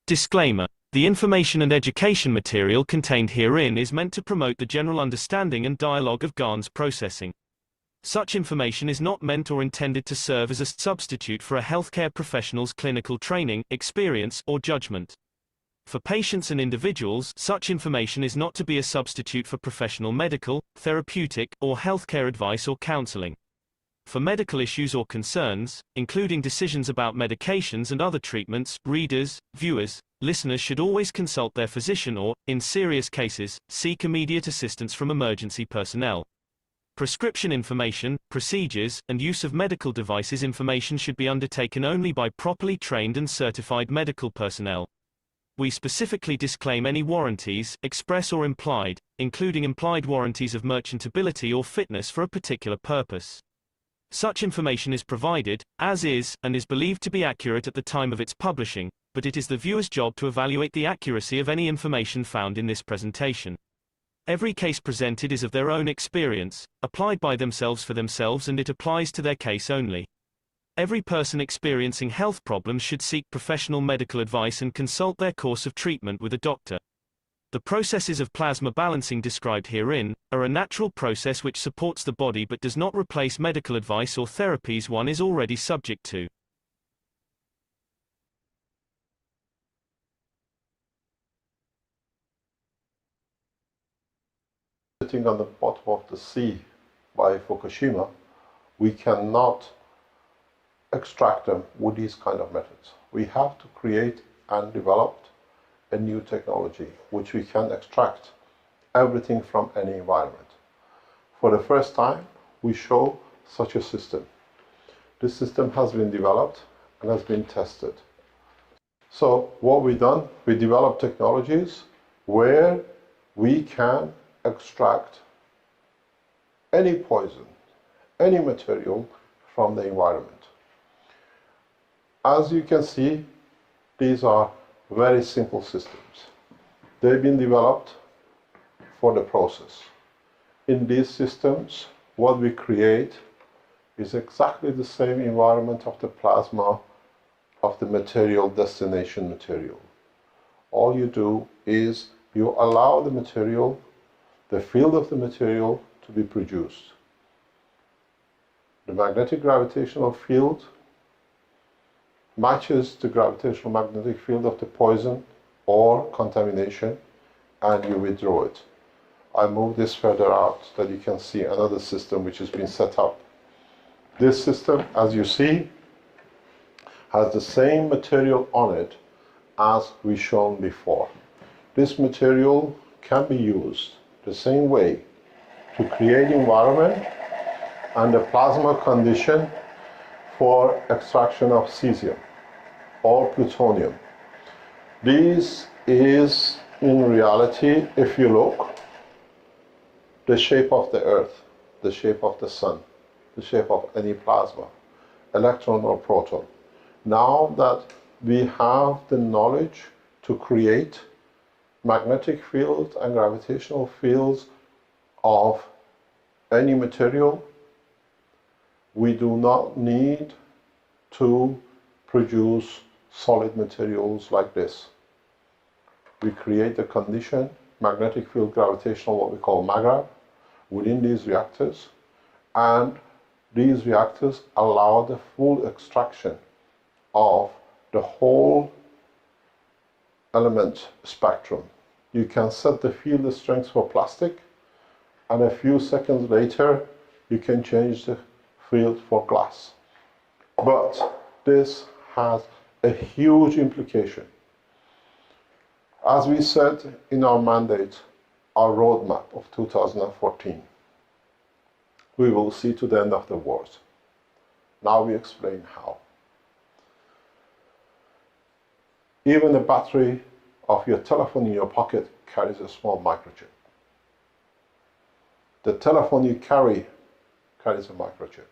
Disclaimer. The information and education material contained herein is meant to promote the general understanding and dialogue of GANs processing. Such information is not meant or intended to serve as a substitute for a healthcare professional's clinical training, experience, or judgment. For patients and individuals, such information is not to be a substitute for professional medical, therapeutic, or healthcare advice or counseling. For medical issues or concerns, including decisions about medications and other treatments, readers, viewers, listeners should always consult their physician or, in serious cases, seek immediate assistance from emergency personnel. Prescription information, procedures, and use of medical devices information should be undertaken only by properly trained and certified medical personnel. We specifically disclaim any warranties, express or implied, including implied warranties of merchantability or fitness for a particular purpose. Such information is provided, as is, and is believed to be accurate at the time of its publishing, but it is the viewer's job to evaluate the accuracy of any information found in this presentation. Every case presented is of their own experience, applied by themselves for themselves, and it applies to their case only. Every person experiencing health problems should seek professional medical advice and consult their course of treatment with a doctor. The processes of plasma balancing described herein are a natural process which supports the body but does not replace medical advice or therapies one is already subject to. Sitting on the bottom of the sea by Fukushima, we cannot extract them with these kind of methods. We have to create and develop a new technology which we can extract everything from any environment. For the first time, we show such a system. This system has been developed and has been tested. So what we've done, we developed technologies where we can extract any poison, any material from the environment. As you can see, these are very simple systems. They've been developed for the process. In these systems, what we create is exactly the same environment of the plasma of the material, destination material. All you do is you allow the material, the field of the material, to be produced. The magnetic gravitational field matches the gravitational magnetic field of the poison or contamination, and you withdraw it. I move this further out so that you can see another system which has been set up. This system, as you see, has the same material on it as we shown before. This material can be used the same way to create environment and the plasma condition for extraction of cesium or plutonium. This is, in reality, if you look, the shape of the Earth, the shape of the Sun, the shape of any plasma, electron or proton. Now that we have the knowledge to create magnetic fields and gravitational fields of any material, we do not need to produce solid materials like this. We create the condition, magnetic field gravitational, what we call MAGRAV, within these reactors, and these reactors allow the full extraction of the whole element spectrum. You can set the field strength for plastic, and a few seconds later you can change the field for glass. But this has a huge implication. As we said in our mandate, our roadmap of 2014, we will see to the end of the world. Now we explain how. Even the battery of your telephone in your pocket carries a small microchip. The telephone you carry carries a microchip.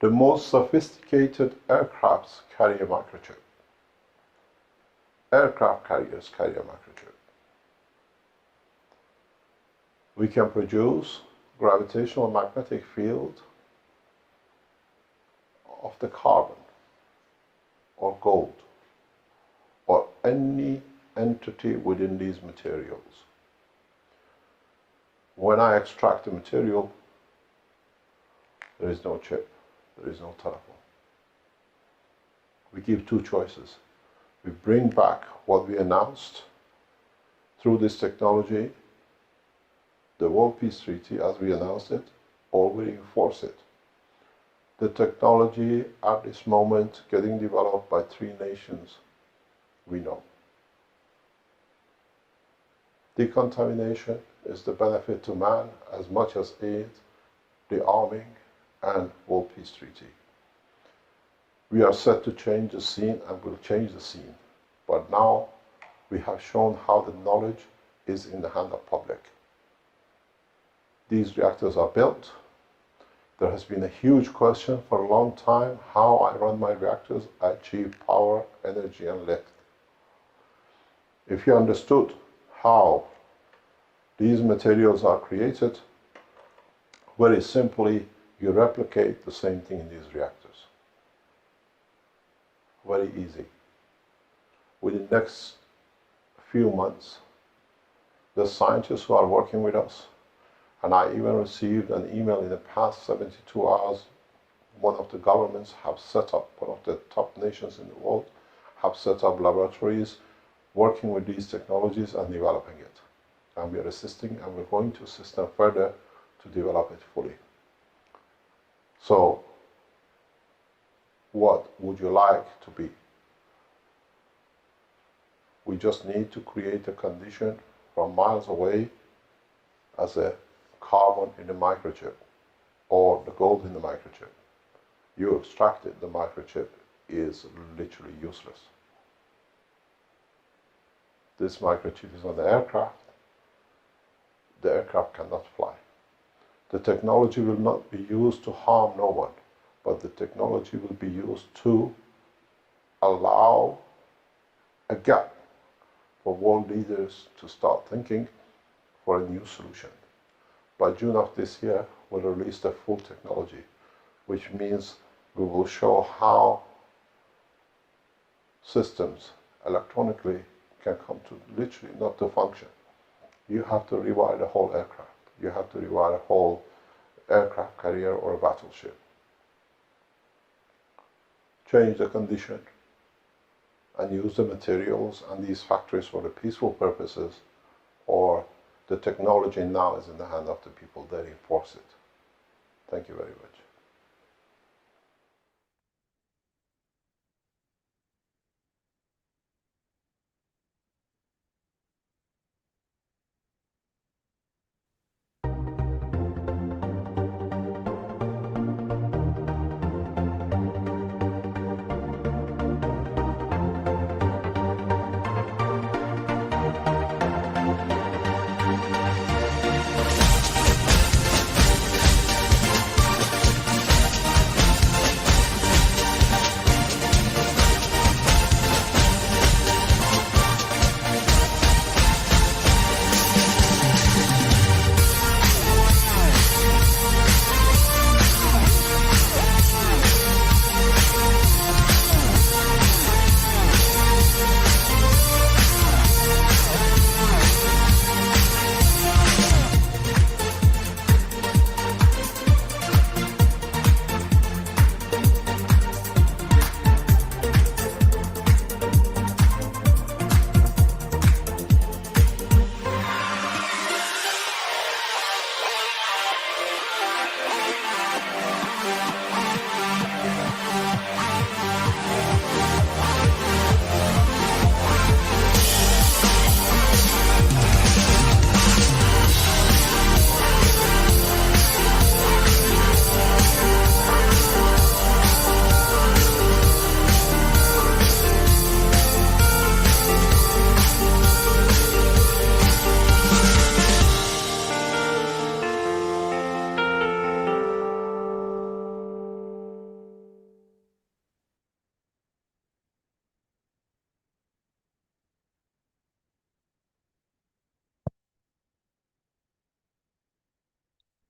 The most sophisticated aircrafts carry a microchip. Aircraft carriers carry a microchip. We can produce gravitational magnetic field of the carbon or gold any entity within these materials. When I extract the material, there is no chip, there is no telephone. We give two choices. We bring back what we announced through this technology, the World Peace Treaty as we announced it, or we enforce it. The technology at this moment getting developed by 3 nations, we know. Decontamination is the benefit to man as much as aid, the arming, and World Peace Treaty. We are set to change the scene and will change the scene. But now we have shown how the knowledge is in the hand of public. These reactors are built. There has been a huge question for a long time how I run my reactors. I achieve power, energy, and lift. If you understood how these materials are created, very simply, you replicate the same thing in these reactors. Very easy. Within the next few months, the scientists who are working with us, and I even received an email in the past 72 hours, one of the governments have set up, one of the top nations in the world, have set up laboratories working with these technologies and developing it. And we are assisting, and we're going to assist them further to develop it fully. So, what would you like to be? We just need to create a condition from miles away as a carbon in the microchip or the gold in the microchip. You extract it, the microchip is literally useless. This microchip is on the aircraft. The aircraft cannot fly. The technology will not be used to harm no one, but the technology will be used to allow a gap for world leaders to start thinking for a new solution. By June of this year, we'll release the full technology, which means we will show how systems electronically can come to literally not to function. You have to rewire the whole aircraft. You have to rewire a whole aircraft carrier or a battleship. Change the condition and use the materials and these factories for the peaceful purposes, or the technology now is in the hand of the people. They enforce it. Thank you very much.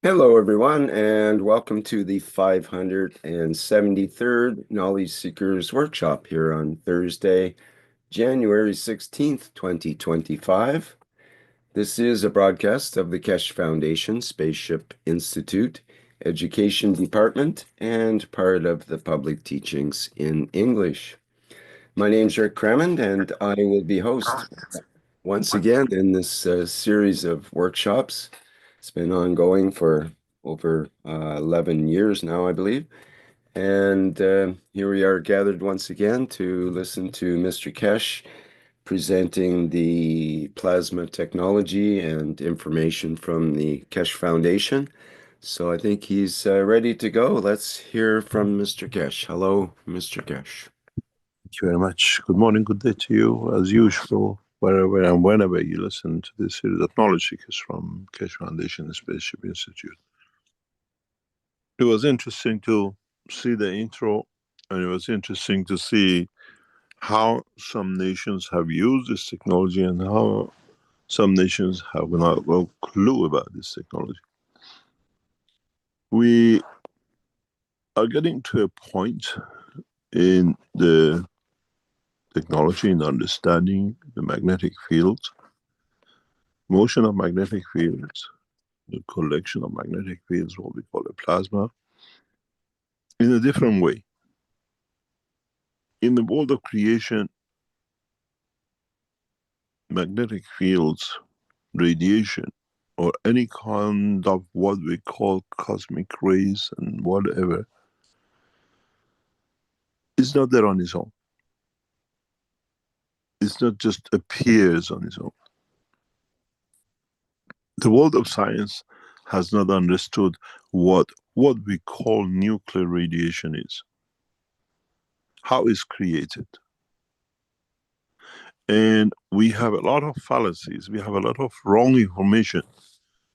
Hello, everyone, and welcome to the 573rd Knowledge Seekers Workshop here on Thursday, January 16th, 2025. This is a broadcast of the Keshe Foundation, Spaceship Institute, Education Department, and part of the Public Teachings in English. My name's Rick Crammond, and I will be host once again in this series of workshops. It's been ongoing for over 11 years now, I believe. And here we are gathered once again to listen to Mr. Keshe presenting the plasma technology and information from the Keshe Foundation. So I think he's ready to go. Let's hear from Mr. Keshe. Hello, Mr. Keshe. Thank you very much. Good morning, good day to you, as usual, wherever and whenever you listen to this series of knowledge seekers from Keshe Foundation and Spaceship Institute. It was interesting to see the intro, and it was interesting to see how some nations have used this technology and how some nations have not a clue about this technology. We are getting to a point in the technology and understanding the magnetic fields, motion of magnetic fields, the collection of magnetic fields, what we call a plasma, in a different way. In the world of creation, magnetic fields, radiation, or any kind of what we call cosmic rays and whatever, is not there on its own. It's not just appears on its own. The world of science has not understood what we call nuclear radiation is, how it's created. And we have a lot of fallacies, we have a lot of wrong information,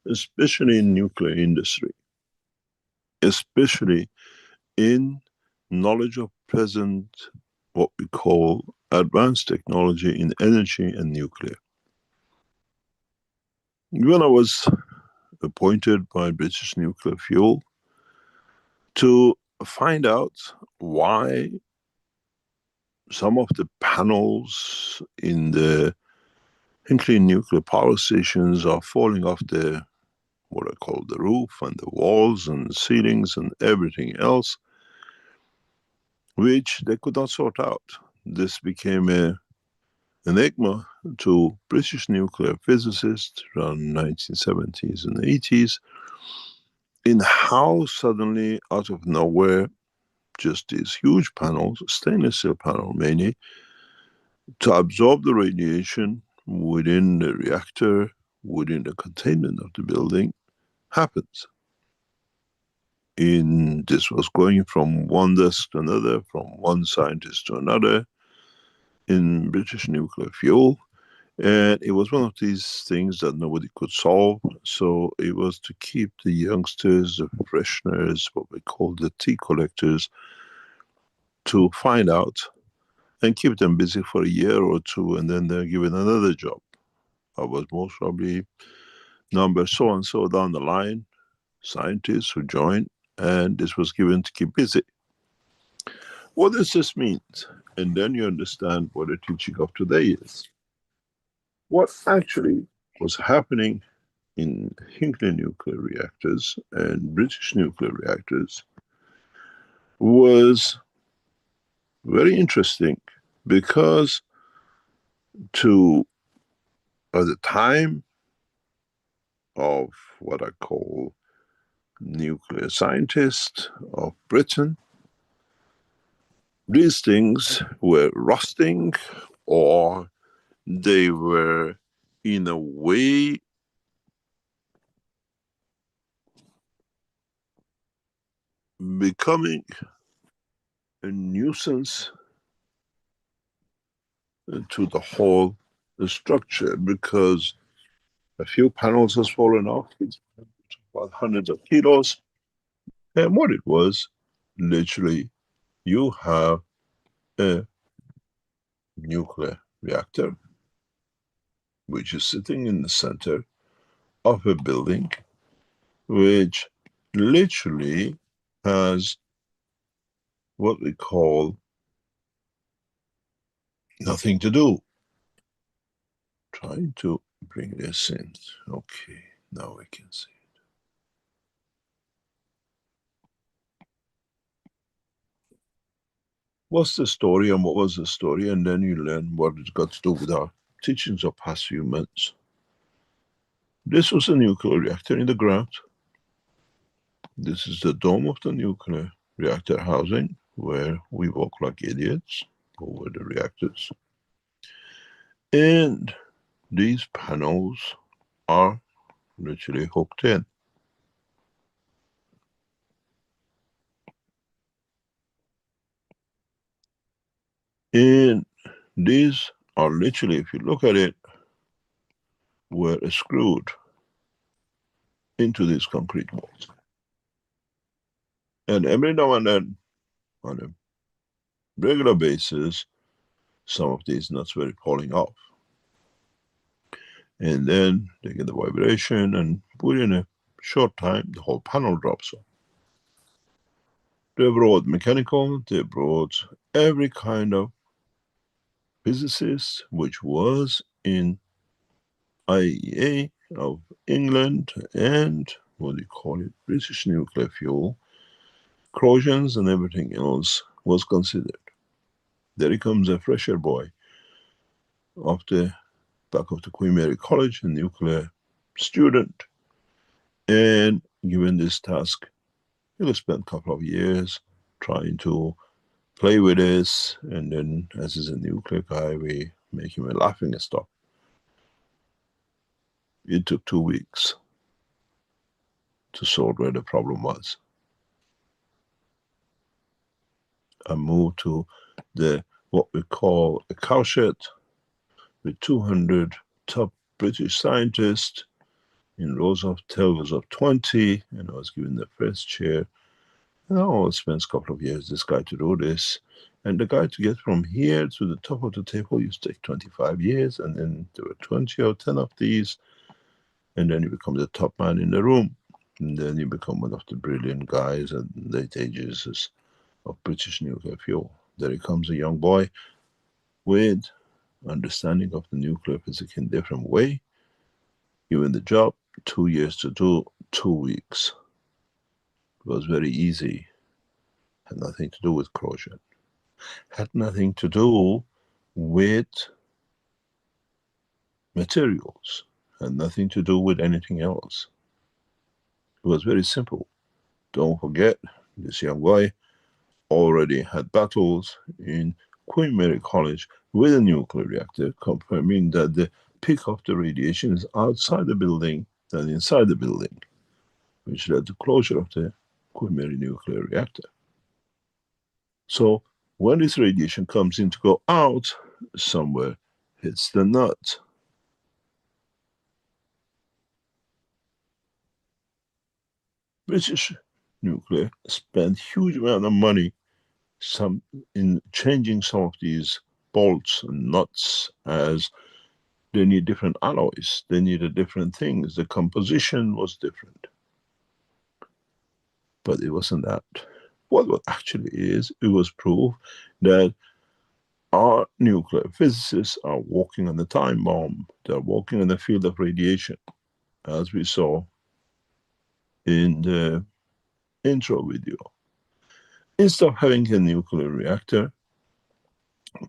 especially in nuclear industry, especially in knowledge of present, what we call advanced technology in energy and nuclear. When I was appointed by British Nuclear Fuel to find out why some of the panels in the Hinkley nuclear power stations are falling off the, what I call the roof and the walls and ceilings and everything else, which they could not sort out. This became an enigma to British nuclear physicists around 1970s and 80s, in how suddenly, out of nowhere, just these huge panels, stainless steel panel mainly, to absorb the radiation within the reactor, within the containment of the building, happens. This was going from one desk to another, from one scientist to another, in British Nuclear Fuel. And it was one of these things that nobody could solve. So it was to keep the youngsters, the fresheners, what we call the tea collectors, to find out and keep them busy for a year or two, and then they're given another job. I was most probably number so and so down the line, scientists who joined, and this was given to keep busy. What does this mean? And then you understand what the teaching of today is. What actually was happening in Hinkley nuclear reactors and British nuclear reactors was very interesting, because at the time of what I call nuclear scientists of Britain, these things were rusting, or they were in a way becoming a nuisance to the whole structure, because a few panels has fallen off, it's about hundreds of kilos. And what it was, literally, you have a nuclear reactor which is sitting in the center of a building, which literally has what we call Nothing to do. Trying to bring this in. Okay, now I can see it. What's the story and what was the story? And then you learn what it's got to do with our teachings of past few months. This was a nuclear reactor in the ground. This is the dome of the nuclear reactor housing, where we walk like idiots over the reactors. And these panels are literally hooked in. And these are literally, if you look at it, were screwed into these concrete walls. And every now and then, on a regular basis, some of these nuts were falling off. And then they get the vibration, and within a short time, the whole panel drops off. They brought mechanical, they brought every kind of physicist, which was in IEA of England, and what do you call it, British nuclear fuel, corrosions and everything else was considered. There comes a fresher boy off the back of the Queen Mary College, a nuclear student, and given this task, he'll spend a couple of years trying to play with this, and then as he's a nuclear guy, we make him a laughing stock. It took 2 weeks to sort where the problem was. I moved to the what we call a cowshed with 200 top British scientists in rows of tables of 20, and I was given the first chair. And I spent a couple of years, this guy to do this. And the guy to get from here to the top of the table used to take 25 years, and then there were 20 or 10 of these, and then you become the top man in the room. And then you become one of the brilliant guys at late ages of British nuclear fuel. There comes a young boy with understanding of the nuclear physics in a different way. Given the job, 2 years to do, 2 weeks. It was very easy. Had nothing to do with corrosion. Had nothing to do with materials. Had nothing to do with anything else. It was very simple. Don't forget, this young boy already had battles in Queen Mary College with a nuclear reactor, confirming that the peak of the radiation is outside the building than inside the building, which led to closure of the Queen Mary nuclear reactor. So when this radiation comes in to go out, somewhere hits the nut. British nuclear spent huge amount of money in changing some of these bolts and nuts, as they need different alloys, they needed different things, the composition was different. But it wasn't that. What actually is, it was proof that our nuclear physicists are walking on the time bomb. They're walking on the field of radiation, as we saw in the intro video. Instead of having a nuclear reactor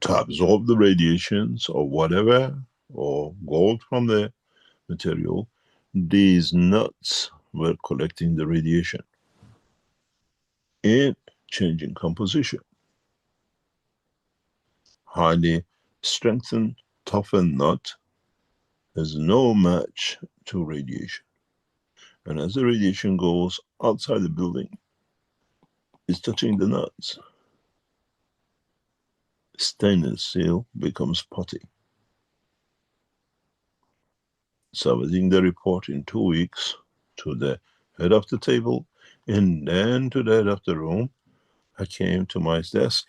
to absorb the radiations or whatever, or gold from the material, these nuts were collecting the radiation and changing composition. Highly strengthened, toughened nut has no match to radiation. And as the radiation goes outside the building, it's touching the nuts. Stainless steel becomes putty. Submitting the report in 2 weeks to the head of the table and then to the head of the room. I came to my desk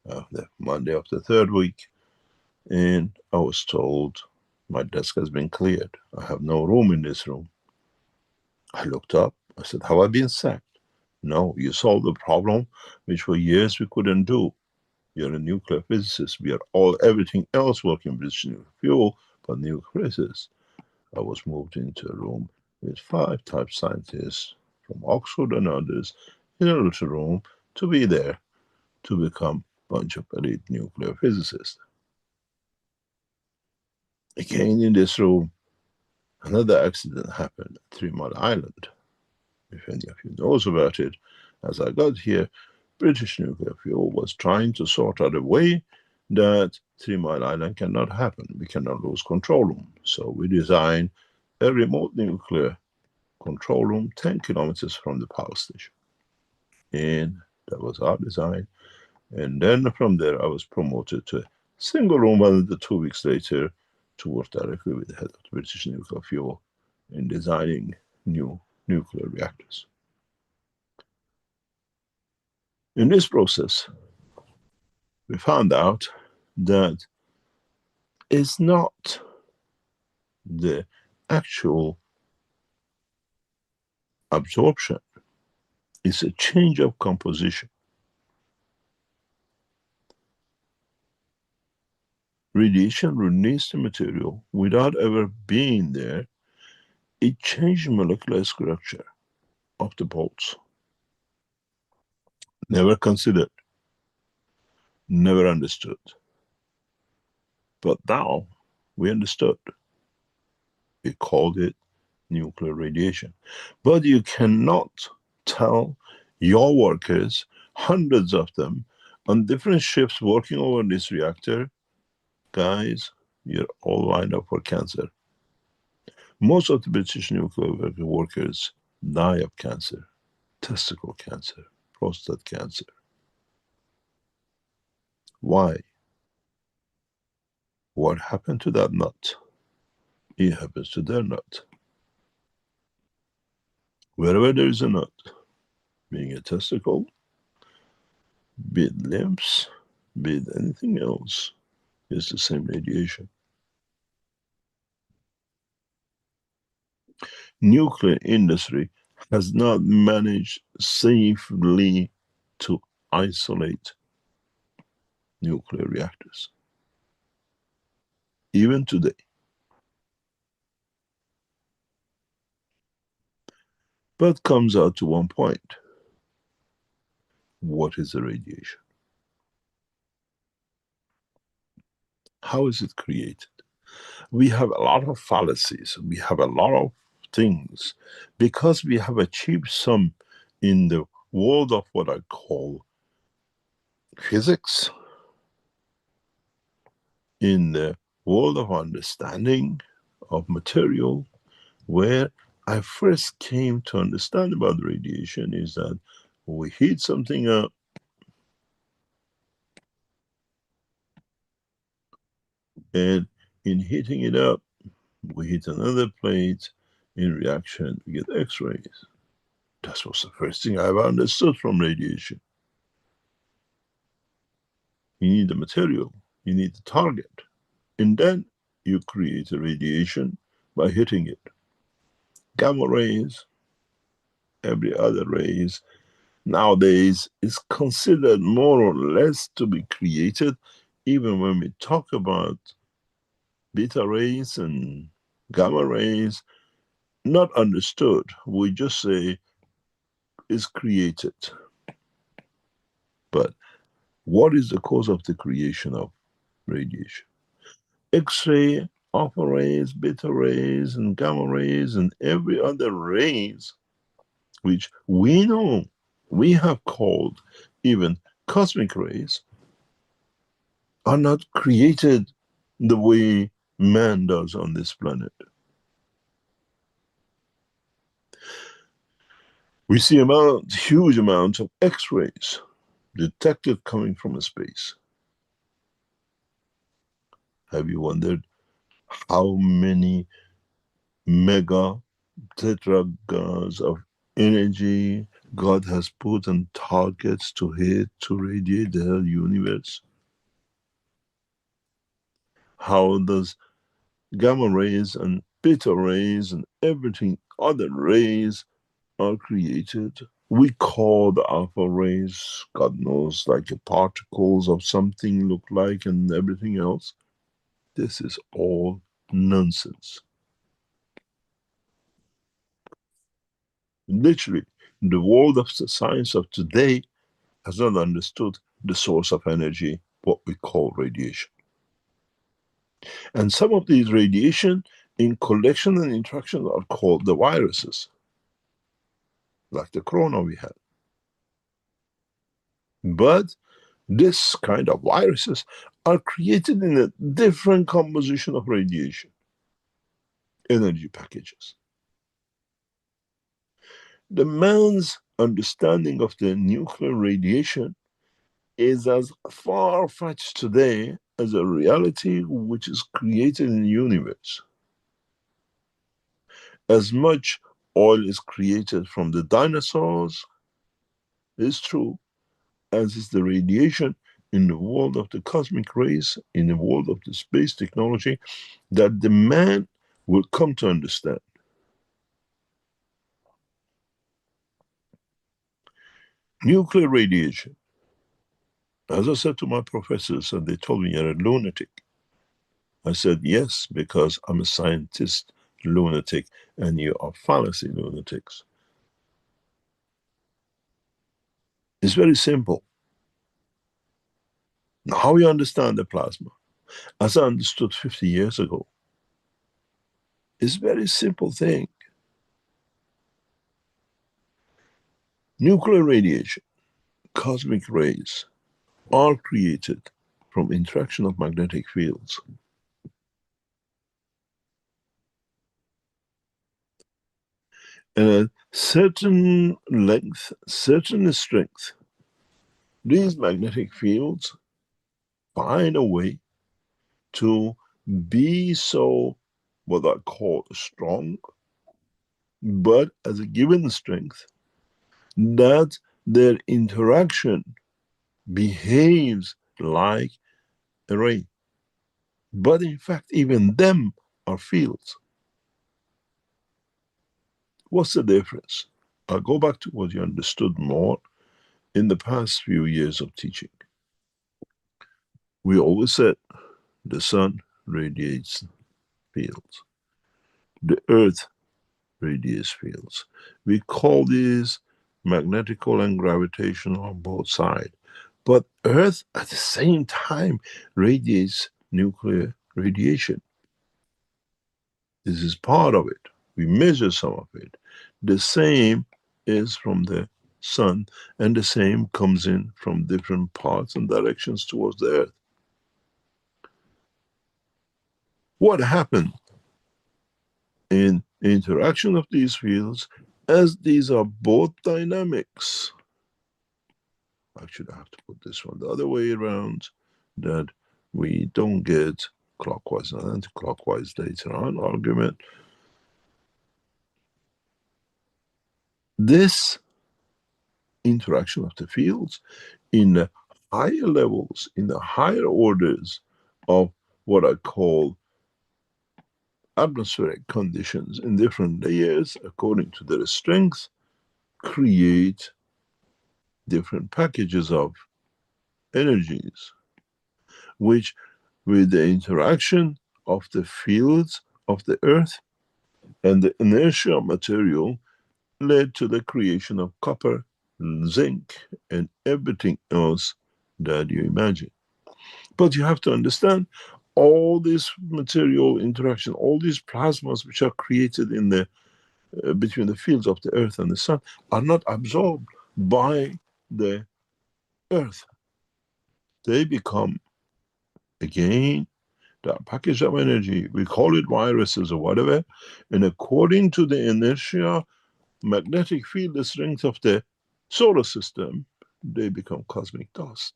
the Monday of the 3rd week, and I was told my desk has been cleared. I have no room in this room. I looked up. I said, have I been sacked? No, you solved the problem which for years we couldn't do. You're a nuclear physicist. We are all, everything else working with nuclear fuel, but nuclear physicists. I was moved into a room with 5 top scientists from Oxford and others in a little room to be there to become a bunch of elite nuclear physicists. Again, in this room, another accident happened at 3 Mile Island. If any of you knows about it, as I got here, British Nuclear Fuel was trying to sort out a way that 3 Mile Island cannot happen. We cannot lose control room. So we designed a remote nuclear control room 10 kilometers from the power station. And that was our design. And then from there, I was promoted to a single room, and 2 weeks later, to work directly with the head of the British Nuclear Fuel in designing new nuclear reactors. In this process, we found out that it's not the actual absorption, it's a change of composition. Radiation released the material without ever being there. It changed molecular structure of the bolts. Never considered, never understood. But now we understood. We called it nuclear radiation. But you cannot tell your workers, hundreds of them, on different shifts working over this reactor, guys, you're all lined up for cancer. Most of the British nuclear workers die of cancer, testicle cancer, prostate cancer. Why? What happened to that nut? It happens to their nut. Wherever there is a nut, being a testicle, be it limbs, be it anything else, it's the same radiation. Nuclear industry has not managed safely to isolate nuclear reactors. Even today. But comes out to one point. What is the radiation? How is it created? We have a lot of fallacies. We have a lot of things. Because we have achieved some in the world of what I call physics, in the world of understanding of material, where I first came to understand about radiation is that we heat something up, and in heating it up, we heat another plate, in reaction we get X-rays. That was the first thing I ever understood from radiation. You need the material, you need the target, and then you create a radiation by hitting it. Gamma rays, every other rays, nowadays is considered more or less to be created, even when we talk about beta rays and gamma rays, not understood. We just say it's created. But what is the cause of the creation of radiation? X-ray, alpha rays, beta rays, and gamma rays, and every other rays, which we know, we have called even cosmic rays, are not created the way man does on this planet. We see huge amounts of X-rays detected coming from space. Have you wondered how many mega tetragrams of energy God has put on targets to hit, to radiate the whole universe? How does gamma rays and beta rays and everything other rays are created We call the alpha rays, God knows, like the particles of something look like and everything else. This is all nonsense. Literally, the world of the science of today has not understood the source of energy, what we call radiation. And some of these radiation in collection and interaction are called the viruses, like the corona we had. But this kind of viruses are created in a different composition of radiation, energy packages. The man's understanding of the nuclear radiation is as far-fetched today as a reality which is created in the universe. As much oil is created from the dinosaurs, is true, as is the radiation in the world of the cosmic rays, in the world of the space technology, that the man will come to understand. Nuclear radiation. As I said to my professors, and they told me you're a lunatic. I said, yes, because I'm a scientist lunatic, and you are fallacy lunatics. It's very simple. How you understand the plasma, as I understood 50 years ago, is a very simple thing. Nuclear radiation, cosmic rays, are created from interaction of magnetic fields. And at certain length, certain strength, these magnetic fields find a way to be so, what I call strong, but as a given strength, that their interaction behaves like a ray. But in fact, even them are fields. What's the difference? I'll go back to what you understood more in the past few years of teaching. We always said the sun radiates fields. The earth radiates fields. We call these magnetical and gravitational on both sides. But earth at the same time radiates nuclear radiation. This is part of it. We measure some of it. The same is from the sun, and the same comes in from different parts and directions towards the earth. What happened in interaction of these fields, as these are both dynamics? Actually, I have to put this one the other way around, that we don't get clockwise and anti-clockwise later on argument. This interaction of the fields in the higher levels, in the higher orders of what I call atmospheric conditions in different layers, according to their strength, create different packages of energies, which with the interaction of the fields of the earth and the inertia of material led to the creation of copper, zinc, and everything else that you imagine. But you have to understand, all this material interaction, all these plasmas which are created in the between the fields of the earth and the sun, are not absorbed by the earth. They become, again, that package of energy, we call it viruses or whatever, and according to the inertia, magnetic field, the strength of the solar system, they become cosmic dust.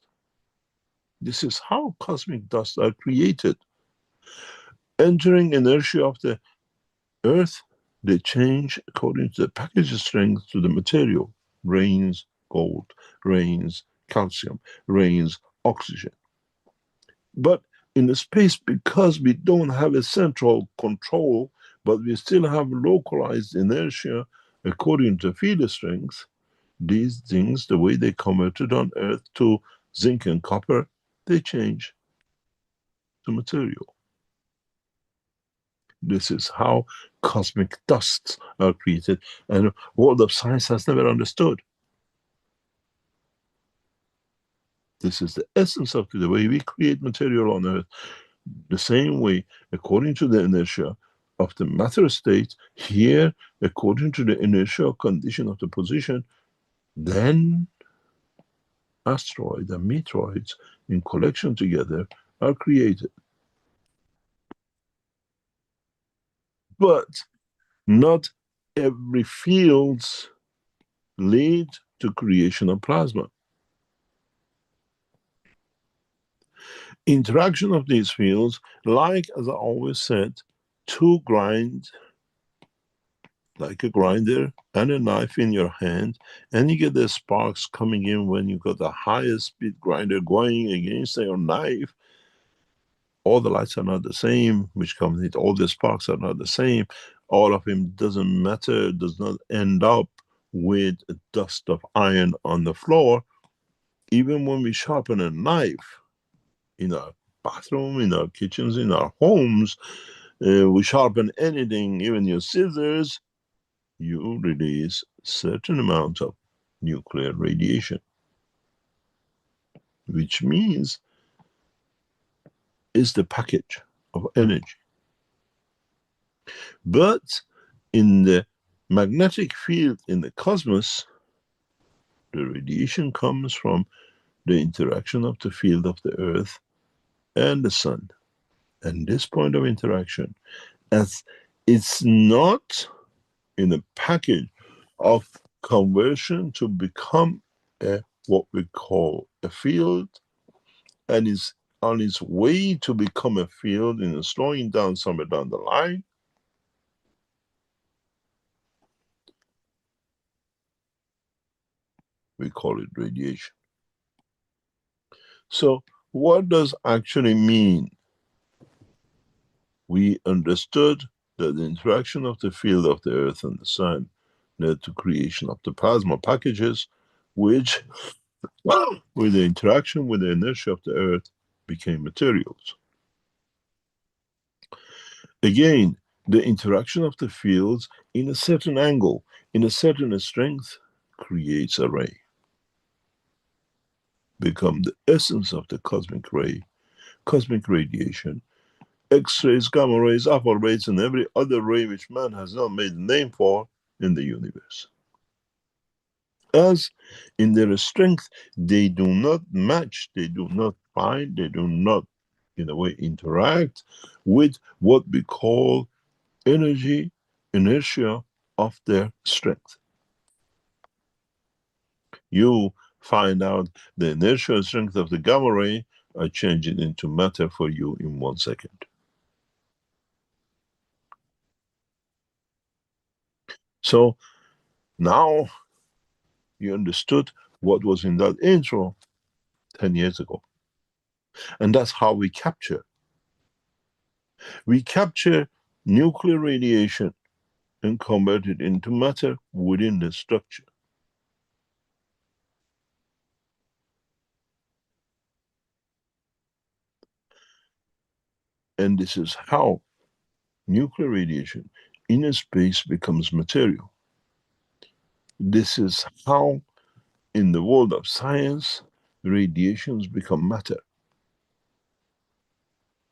This is how cosmic dust are created. Entering inertia of the earth, they change according to the package strength to the material. Rains gold, rains calcium, rains oxygen. But in the space, because we don't have a central control, but we still have localized inertia according to field strength, these things, the way they converted on Earth to zinc and copper, they change to material. This is how cosmic dusts are created, and the world of science has never understood. This is the essence of the way we create material on Earth. The same way, according to the inertia of the matter state, here, according to the inertial condition of the position, then asteroids and meteoroids in collection together are created. But not every fields lead to creation of plasma. Interaction of these fields, like as I always said, two grind, like a grinder and a knife in your hand, and you get the sparks coming in when you got the highest speed grinder going against your knife. All the lights are not the same, which comes in, all the sparks are not the same. All of them doesn't matter, does not end up with a dust of iron on the floor. Even when we sharpen a knife in our bathroom, in our kitchens, in our homes, we sharpen anything, even your scissors, you release certain amount of nuclear radiation, which means is the package of energy. But in the magnetic field in the cosmos, the radiation comes from the interaction of the field of the Earth and the Sun. And this point of interaction, as it's not in a package of conversion to become what we call a field, and is on its way to become a field and slowing down somewhere down the line, we call it radiation. So what does actually mean? We understood that the interaction of the field of the Earth and the Sun led to creation of the plasma packages, which with the interaction with the inertia of the Earth became materials. Again, the interaction of the fields in a certain angle, in a certain strength, creates a ray. Become the essence of the cosmic ray, cosmic radiation, X-rays, gamma rays, alpha rays, and every other ray which man has not made a name for in the universe. As in their strength, they do not match, they do not find, they do not, in a way, interact with what we call energy, inertia of their strength. You find out the inertial strength of the gamma ray, I change it into matter for you in 1 second. So now you understood what was in that intro 10 years ago. And that's how we capture. We capture nuclear radiation and convert it into matter within the structure. And this is how nuclear radiation in a space becomes material. This is how, in the world of science, radiations become matter.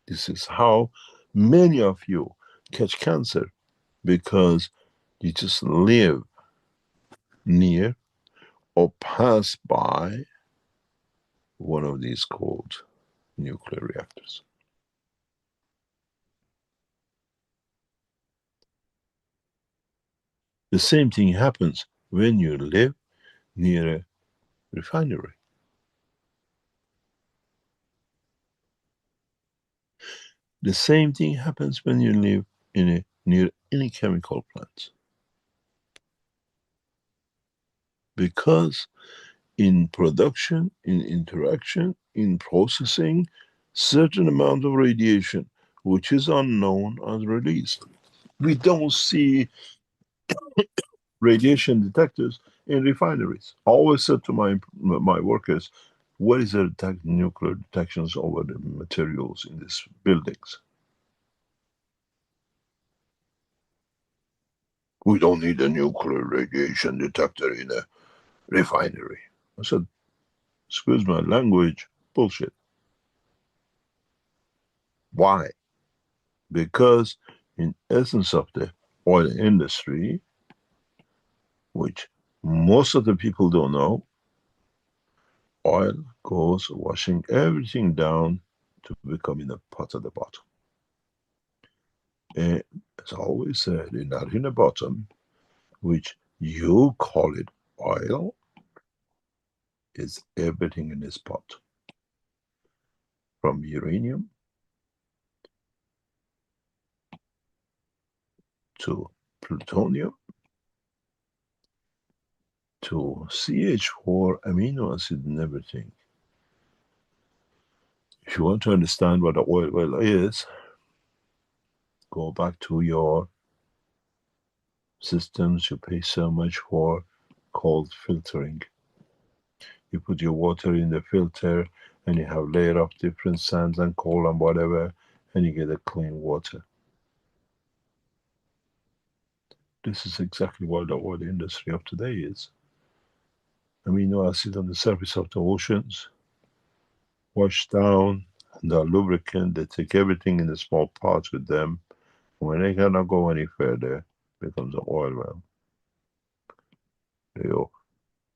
This is how many of you catch cancer, because you just live near or pass by one of these cold nuclear reactors. The same thing happens when you live near a refinery. The same thing happens when you live near any chemical plant. Because in production, in interaction, in processing, certain amount of radiation, which is unknown, is released. We don't see radiation detectors in refineries. I always said to my workers, what is the nuclear detections over the materials in these buildings? We don't need a nuclear radiation detector in a refinery. I said, excuse my language, bullshit. Why? Because in essence of the oil industry, which most of the people don't know, oil goes washing everything down to becoming a pot at the bottom. And as I always said, not in the bottom, which you call it oil, is everything in this pot. From uranium to plutonium to CH4 amino acid and everything. If you want to understand what the oil well is, go back to your systems you pay so much for, called filtering. You put your water in the filter and you have layer of different sands and coal and whatever, and you get a clean water. This is exactly what the oil industry of today is. Amino acid on the surface of the oceans, washed down, and the lubricant, they take everything in the small parts with them. When they cannot go any further, it becomes an oil well. Your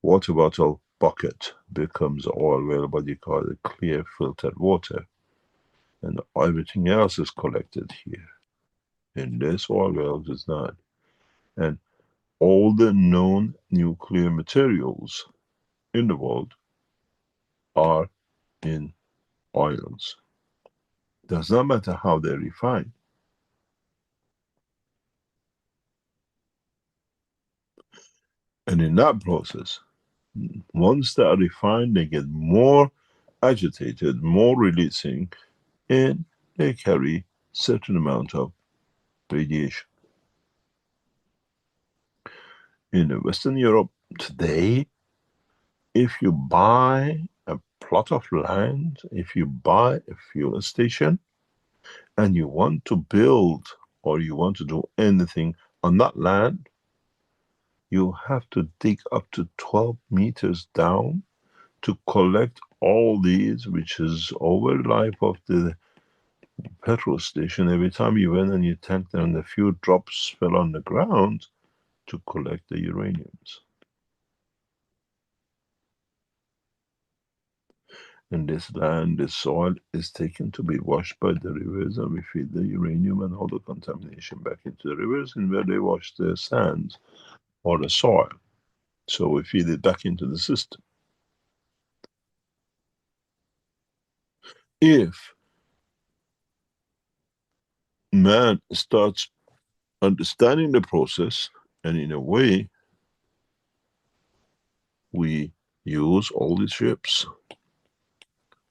water bottle bucket becomes oil well, but you call it clear filtered water. And everything else is collected here. In this oil well is not. And all the known nuclear materials in the world are in oils. Does not matter how they're refined. And in that process, once they are refined, they get more agitated, more releasing, and they carry certain amount of radiation. In Western Europe today, if you buy a plot of land, if you buy a fuel station, and you want to build or you want to do anything on that land, you have to dig up to 12 meters down to collect all these, which is over the life of the petrol station. Every time you went and you tanked and a few drops fell on the ground to collect the uraniums. And this land, this soil is taken to be washed by the rivers, and we feed the uranium and all the contamination back into the rivers, and where they wash the sands or the soil. So we feed it back into the system. If man starts understanding the process, and in a way, we use all these ships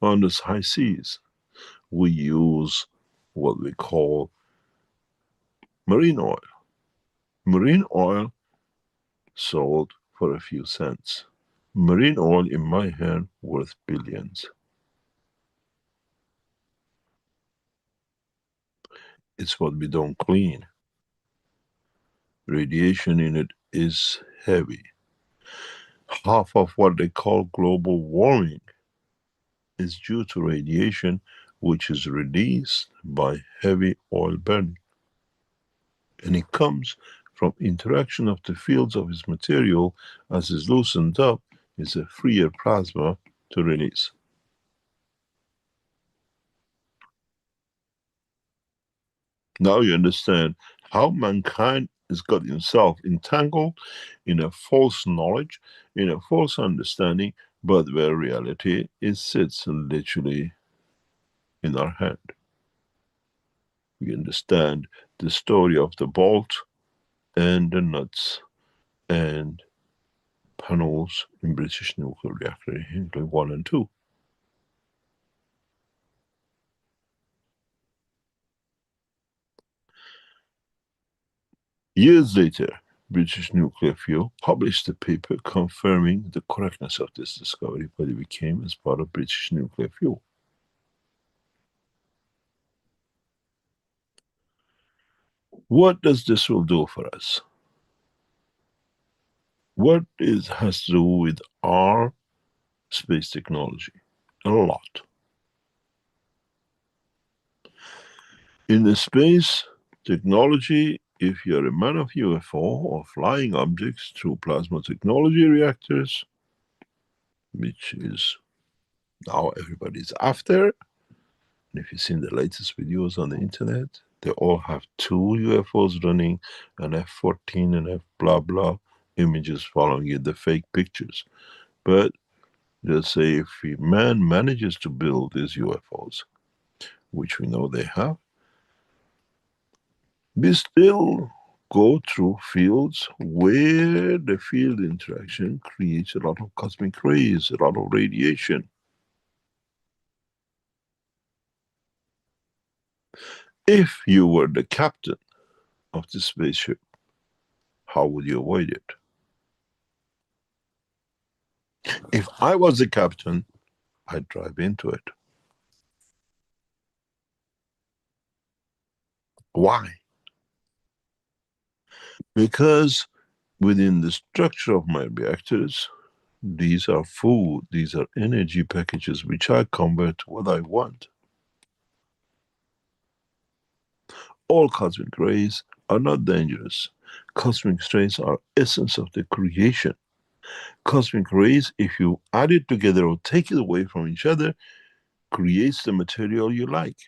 on the high seas. We use what we call marine oil. Marine oil sold for a few cents. Marine oil in my hand worth billions. It's what we don't clean. Radiation in it is heavy. Half of what they call global warming is due to radiation, which is released by heavy oil burning. And it comes from interaction of the fields of its material. As it's loosened up, it's a freer plasma to release. Now you understand how mankind has got himself entangled in a false knowledge, in a false understanding, but where reality sits literally in our hand. We understand the story of the bolt and the nuts and panels in British nuclear reactor Hinkley 1 and 2. Years later, British Nuclear Fuel, published a paper confirming the correctness of this discovery, but it became as part of British Nuclear Fuel. What does this will do for us? What has to do with our space technology? A lot. In the space technology, if you're a man of UFO or flying objects through plasma technology reactors, which is now everybody's after, and if you've seen the latest videos on the internet, they all have two UFOs running, an F-14 and F blah blah images following it, the fake pictures. But let's say if man manages to build these UFOs, which we know they have, we still go through fields where the field interaction creates a lot of cosmic rays, a lot of radiation. If you were the captain of the spaceship, how would you avoid it? If I was the captain, I'd drive into it. Why? Because within the structure of my reactors, these are food, these are energy packages which I convert to what I want. All cosmic rays are not dangerous. Cosmic rays are essence of the creation. Cosmic rays, if you add it together or take it away from each other, creates the material you like.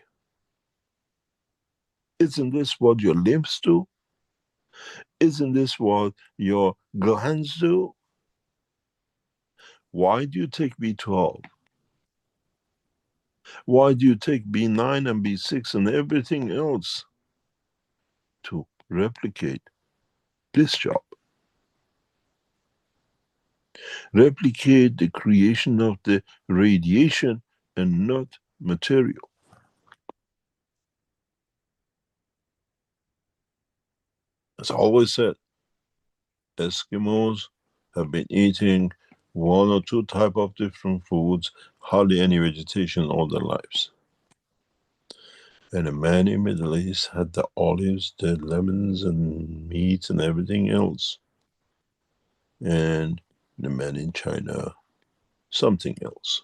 Isn't this what your limbs do? Isn't this what your glands do? Why do you take B12? Why do you take B9 and B6 and everything else? To replicate this job. Replicate the creation of the radiation and not material. As I always said, Eskimos have been eating one or two type of different foods, hardly any vegetation all their lives. And the man in Middle East had the olives, the lemons and meat and everything else. And the man in China, something else.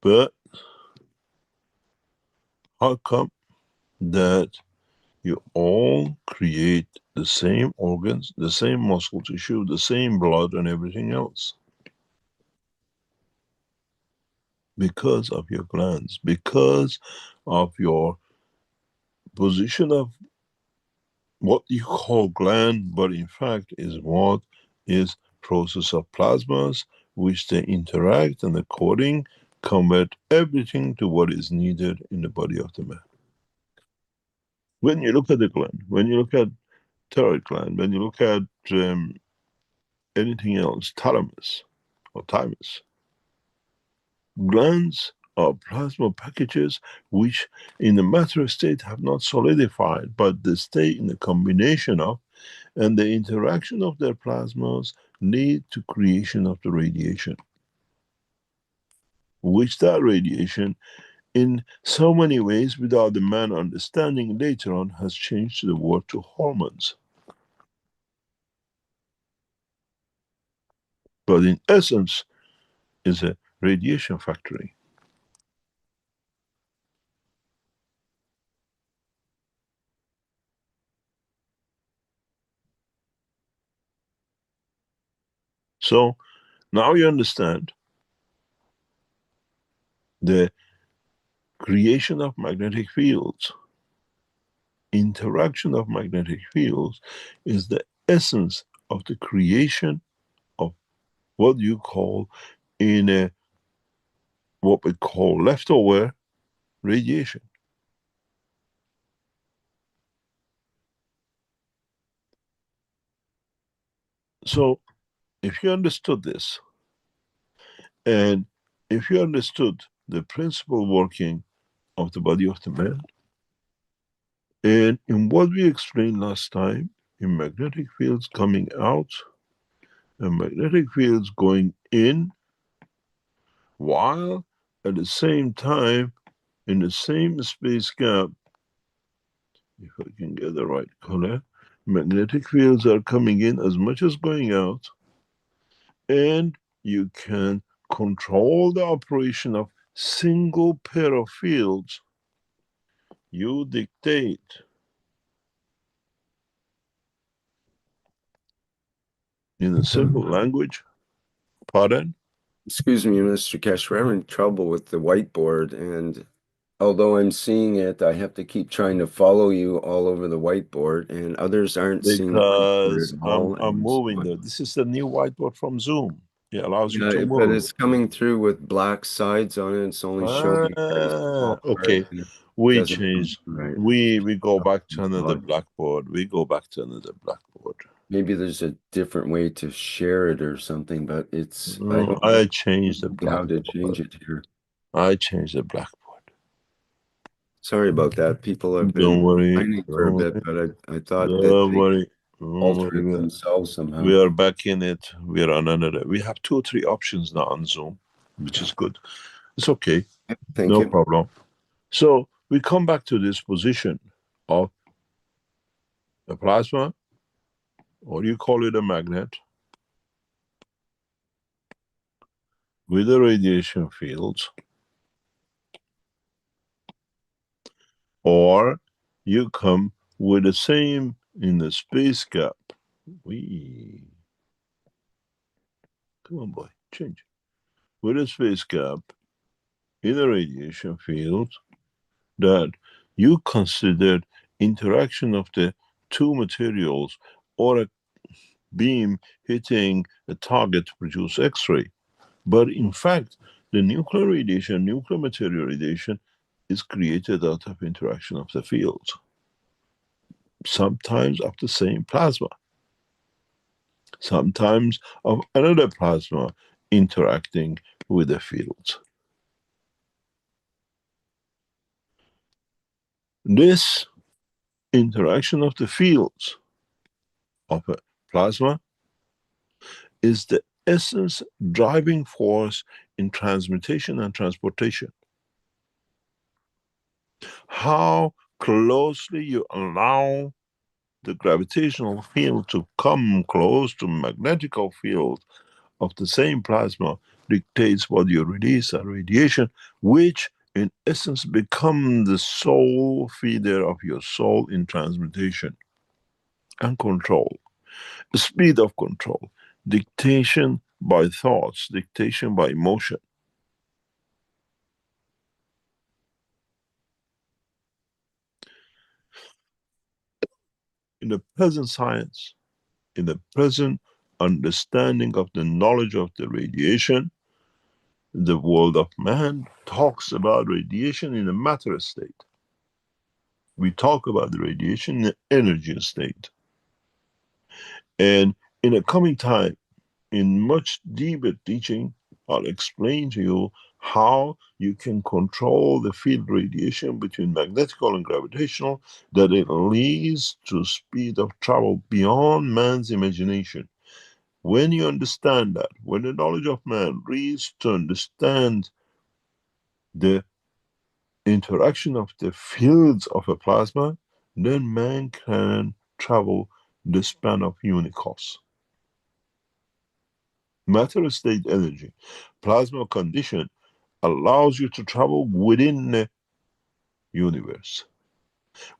But how come that you all create the same organs, the same muscle tissue, the same blood and everything else? Because of your glands, because of your position of what you call gland, but in fact is what is process of plasmas, which they interact and according convert everything to what is needed in the body of the man. When you look at the gland, when you look at thyroid gland, when you look at anything else, thalamus or thymus, glands are plasma packages which in the matter state have not solidified, but they stay in the combination of, and the interaction of their plasmas lead to creation of the radiation. Which that radiation, in so many ways, without the man understanding later on, has changed the word to hormones. But in essence, is a radiation factory. So now you understand the creation of magnetic fields, interaction of magnetic fields is the essence of the creation of what you call in a what we call leftover radiation. So if you understood this, and if you understood the principle working of the body of the man, And in what we explained last time, in magnetic fields coming out and magnetic fields going in, while at the same time, in the same space gap, if I can get the right color, magnetic fields are coming in as much as going out, and you can control the operation of single pair of fields. You dictate in a simple language. Pardon? Excuse me, Mr. Keshe, we're having trouble with the whiteboard, and although I'm seeing it, I have to keep trying to follow you all over the whiteboard, and others aren't seeing the whiteboard Because at I'm all. moving there. This is the new whiteboard from Zoom. It allows you to But move. it's coming through with black sides on it. It's only showing a very small Okay. part, and it We doesn't change. right. We go back to another blackboard. We go back to another blackboard. Maybe there's a different way to share it or something, but it's I don't I changed the know how to blackboard. change it here. I changed the blackboard. Sorry about that. People have Don't been worry. complaining for a bit, but I thought that Don't they worry. alter it themselves somehow. We are back in it. We are on another. We have 2 or 3 options now on Zoom, which is good. It's okay. Thank No you. problem. So we come back to this position of a plasma, or you call it a magnet, with the radiation fields, or you come with the same in the space gap. Come on, boy, change. With a space gap in a radiation field that you considered interaction of the 2 materials or a beam hitting a target to produce X-ray. But in fact, the nuclear radiation, nuclear material radiation, is created out of interaction of the fields, sometimes of the same plasma, sometimes of another plasma interacting with the fields. This interaction of the fields of a plasma is the essence driving force in transmutation and transportation. How closely you allow the gravitational field to come close to magnetical field of the same plasma dictates what you release as radiation, which in essence become the soul feeder of your soul in transmutation and control. The speed of control, dictation by thoughts, dictation by emotion. In the present science, in the present understanding of the knowledge of the radiation, the world of man talks about radiation in a matter state. We talk about the radiation in the energy state. And in a coming time, in much deeper teaching, I'll explain to you how you can control the field radiation between magnetical and gravitational, that it leads to speed of travel beyond man's imagination. When you understand that, when the knowledge of man reaches to understand the interaction of the fields of a plasma, then man can travel the span of unicos. Matter state energy, plasma condition allows you to travel within the universe.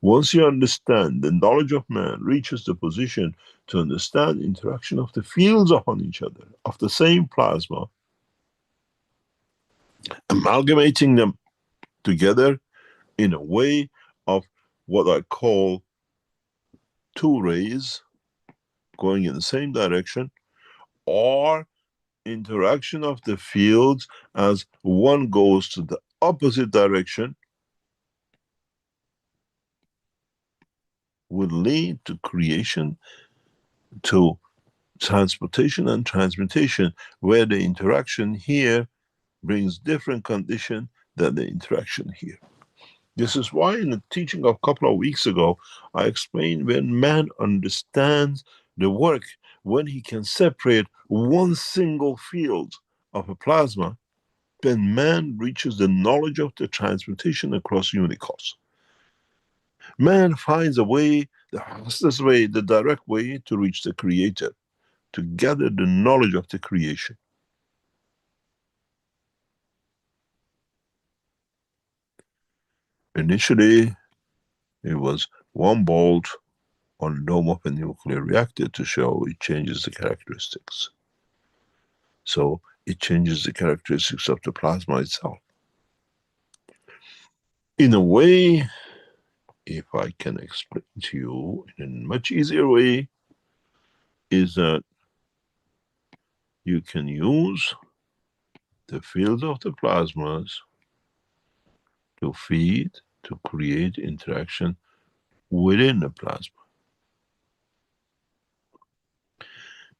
Once you understand, the knowledge of man reaches the position to understand interaction of the fields upon each other, of the same plasma, amalgamating them together in a way of what I call 2 rays going in the same direction, or interaction of the fields as one goes to the opposite direction, would lead to creation, to transportation and transmutation, where the interaction here brings different condition than the interaction here. This is why in the teaching of a couple of weeks ago, I explained when man understands the work, when he can separate one single field of a plasma, then man reaches the knowledge of the transmutation across unicos. Man finds a way, the fastest way, the direct way to reach the Creator, to gather the knowledge of the creation. Initially, it was one bolt on the dome of a nuclear reactor to show it changes the characteristics. So it changes the characteristics of the plasma itself. In a way, if I can explain to you in a much easier way, is that you can use the field of the plasmas to feed, to create interaction within the plasma.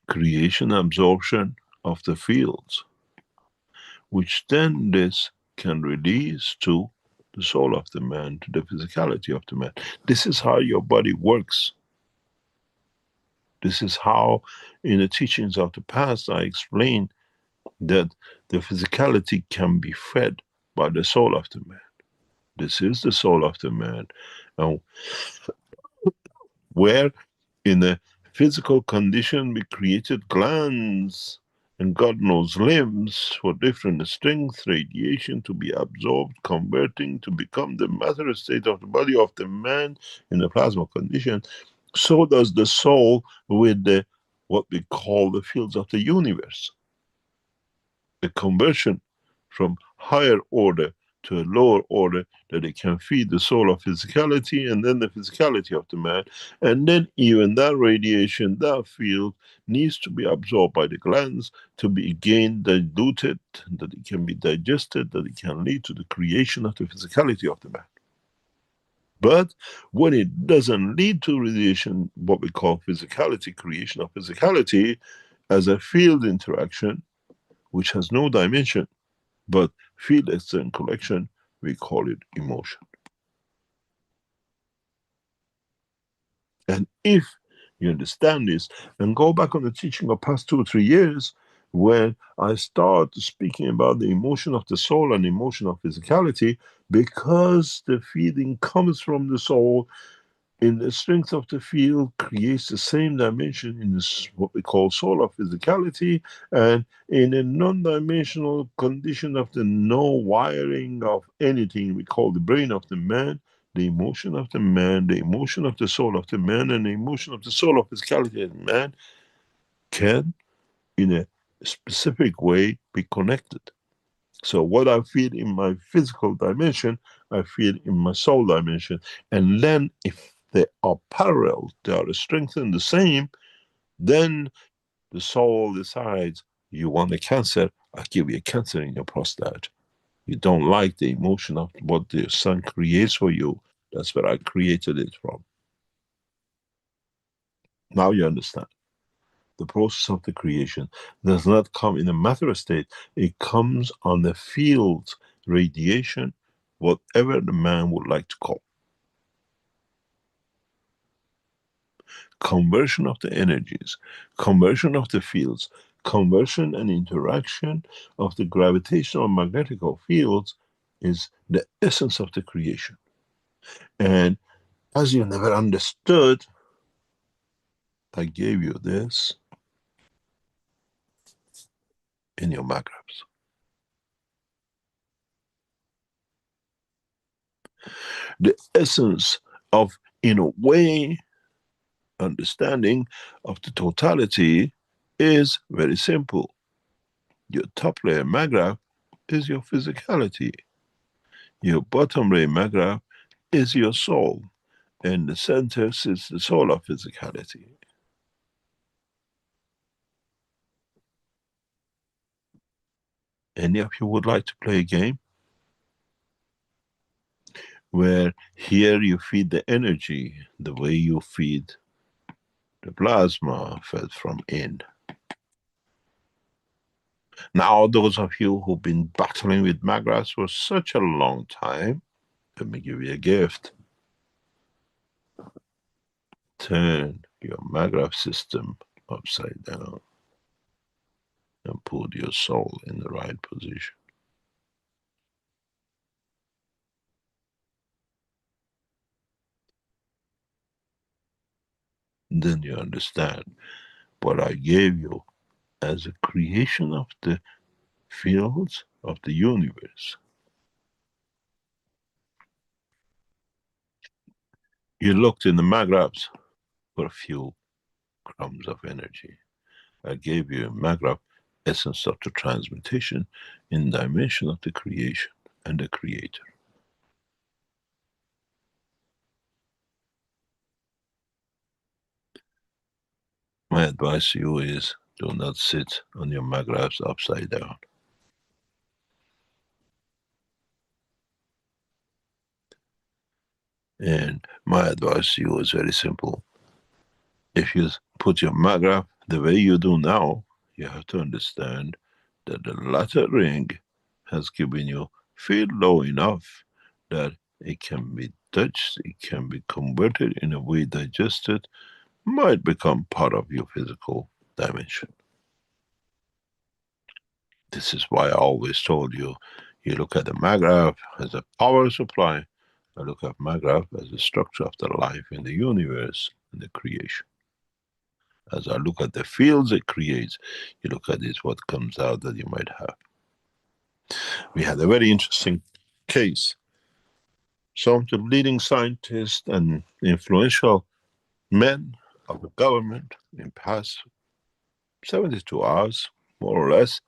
Creation, absorption of the fields, which then this can release to the soul of the man, to the physicality of the man. This is how your body works. This is how, in the teachings of the past, I explained that the physicality can be fed by the soul of the man. This is the soul of the man. And where in a physical condition we created glands and God knows limbs for different strength, radiation to be absorbed, converting to become the matter state of the body of the man in the plasma condition, so does the soul with the what we call the fields of the universe. The conversion from higher order to a lower order, that it can feed the soul of physicality and then the physicality of the man. And then even that radiation, that field needs to be absorbed by the glands to be again diluted, that it can be digested, that it can lead to the creation of the physicality of the man. But when it doesn't lead to radiation, what we call physicality, creation of physicality, as a field interaction, which has no dimension, but field external collection, we call it emotion. And if you understand this, and go back on the teaching of past 2 or 3 years, when I start speaking about the emotion of the soul and emotion of physicality, because the feeding comes from the soul, in the strength of the field creates the same dimension in this, what we call soul of physicality, and in a non-dimensional condition of the no wiring of anything we call the brain of the man, the emotion of the man, the emotion of the soul of the man, and the emotion of the soul of physicality of the man can, in a specific way, be connected. So what I feel in my physical dimension, I feel in my soul dimension. And then if they are parallel, they are strengthened the same, then the soul decides, you want a cancer, I'll give you a cancer in your prostate. You don't like the emotion of what the sun creates for you, that's where I created it from. Now you understand. The process of the creation does not come in a matter state, it comes on the field, radiation, whatever the man would like to call. Conversion of the energies, conversion of the fields, conversion and interaction of the gravitational magnetical fields is the essence of the creation. And as you never understood, I gave you this in your magraphs. The essence of, in a way, understanding of the totality is very simple. Your top layer magraph is your physicality. Your bottom layer magraph is your soul. And the center sits the soul of physicality. Any of you would like to play a game? Where here you feed the energy the way you feed the plasma fed from in. Now, those of you who've been battling with magraphs for such a long time, Let me give you a gift. Turn your maggraph system upside down and put your soul in the right position. Then you understand what I gave you as a creation of the fields of the universe. You looked in the magravs for a few crumbs of energy. I gave you a magrav essence of the transmutation in dimension of the creation and the creator. My advice to you is do not sit on your magravs upside down. And my advice to you is very simple. If you put your magrav the way you do now, you have to understand that the latter ring has given you field low enough that it can be touched, it can be converted in a way digested, might become part of your physical dimension. This is why I always told you, you look at the magrav as a power supply, I look at magrav as the structure of the life in the universe and the creation. As I look at the fields it creates, you look at it, what comes out that you might have. We had a very interesting case. Some of the leading scientists and influential men of the government in past 72 hours, more or less,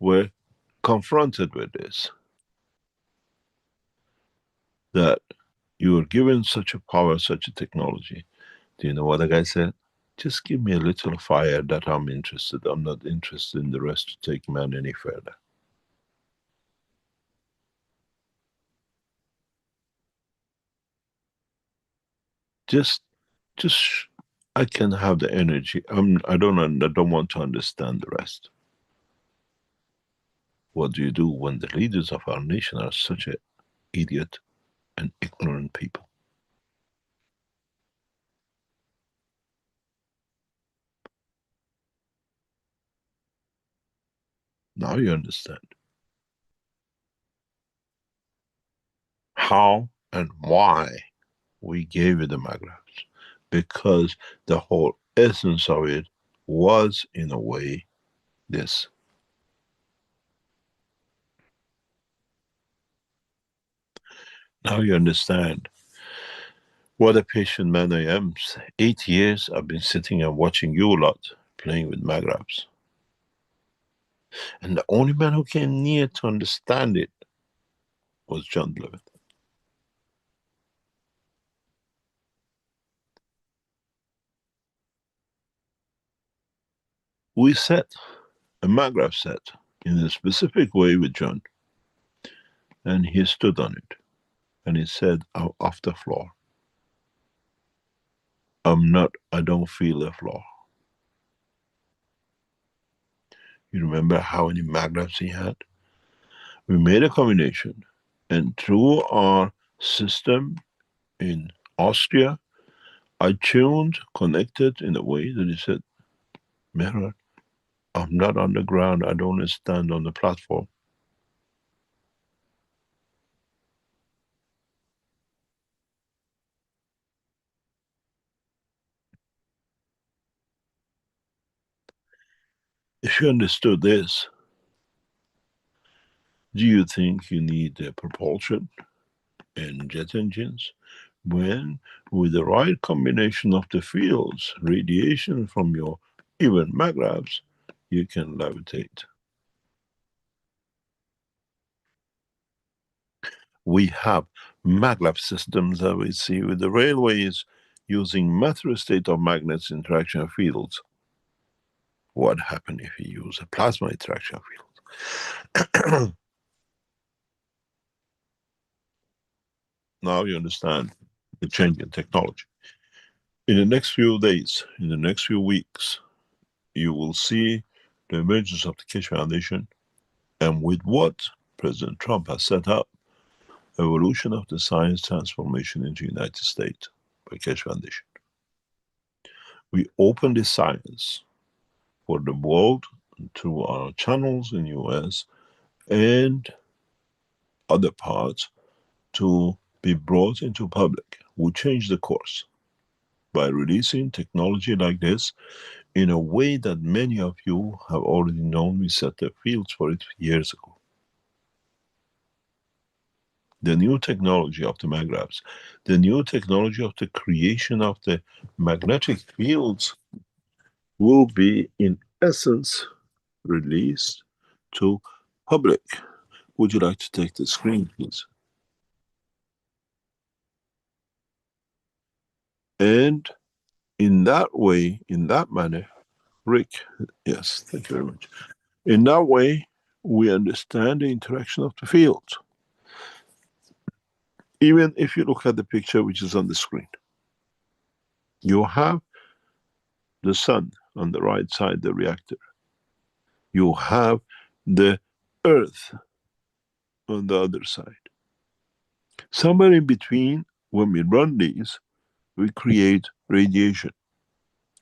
were confronted with this. That you were given such a power, such a technology. Do you know what the guy said? Just give me a little fire that I'm interested. I'm not interested in the rest to take man any further. Just I can have the energy. I don't want to understand the rest. What do you do when the leaders of our nation are such an idiot and ignorant people? Now you understand how and why we gave you the magravs. Because the whole essence of it was, in a way, this. Now you understand what a patient man I am. 8 years I've been sitting and watching you lot playing with magravs. And the only man who came near to understand it was John Levitt. We set a magrav set in a specific way with John, and he stood on it, and he said, I'm off the floor. I don't feel the floor. You remember how many magravs he had? We made a combination, and through our system in Austria, I tuned, connected in a way that he said, Mehran, I'm not on the ground, I don't stand on the platform. If you understood this, do you think you need propulsion and jet engines? When, with the right combination of the fields, radiation from your even magravs, you can levitate. We have maglev systems that we see with the railways using matter state of magnets interaction fields. What happens if you use a plasma interaction field? Now you understand the change in technology. In the next few days, in the next few weeks, you will see the emergence of the Keshe Foundation, and with what President Trump has set up, Evolution of the Science Transformation into the United States by Keshe Foundation. We open the science for the world through our channels in US and other parts to be brought into public. We change the course by releasing technology like this in a way that many of you have already known. We set the fields for it years ago. The new technology of the magravs, the new technology of the creation of the magnetic fields will be in essence released to public. Would you like to take the screen, please? And in that way, in that manner, Rick, yes, thank you very much. In that way, we understand the interaction of the fields. Even if you look at the picture which is on the screen, you have the sun on the right side, the reactor. You have the earth on the other side. Somewhere in between, when we run these, we create radiation,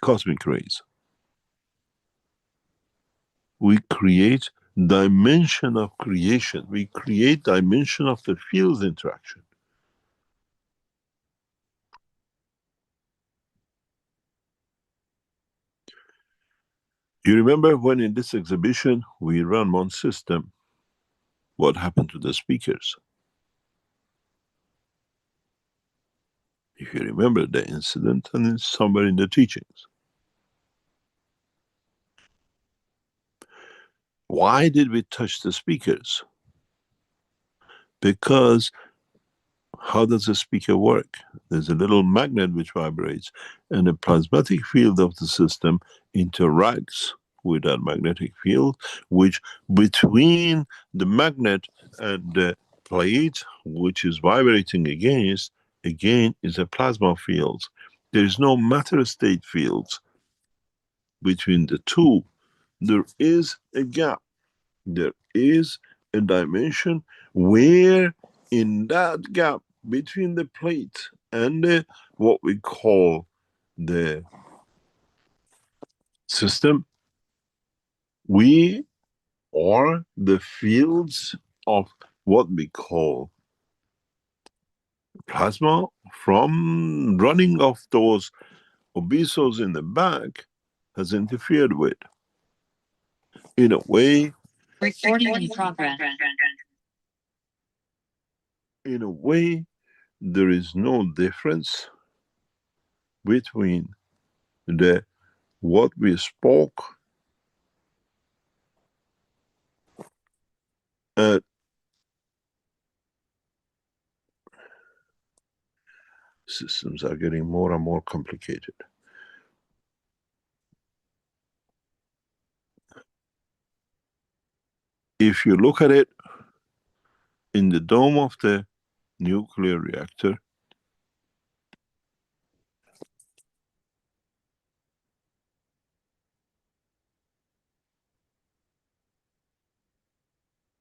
cosmic rays. We create dimension of creation. We create dimension of the fields interaction. You remember when in this exhibition we run one system, what happened to the speakers? If you remember the incident, and it's somewhere in the teachings. Why did we touch the speakers? Because how does a speaker work? There's a little magnet which vibrates, and the plasmatic field of the system interacts with that magnetic field, which between the magnet and the plate, which is vibrating against, again is a plasma field. There is no matter state fields between the two. There is a gap. There is a dimension where in that gap between the plate and what we call the system, we are the fields of what we call plasma from running of those obesos in the back has interfered with. In a way, recording in progress. In a way, there is no difference between the what we spoke and systems are getting more and more complicated. If you look at it in the dome of the nuclear reactor,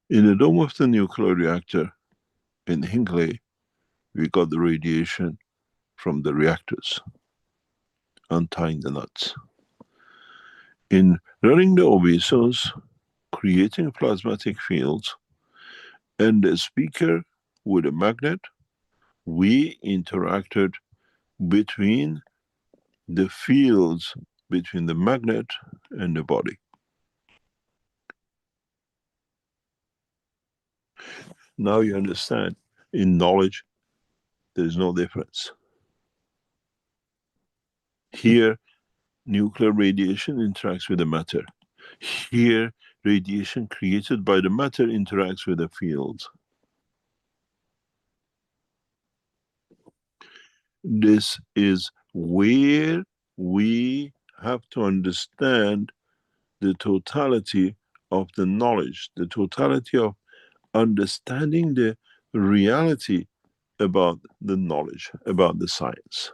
in the dome of the nuclear reactor in Hinkley, we got the radiation from the reactors, untying the nuts. In running the obesos, creating plasmatic fields, and the speaker with a magnet, we interacted between the fields between the magnet and the body. Now you understand, in knowledge, there is no difference. Here, nuclear radiation interacts with the matter. Here, radiation created by the matter interacts with the fields. This is where we have to understand the totality of the knowledge, the totality of understanding the reality about the knowledge, about the science.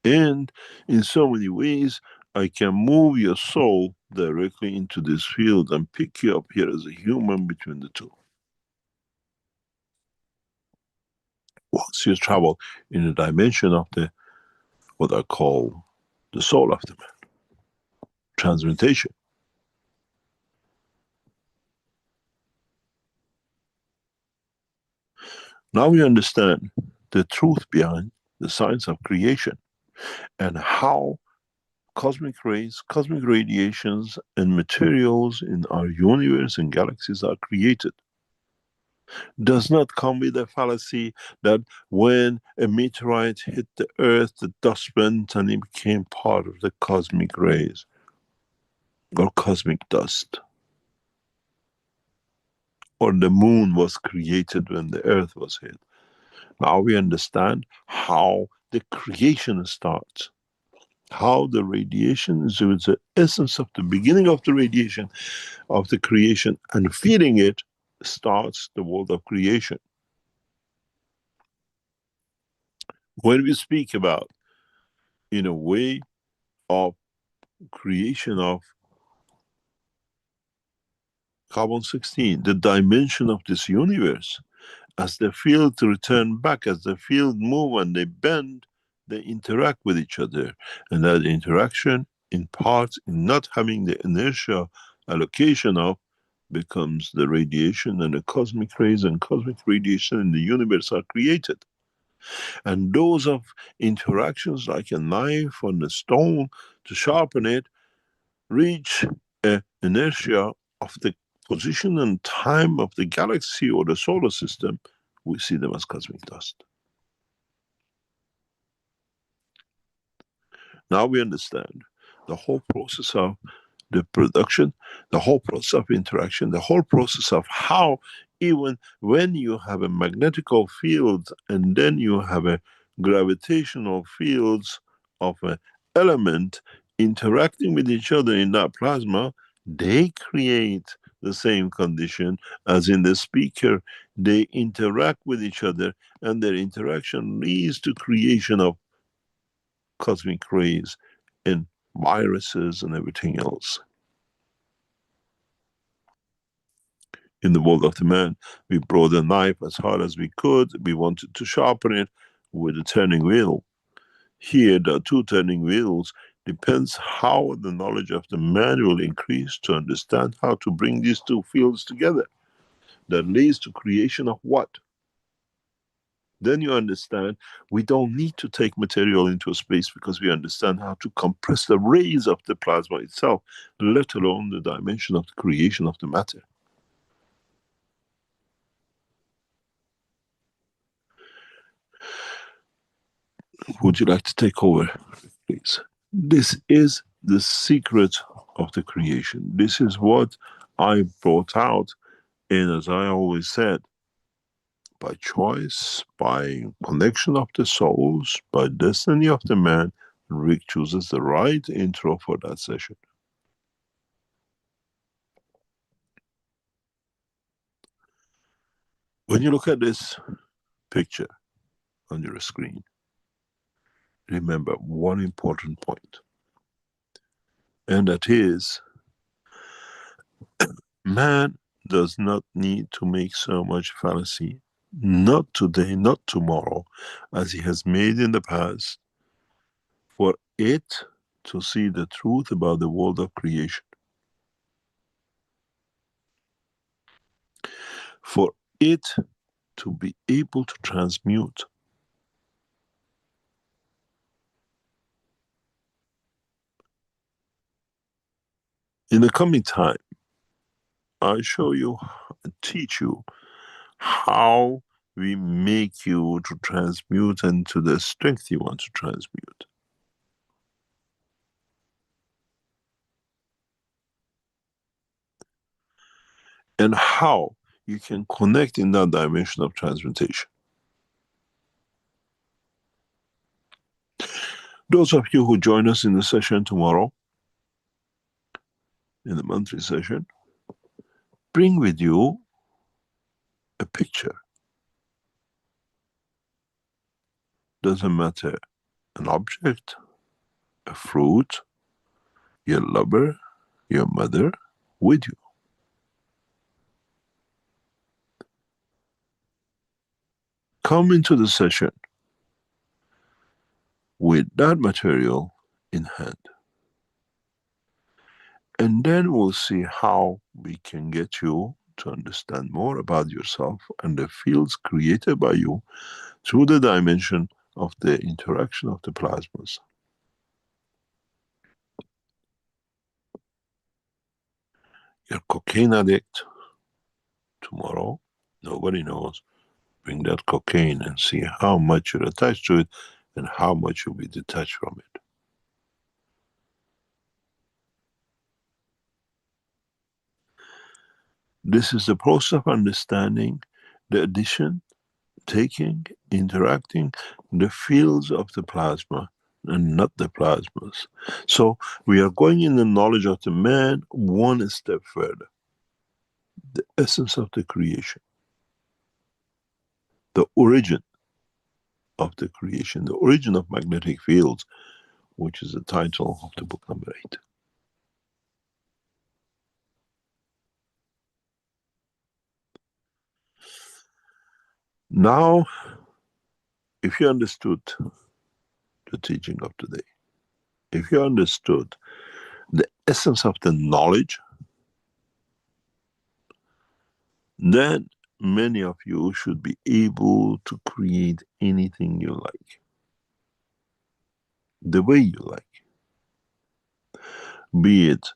And in so many ways, I can move your soul directly into this field and pick you up here as a human between the two. Once you travel in the dimension of the what I call the soul of the man, transmutation. Now we understand the truth behind the science of creation and how cosmic rays, cosmic radiations, and materials in our universe and galaxies are created. Does not come with a fallacy that when a meteorite hit the earth, the dust went and it became part of the cosmic rays or cosmic dust. Or the moon was created when the earth was hit. Now we understand how the creation starts. How the radiation is the essence of the beginning of the radiation of the creation, and feeding it starts the world of creation. When we speak about, in a way, of creation of carbon-16, the dimension of this universe, as the field return back, as the field move and they bend, they interact with each other. And that interaction, in part, in not having the inertia allocation of, becomes the radiation, and the cosmic rays and cosmic radiation in the universe are created. And those of interactions like a knife on the stone to sharpen it, reach a inertia of the position and time of the galaxy or the solar system, we see them as cosmic dust. Now we understand the whole process of the production, the whole process of interaction, the whole process of how, even when you have a magnetical field and then you have a gravitational fields of an element interacting with each other in that plasma, they create the same condition as in the speaker. They interact with each other, and their interaction leads to creation of cosmic rays and viruses and everything else. In the world of the man, we brought a knife as hard as we could. We wanted to sharpen it with a turning wheel. Here, the two turning wheels depends how the knowledge of the man will increase to understand how to bring these two fields together. That leads to creation of what? Then you understand we don't need to take material into space, because we understand how to compress the rays of the plasma itself, let alone the dimension of the creation of the matter. Would you like to take over, please? This is the secret of the creation. This is what I brought out, and as I always said, by choice, by connection of the souls, by destiny of the man, Rick chooses the right intro for that session. When you look at this picture on your screen, remember one important point, and that is, man does not need to make so much fallacy, not today, not tomorrow, as he has made in the past, for it to see the truth about the world of creation. For it to be able to transmute. In the coming time, I'll show you, teach you how we make you to transmute into the strength you want to transmute. And how you can connect in that dimension of transmutation. Those of you who join us in the session tomorrow, in the monthly session, bring with you a picture. Doesn't matter, an object, a fruit, your lover, your mother with you. Come into the session with that material in hand. And then we'll see how we can get you to understand more about yourself and the fields created by you through the dimension of the interaction of the plasmas. Your cocaine addict, tomorrow, nobody knows, bring that cocaine and see how much you're attached to it and how much you'll be detached from it. This is the process of understanding the addition, taking, interacting, the fields of the plasma and not the plasmas. So we are going in the knowledge of the man one step further. The essence of the creation, the origin of the creation, the origin of magnetic fields, which is the title of the book number 8. Now, if you understood the teaching of today, if you understood the essence of the knowledge, then many of you should be able to create anything you like, the way you like, be it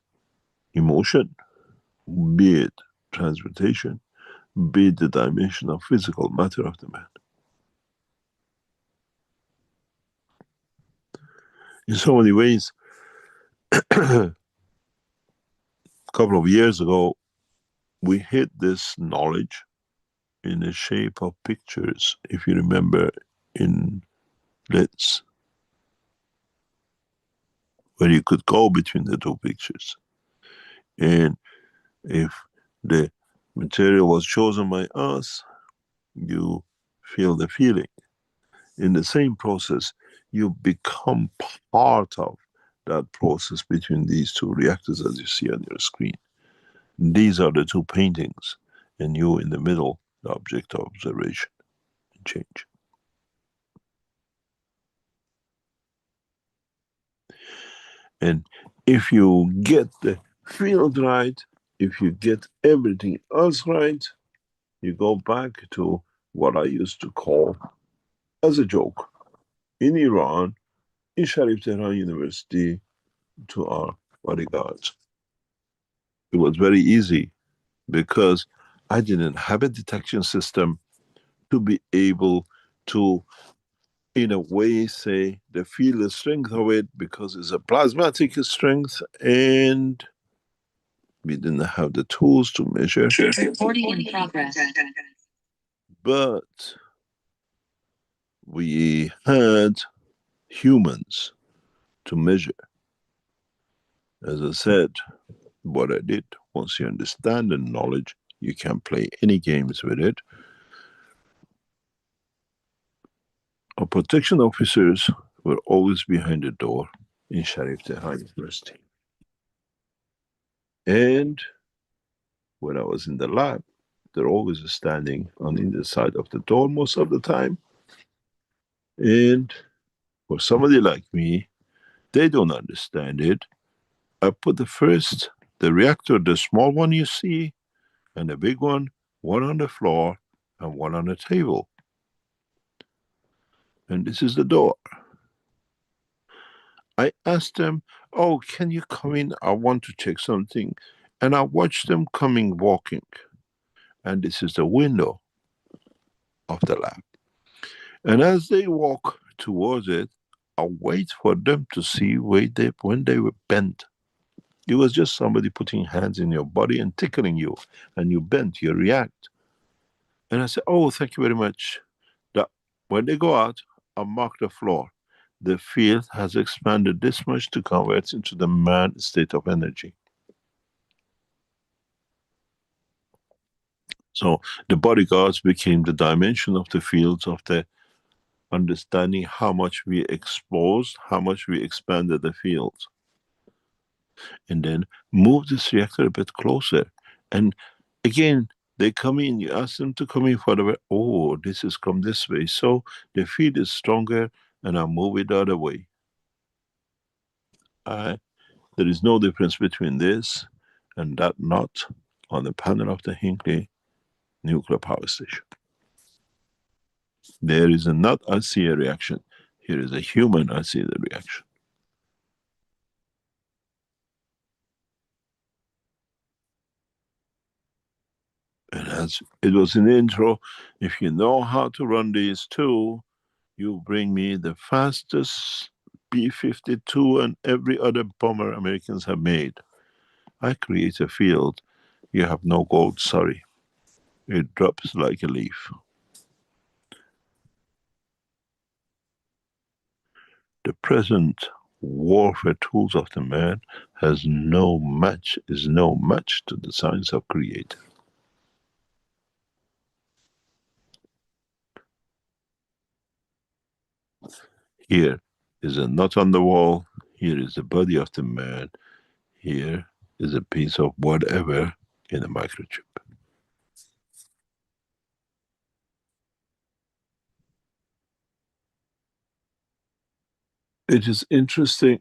emotion, be it transmutation, be it the dimension of physical matter of the man. In so many ways, a couple of years ago, we hid this knowledge in the shape of pictures, if you remember, in LITs, where you could go between the two pictures. And if the material was chosen by us, you feel the feeling. In the same process, you become part of that process between these two reactors as you see on your screen. These are the two paintings, and you in the middle, the object of observation and change. And if you get the field right, if you get everything else right, you go back to what I used to call, as a joke, in Iran, in Sharif Tehran University, to our bodyguards. It was very easy because I didn't have a detection system to be able to, in a way, say the field strength of it, because it's a plasmatic strength, and we didn't have the tools to measure. Recording in progress. But we had humans to measure. As I said, what I did, once you understand the knowledge, you can play any games with it. Our protection officers were always behind the door in Sharif Tehran University. And when I was in the lab, they're always standing on either side of the door most of the time. And for somebody like me, they don't understand it. I put the reactor, the small one you see, and the big one on the floor and one on the table. And this is the door. I asked them, oh, can you come in? I want to check something. And I watched them coming, walking. And this is the window of the lab. And as they walk towards it, I wait for them to see when they were bent. It was just somebody putting hands in your body and tickling you, and you bent, you react. And I said, oh, thank you very much. When they go out, I mark the floor. The field has expanded this much to convert into the man state of energy. So the bodyguards became the dimension of the fields of the understanding how much we exposed, how much we expanded the fields. and then move this reactor a bit closer. And again, they come in, you ask them to come in for the, oh, this has come this way. So the feed is stronger, and I move it the other way. There is no difference between this and that nut on the panel of the Hinkley nuclear power station. There is a nut, I see a reaction. Here is a human, I see the reaction. And as it was in the intro, if you know how to run these two, you bring me the fastest B-52 and every other bomber Americans have made. I create a field, you have no gold, sorry. It drops like a leaf. The present warfare tools of the man is no match to the science of creator. Here is a nut on the wall, here is the body of the man, here is a piece of whatever in a microchip. It is interesting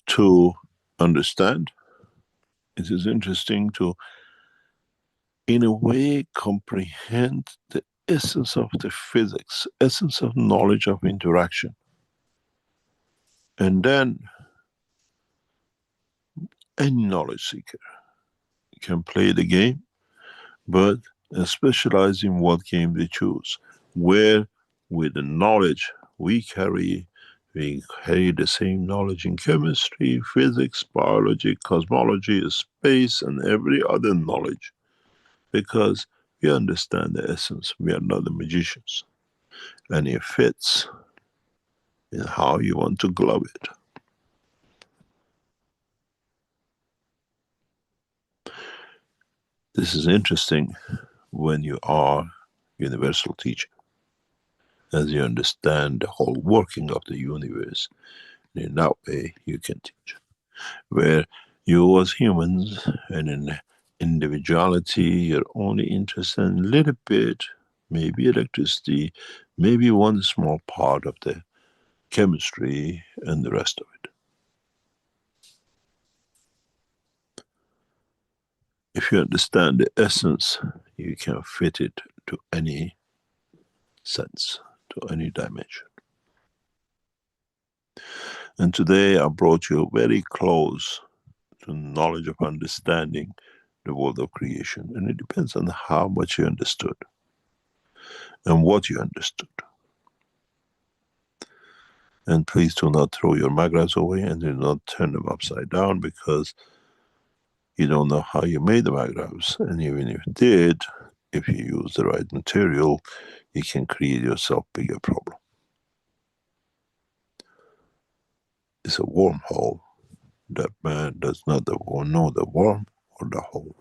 to understand. It is interesting to, in a way, comprehend the essence of the physics, essence of knowledge of interaction. And then any knowledge seeker can play the game, but specialize in what game they choose. Where with the knowledge we carry the same knowledge in chemistry, physics, biology, cosmology, space, and every other knowledge. Because we understand the essence, we are not the magicians. And it fits in how you want to glove it. This is interesting when you are universal teacher, as you understand the whole working of the universe. In that way you can teach. Where you as humans and in individuality, you're only interested in a little bit, maybe electricity, maybe one small part of the chemistry and the rest of it. If you understand the essence, you can fit it to any sense, to any dimension. And today I brought you very close to knowledge of understanding the world of creation. And it depends on how much you understood and what you understood. And please do not throw your magravs away and do not turn them upside down, because you don't know how you made the magravs. And even if you did, if you use the right material, you can create yourself bigger problem. It's a wormhole that man does not know the worm or the hole.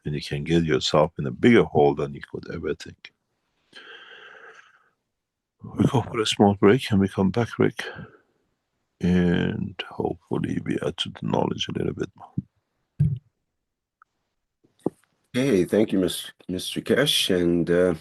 And you can get yourself in a bigger hole than you could ever think. We go for a small break and we come back, Rick. And hopefully we add to the knowledge a little bit more. Hey, thank you, Mr. Keshe, and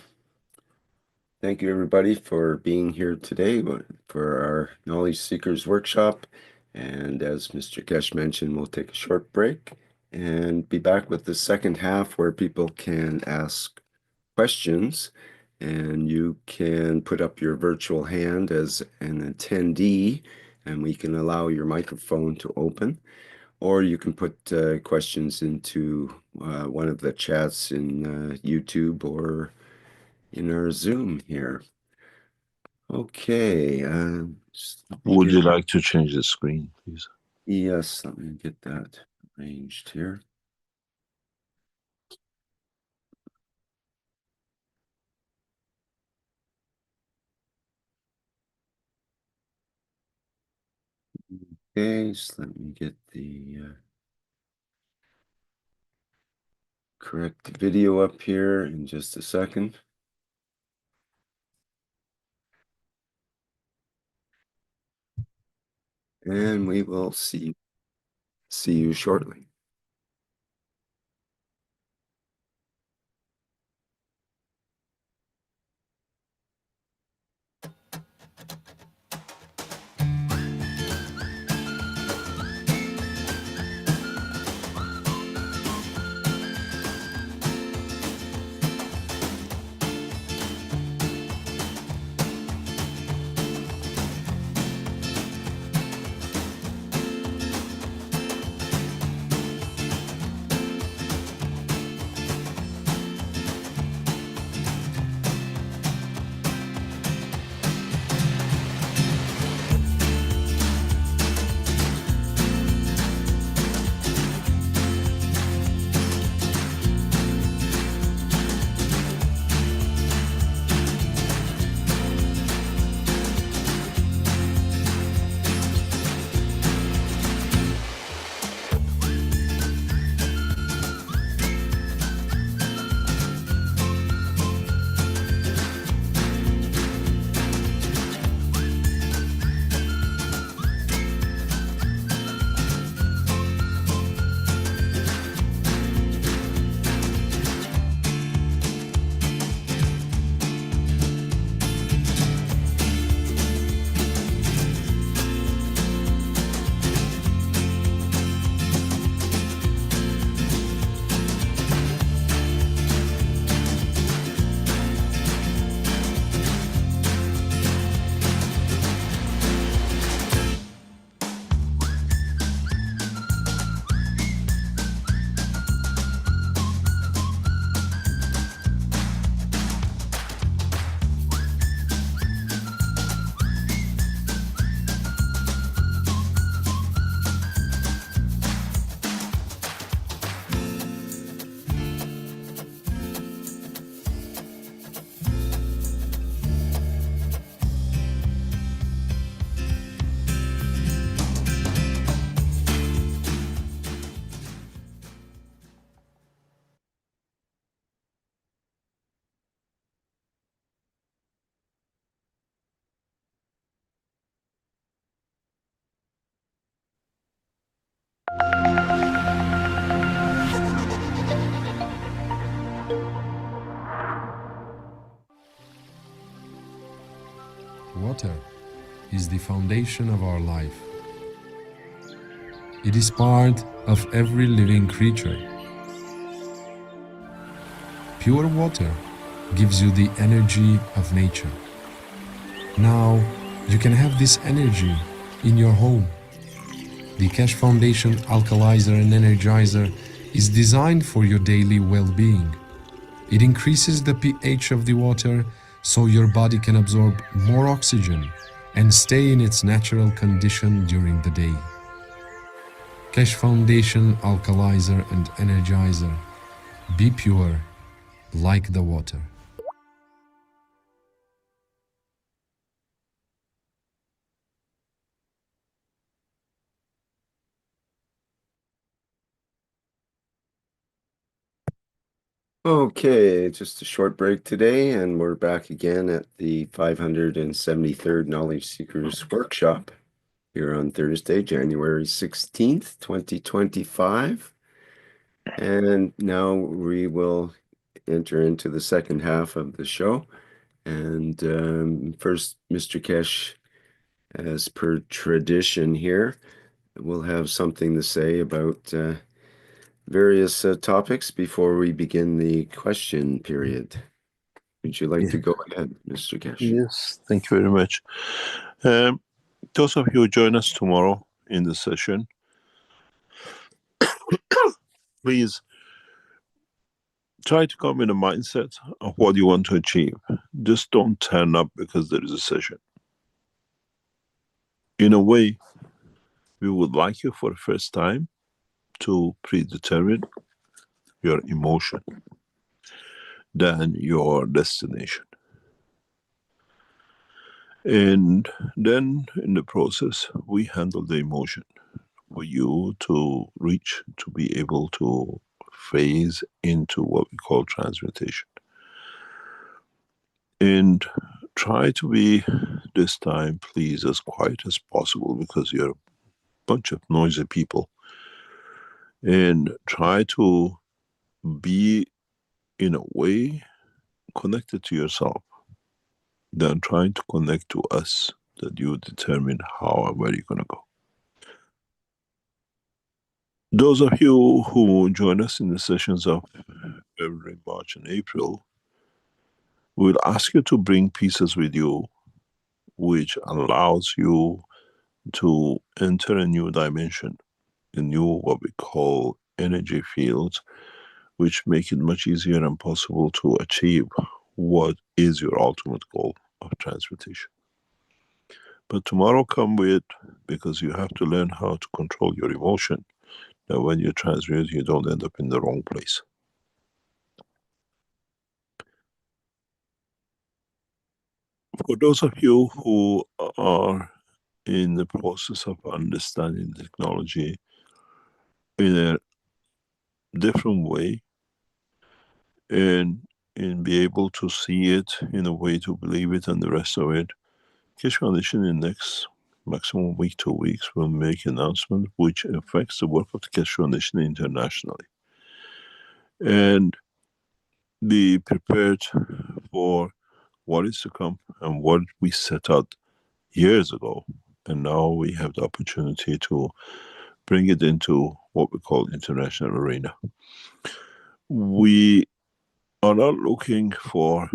thank you everybody for being here today for our Knowledge Seekers Workshop. And as Mr. Keshe mentioned, we'll take a short break and be back with the second half where people can ask questions, and you can put up your virtual hand as an attendee, and we can allow your microphone to open. Or you can put questions into one of the chats in YouTube or in our Zoom here. Okay. Would you like to change the screen, please? Yes, let me get that arranged here. Okay, so let me get the correct video up here in just a second. and we will see you shortly. Water is the foundation of our life. It is part of every living creature. Pure water gives you the energy of nature. Now you can have this energy in your home. The Keshe Foundation Alkalizer and Energizer is designed for your daily well-being. It increases the pH of the water so your body can absorb more oxygen and stay in its natural condition during the day. Keshe Foundation Alkalizer and Energizer. Be pure like the water. Okay, just a short break today, and we're back again at the 573rd Knowledge Seekers Workshop here on Thursday, January 16th, 2025. And now we will enter into the second half of the show. And first, Mr. Keshe, as per tradition here, will have something to say about various topics before we begin the question period. Would you like to go ahead, Mr. Keshe? Yes, thank you very much. Those of you who join us tomorrow in the session, please try to come in a mindset of what you want to achieve. Just don't turn up because there is a session. In a way, we would like you for the first time to predetermine your emotion than your destination. And then in the process, we handle the emotion for you to reach, to be able to phase into what we call transmutation. And try to be this time, please, as quiet as possible, because you're bunch of noisy people, and try to be, in a way, connected to yourself than trying to connect to us, that you determine how and where you're going to go. Those of you who join us in the sessions of February, March, and April, we'll ask you to bring pieces with you which allows you to enter a new dimension, a new, what we call, energy fields, which make it much easier and possible to achieve what is your ultimate goal of transmutation. But tomorrow come with, because you have to learn how to control your emotion, that when you transmute, you don't end up in the wrong place. For those of you who are in the process of understanding technology in a different way, and be able to see it in a way to believe it and the rest of it, Keshe Foundation in the next maximum week, 2 weeks, will make an announcement which affects the work of the Keshe Foundation internationally. And be prepared for what is to come and what we set out years ago. And now we have the opportunity to bring it into what we call international arena. We are not looking for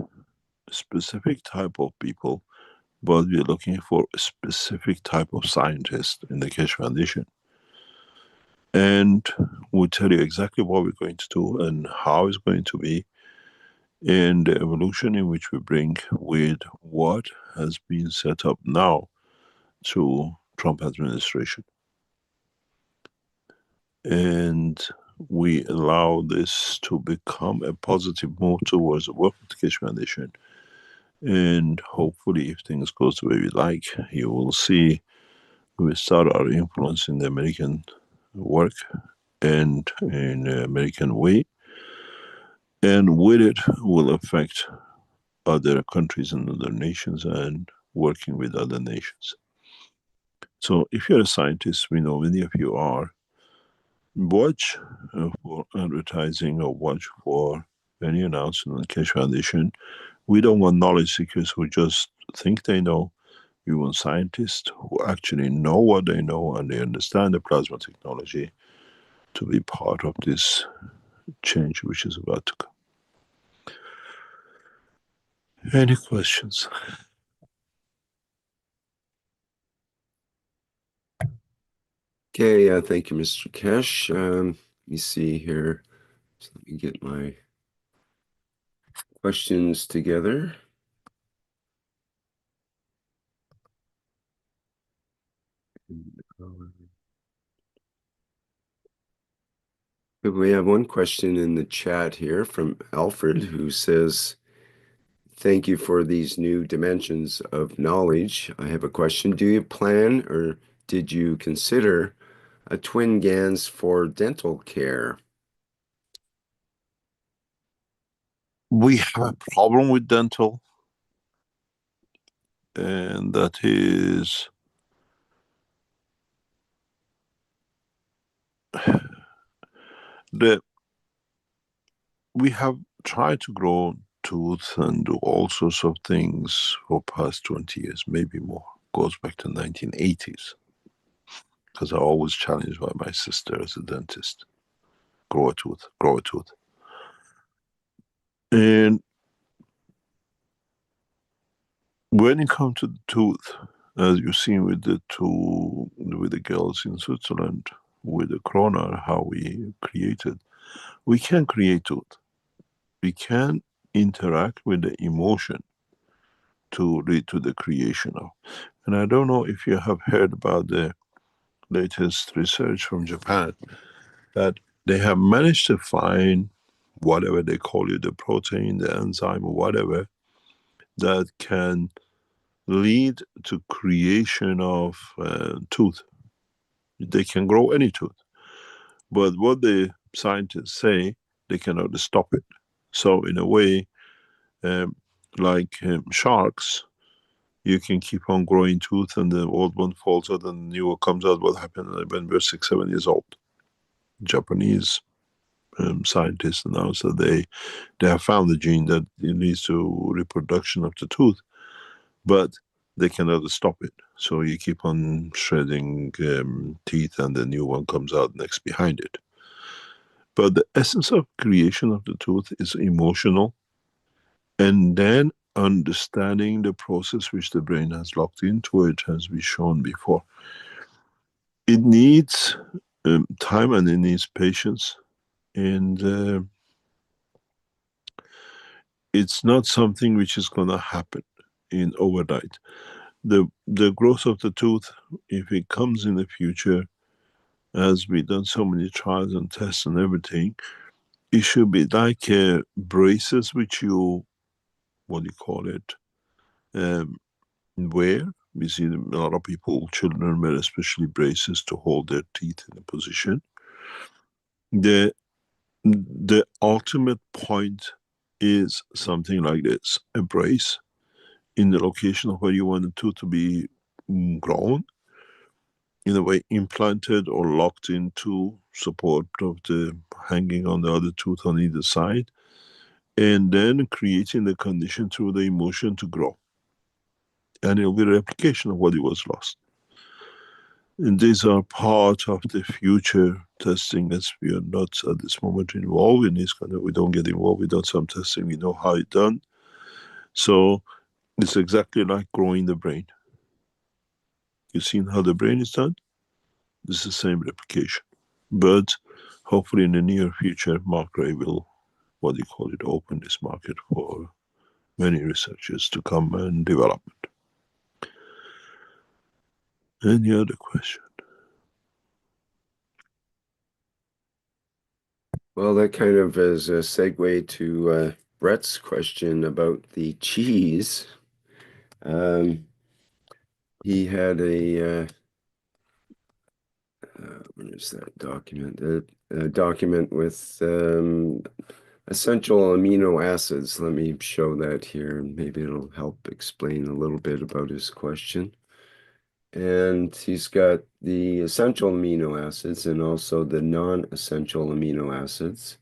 a specific type of people, but we're looking for a specific type of scientist in the Keshe Foundation. And we'll tell you exactly what we're going to do and how it's going to be, and the evolution in which we bring with what has been set up now through Trump administration. And we allow this to become a positive move towards the work of the Keshe Foundation. And hopefully, if things goes the way we like, you will see we start our influence in the American work and in the American way. And with it will affect other countries and other nations and working with other nations. So if you're a scientist, we know many of you are, watch for advertising or watch for any announcement on the Keshe Foundation. We don't want knowledge seekers who just think they know. We want scientists who actually know what they know and they understand the plasma technology to be part of this change which is about to come. Any questions? Okay, thank you, Mr. Keshe. Let me see here. So let me get my questions together. We have one question in the chat here from Alfred, who says, thank you for these new dimensions of knowledge. I have a question. Do you plan or did you consider a twin GANs for dental care? We have a problem with dental, and that is that we have tried to grow tooth and do all sorts of things for past 20 years, maybe more. Goes back to 1980s, because I always challenged by my sister as a dentist. Grow a tooth, grow a tooth. And when it comes to the tooth, as you've seen with the girls in Switzerland, with the corona, how we created, we can create tooth. We can interact with the emotion to lead to the creation of. And I don't know if you have heard about the latest research from Japan, that they have managed to find whatever they call it, the protein, the enzyme, or whatever, that can lead to creation of tooth. They can grow any tooth. But what the scientists say, they cannot stop it. So in a way, like sharks, You can keep on growing tooth and the old one falls out and the new one comes out. What happened when we're 6, 7 years old? Japanese scientists announced that they have found the gene that it leads to reproduction of the tooth, but they cannot stop it. So you keep on shredding teeth and the new one comes out next behind it. But the essence of creation of the tooth is emotional, and then understanding the process which the brain has locked into it, as we shown before. It needs time and it needs patience, and it's not something which is going to happen in overnight. The growth of the tooth, if it comes in the future, as we've done so many trials and tests and everything, it should be like braces which you, what do you call it, wear. We see a lot of people, children wear especially braces to hold their teeth in a position. The ultimate point is something like this: a brace in the location of where you want the tooth to be grown, in a way implanted or locked into support of the hanging on the other tooth on either side, and then creating the condition through the emotion to grow. And it will be a replication of what it was lost. And these are part of the future testing, as we are not at this moment involved in this kind of, we don't get involved. We done some testing, we know how it's done. So it's exactly like growing the brain. You've seen how the brain is done? This is the same replication. But hopefully in the near future, Mark Ray will, what do you call it, open this market for many researchers to come and develop it. Any other question? Well, that kind of is a segue to Brett's question about the cheese. He had a what is that document? A document with essential amino acids. Let me show that here, and maybe it'll help explain a little bit about his question. And he's got the essential amino acids and also the non-essential amino acids.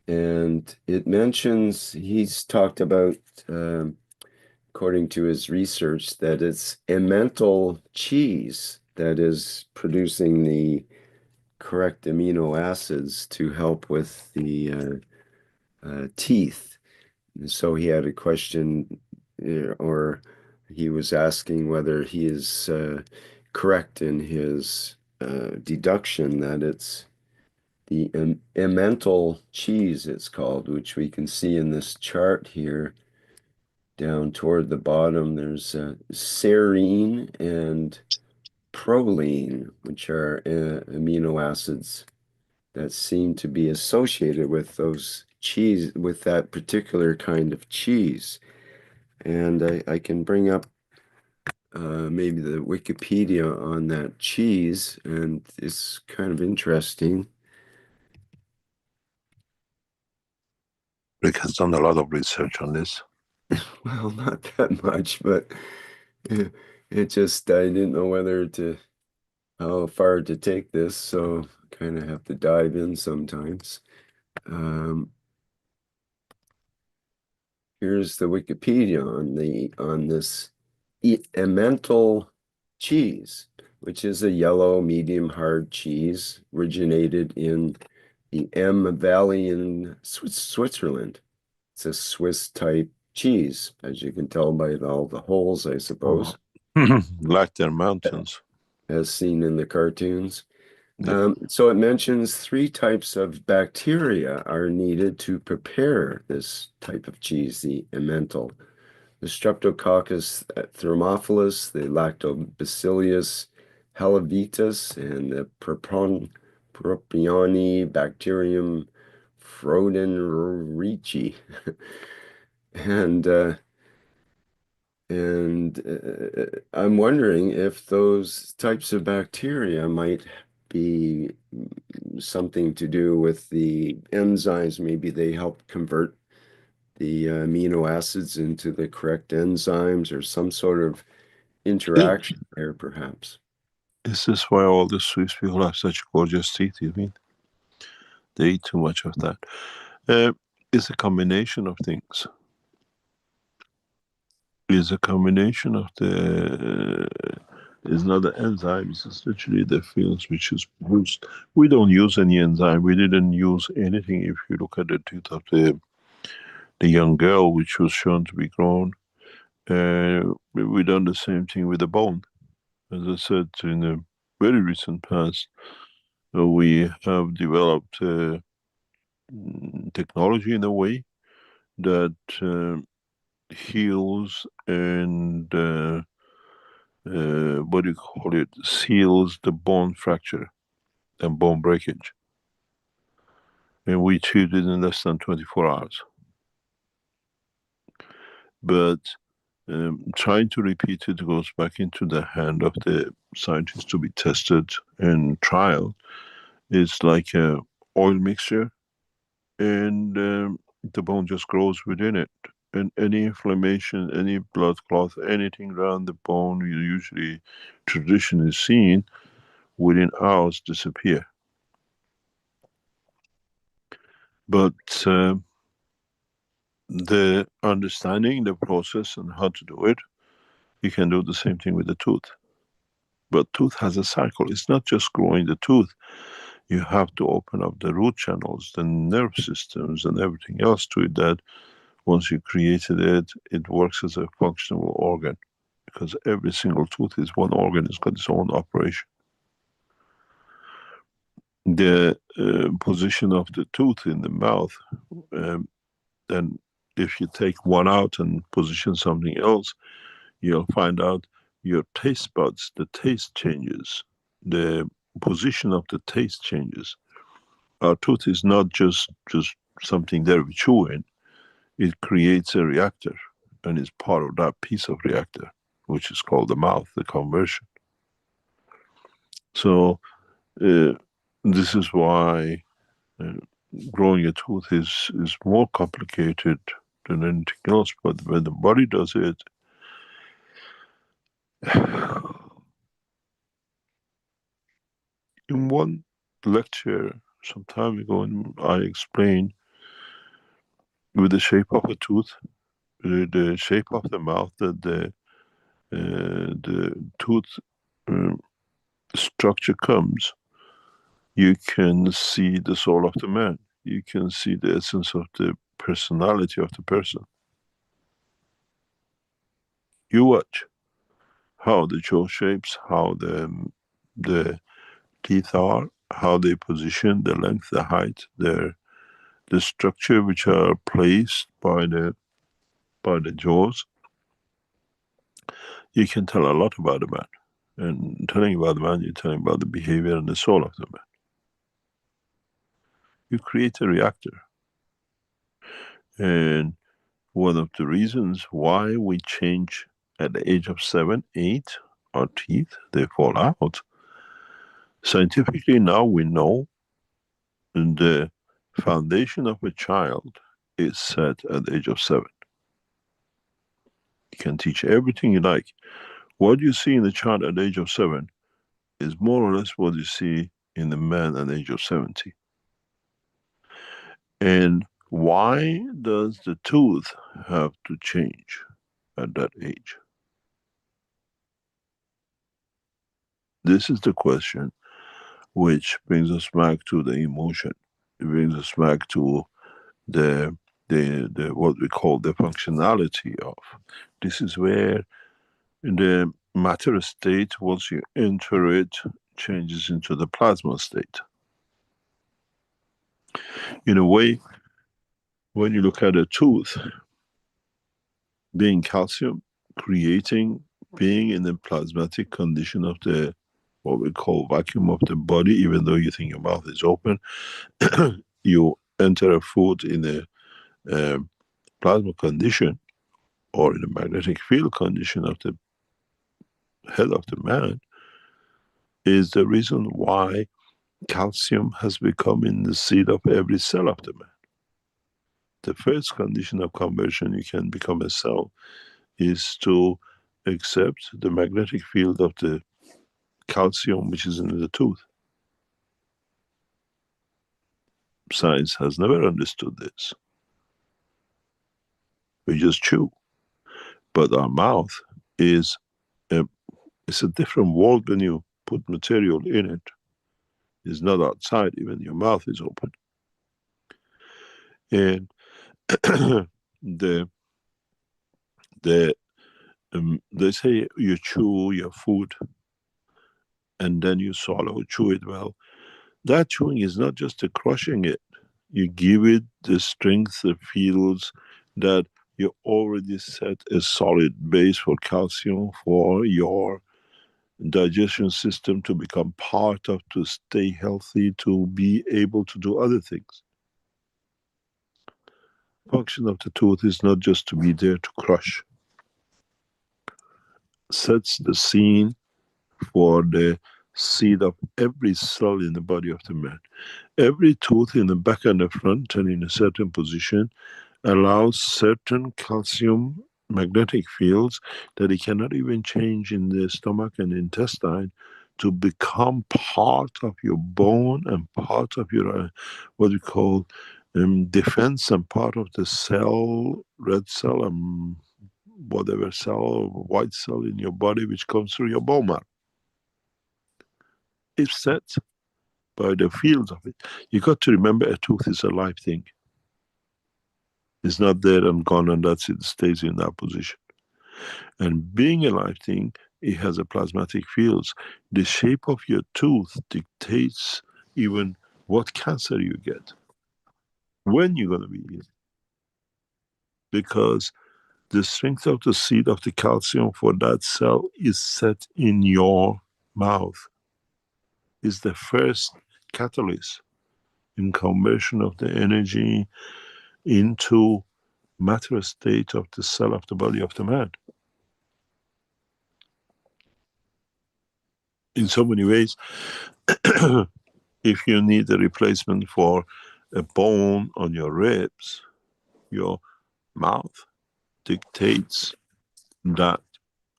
And it mentions, he's talked about, according to his research, that it's emmental cheese that is producing the correct amino acids to help with the teeth. So he had a question, or he was asking whether he is correct in his deduction that it's the emmental cheese, it's called, which we can see in this chart here. Down toward the bottom, there's serine and proline, which are amino acids that seem to be associated with those cheese, with that particular kind of cheese. And I can bring up maybe the Wikipedia on that cheese, and it's kind of interesting. Rick has done a lot of research on this. Well, not that much, but it just, I didn't know how far to take this, so kind of have to dive in sometimes. Here's the Wikipedia on this emmental cheese, which is a yellow, medium hard cheese originated in the M Valley in Switzerland. It's a Swiss type cheese, as you can tell by all the holes, I suppose. Like their mountains. As seen in the cartoons. Yeah. So it mentions 3 types of bacteria are needed to prepare this type of cheese, the emmental. The Streptococcus thermophilus, the Lactobacillus helveticus, and the Propionibacterium fraudenrichi. And I'm wondering if those types of bacteria might be something to do with the enzymes. Maybe they help convert the amino acids into the correct enzymes, or some sort of interaction there, perhaps. Is this why all the Swiss people have such gorgeous teeth, you mean? They eat too much of that. It's a combination of things. It's a combination of the... it's not the enzymes, it's literally the fields which is produced. We don't use any enzyme. We didn't use anything. If you look at the tooth of the young girl, which was shown to be grown, we done the same thing with the bone. As I said, in the very recent past, we have developed technology in a way that heals and what do you call it, seals the bone fracture and bone breakage. And we achieved it in less than 24 hours. But trying to repeat it goes back into the hand of the scientists to be tested and trial. It's like a oil mixture, and the bone just grows within it. And any inflammation, any blood clot, anything around the bone you usually traditionally seen, within hours disappear. But the understanding the process and how to do it, you can do the same thing with the tooth. But tooth has a cycle. It's not just growing the tooth. You have to open up the root channels, the nerve systems and everything else to it, that once you created it, it works as a functional organ. Because every single tooth is one organ, it's got its own operation. The position of the tooth in the mouth, then if you take one out and position something else, you'll find out your taste buds, the taste changes. The position of the taste changes. Our tooth is not just something there we chew in. It creates a reactor, and is part of that piece of reactor, which is called the mouth, the conversion. So this is why growing a tooth is more complicated than anything else. But when the body does it, in one lecture some time ago, I explained with the shape of a tooth, the shape of the mouth, that the tooth structure comes, you can see the soul of the man. You can see the essence of the personality of the person. You watch how the jaw shapes, how the teeth are, how they position, the length, the height, the structure which are placed by the jaws. You can tell a lot about the man. And telling about the man, you're telling about the behavior and the soul of the man. You create a reactor. And one of the reasons why we change at the age of 7, 8, our teeth, they fall out. Scientifically now we know the foundation of a child is set at the age of 7. You can teach everything you like. What you see in the child at the age of 7 is more or less what you see in the man at the age of 70. And why does the tooth have to change at that age? This is the question which brings us back to the emotion. It brings us back to the what we call the functionality of. This is where the matter state, once you enter it, changes into the plasma state. In a way, when you look at a tooth, being calcium, creating, being in the plasmatic condition of the, what we call vacuum of the body, even though you think your mouth is open, you enter a food in a plasma condition or in a magnetic field condition of the head of the man, is the reason why calcium has become in the seed of every cell of the man. the first condition of conversion you can become a cell is to accept the magnetic field of the calcium which is in the tooth. Science has never understood this. We just chew. But our mouth is it's a different world when you put material in it. It's not outside, even your mouth is open. And they say you chew your food and then you swallow, chew it well. That chewing is not just a crushing it. You give it the strength, the feels that you already set a solid base for calcium for your digestion system to become part of, to stay healthy, to be able to do other things. Function of the tooth is not just to be there to crush. Sets the scene for the seed of every cell in the body of the man. Every tooth in the back and the front and in a certain position allows certain calcium magnetic fields that it cannot even change in the stomach and intestine to become part of your bone and part of your what we call defense and part of the cell, red cell and whatever cell, white cell in your body which comes through your bone marrow. It's set by the fields of it. You got to remember a tooth is a live thing. It's not there and gone and that's it, stays in that position. And being a live thing, it has a plasmatic fields. The shape of your tooth dictates even what cancer you get, when you're going to be ill. Because the strength of the seed of the calcium for that cell is set in your mouth. Is the first catalyst in conversion of the energy into matter state of the cell of the body of the man. In so many ways, if you need a replacement for a bone on your ribs, your mouth dictates that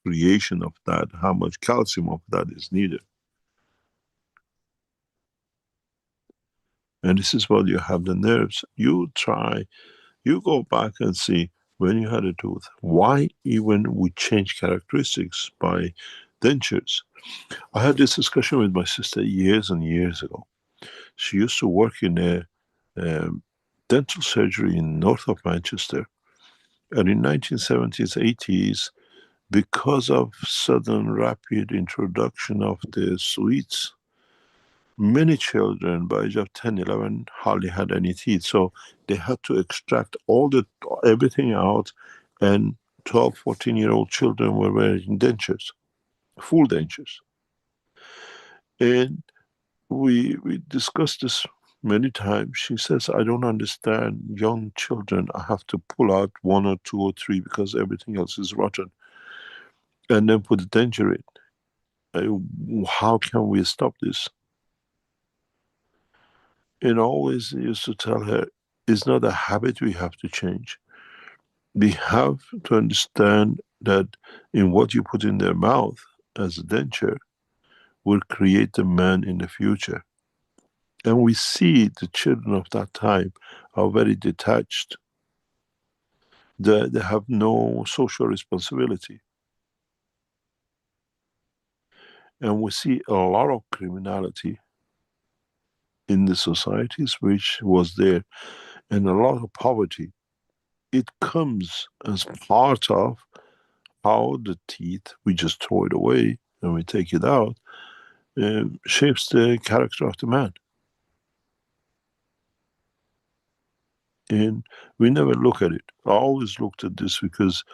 creation of that, how much calcium of that is needed. And this is what you have the nerves. You go back and see when you had a tooth, why even we change characteristics by dentures. I had this discussion with my sister years and years ago. She used to work in a dental surgery in north of Manchester. And in 1970s, 80s, because of sudden rapid introduction of the sweets, many children by age of 10, 11 hardly had any teeth. So they had to extract everything out, and 12, 14-year-old children were wearing dentures, full dentures. And we discussed this many times. She says, I don't understand young children. I have to pull out 1 or 2 or 3 because everything else is rotten. And then put the denture in. How can we stop this? And always used to tell her, it's not a habit we have to change. We have to understand that in what you put in their mouth as a denture will create the man in the future. And we see the children of that time are very detached. They have no social responsibility. And we see a lot of criminality in the societies which was there, and a lot of poverty. It comes as part of how the teeth, we just throw it away and we take it out, shapes the character of the man. And we never look at it. I always looked at this because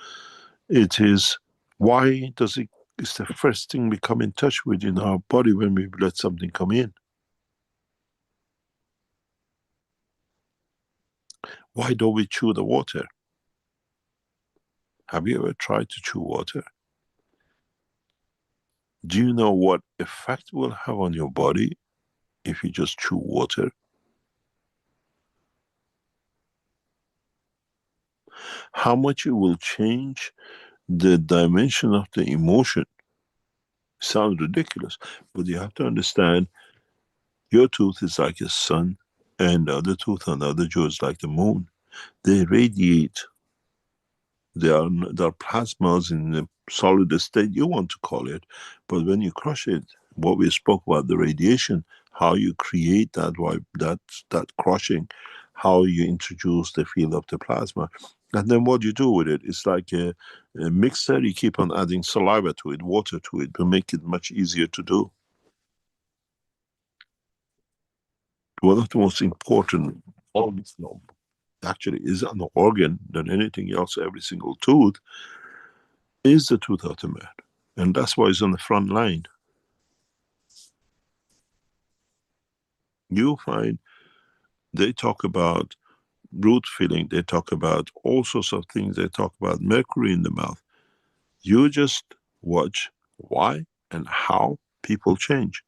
it is, why does it, it's the first thing we come in touch with in our body when we let something come in. Why don't we chew the water? Have you ever tried to chew water? Do you know what effect it will have on your body if you just chew water? how much it will change the dimension of the emotion. Sounds ridiculous, but you have to understand your tooth is like a sun, and the other tooth on the other jaw is like the moon. They radiate. They are plasmas in the solid state you want to call it, but when you crush it, what we spoke about, the radiation, how you create that crushing, how you introduce the field of the plasma, and then what you do with it. It's like a mixer. You keep on adding saliva to it, water to it, to make it much easier to do. One of the most important organs, actually, is an organ than anything else. Every single tooth is the tooth of the man, and that's why it's on the front line. You find they talk about root filling, they talk about all sorts of things, they talk about mercury in the mouth. You just watch why and how people change.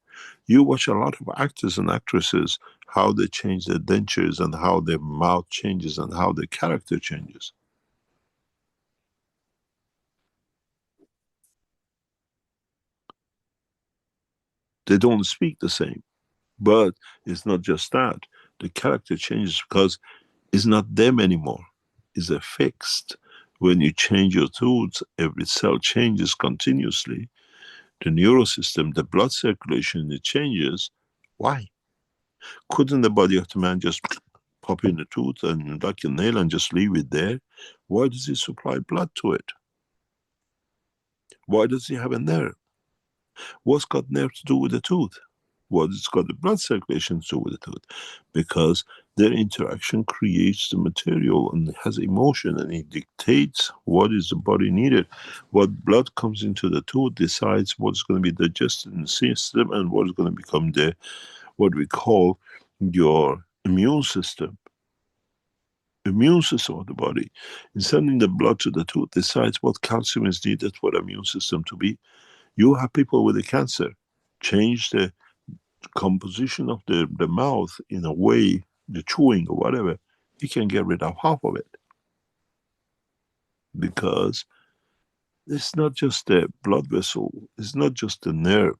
You watch a lot of actors and actresses, how they change their dentures and how their mouth changes and how their character changes. They don't speak the same. But it's not just that. The character changes because it's not them anymore. It's a fixed. When you change your tooth, every cell changes continuously. The neurosystem, the blood circulation, it changes. Why? Couldn't the body of the man just pop in the tooth and like a nail and just leave it there? Why does he supply blood to it? Why does he have a nerve? What's got nerve to do with the tooth? What it's got the blood circulation to do with the tooth? Because their interaction creates the material and has emotion, and it dictates what is the body needed. What blood comes into the tooth decides what's going to be digested in the system and what is going to become the, what we call your immune system. Immune system of the body, in sending the blood to the tooth, decides what calcium is needed for the immune system to be. You have people with a cancer, change the composition of the mouth in a way, the chewing or whatever, you can get rid of half of it. Because it's not just the blood vessel, it's not just the nerve.